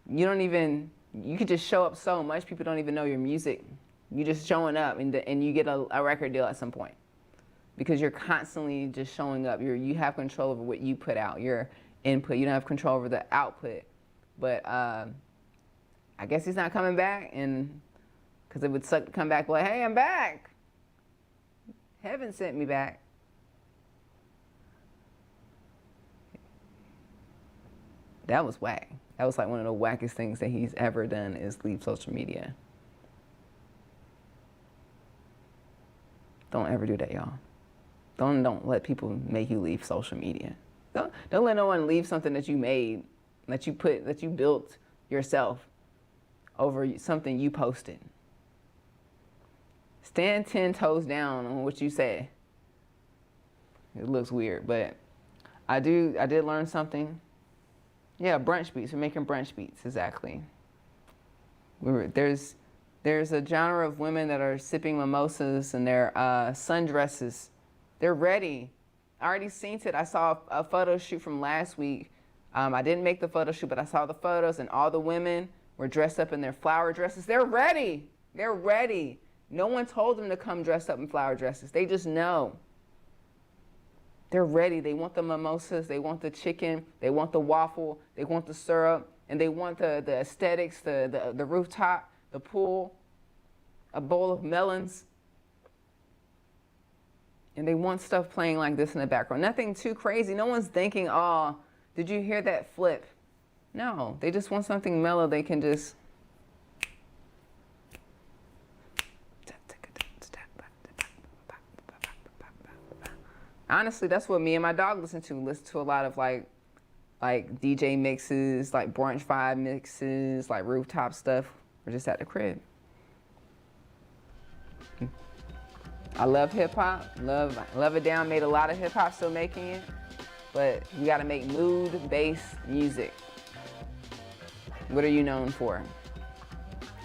you could just show up so much, people don't even know your music. You're just showing up and you get a record deal at some point, because you're constantly just showing up. You have control over what you put out, your input. You don't have control over the output. But I guess he's not coming back, and because it would suck to come back like, hey, I'm back. Heaven sent me back. That was whack. That was like one of the wackest things that he's ever done, is leave social media. Don't ever do that, y'all. Don't let people make you leave social media. Don't let no one leave something that you made, that you built yourself, over something you posted. Stand 10 toes down on what you say. It looks weird, but I did learn something. Yeah, brunch beats. We're making brunch beats, exactly. There's There's a genre of women that are sipping mimosas in their sundresses. They're ready. I already seen it. I saw a photo shoot from last week. I didn't make the photo shoot, but I saw the photos, and all the women were dressed up in their flower dresses. They're ready. They're ready. No one told them to come dressed up in flower dresses. They just know. They're ready. They want the mimosas. They want the chicken. They want the waffle. They want the syrup. And they want the aesthetics, the rooftop, the pool, a bowl of melons. And they want stuff playing like this in the background. Nothing too crazy. No one's thinking, oh, did you hear that flip? No, they just want something mellow. They can just. Honestly, that's what me and my dog listen to. Listen to a lot of like DJ mixes, like brunch vibe mixes, like rooftop stuff. We're just at the crib. I love hip hop. Love it down. Made a lot of hip hop, still making it. But you gotta make mood-based music. What are you known for?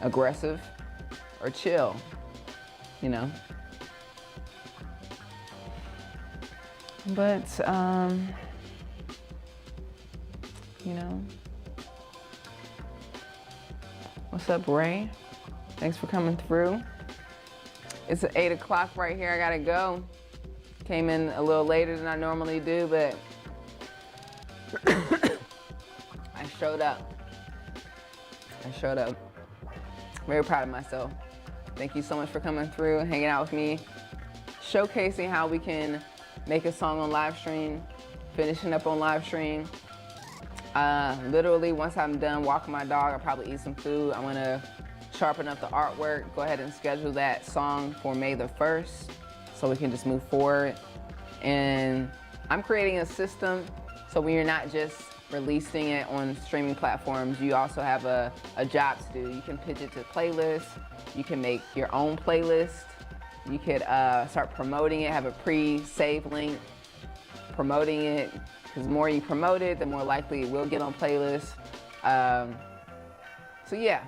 Aggressive or chill? You know? But, you know. What's up, Ray? Thanks for coming through. It's 8 o'clock right here. I gotta go. Came in a little later than I normally do, but I showed up. Very proud of myself. Thank you so much for coming through, hanging out with me, showcasing how we can make a song on live stream, finishing up on live stream. Literally, once I'm done walking my dog, I'll probably eat some food. I'm gonna sharpen up the artwork, go ahead and schedule that song for May the 1st so we can just move forward. And I'm creating a system so when you're not just releasing it on streaming platforms, you also have a job to do. You can pitch it to playlists, you can make your own playlist, you could start promoting it, have a pre-save link, promoting it, because the more you promote it, the more likely it will get on playlists. So yeah,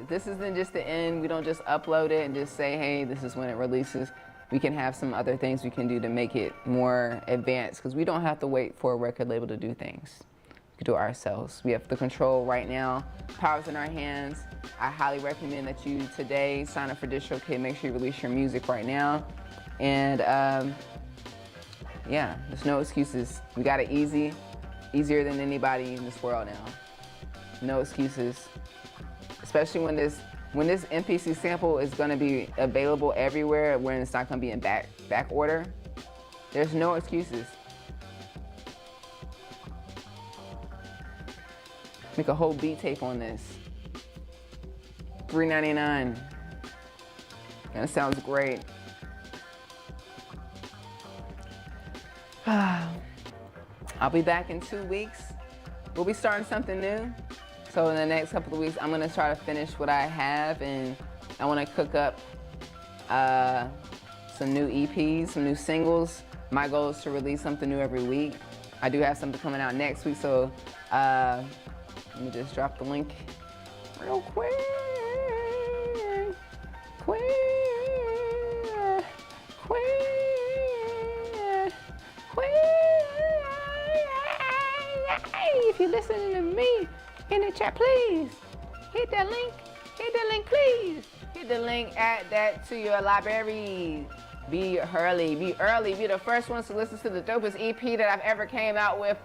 this isn't just the end. We don't just upload it and just say, hey, this is when it releases. We can have some other things we can do to make it more advanced, because we don't have to wait for a record label to do things. We can do it ourselves. We have the control right now. Power's in our hands. I highly recommend that you today sign up for DistroKid. Make sure you release your music right now. And yeah, there's no excuses. We got it easy, easier than anybody in this world now. No excuses. Especially when this MPC sample is going to be available everywhere, when it's not going to be in back order. There's no excuses. Make a whole beat tape on this. $3.99. That sounds great. I'll be back in 2 weeks. We'll be starting something new. So in the next couple of weeks, I'm gonna try to finish what I have, and I wanna cook up some new EPs, some new singles. My goal is to release something new every week. I do have something coming out next week, so let me just drop the link real quick. If you're listening to me in the chat, please hit that link. Hit the link, please. Hit the link, add that to your library. Be early, be the first ones to listen to the dopest EP that I've ever came out with.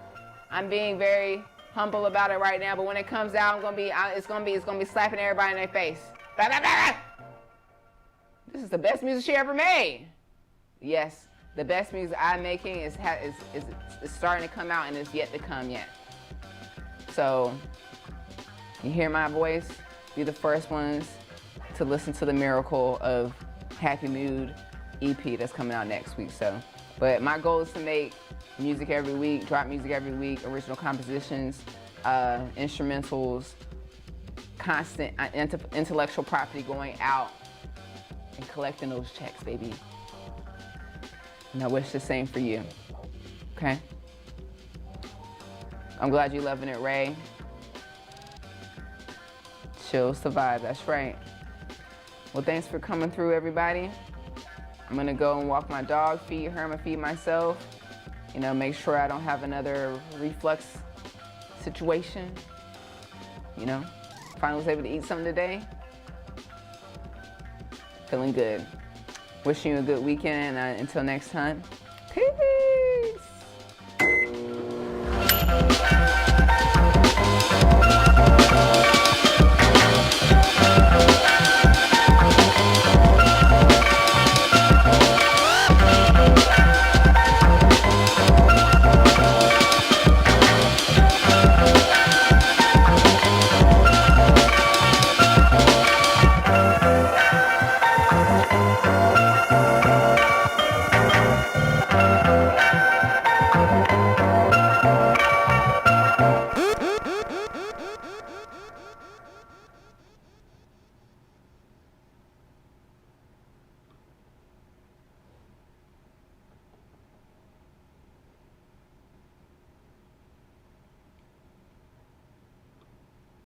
I'm being very humble about it right now, but when it comes out, it's gonna be slapping everybody in their face. Blah, blah, blah. This is the best music she ever made. Yes, the best music I'm making is starting to come out and is yet to come yet. So, you hear my voice, be the first ones to listen to the miracle of Happy Mood EP that's coming out next week. So, but my goal is to make music every week, drop music every week, original compositions, instrumentals, constant intellectual property going out and collecting those checks, baby. And I wish the same for you, okay? I'm glad you're loving it, Ray. Chills the vibe, that's right. Well, thanks for coming through, everybody. I'm gonna go and walk my dog, feed her, I'm gonna feed myself. You know, make sure I don't have another reflux situation. You know, finally was able to eat something today. Feeling good. Wishing you a good weekend, and until next time, peace.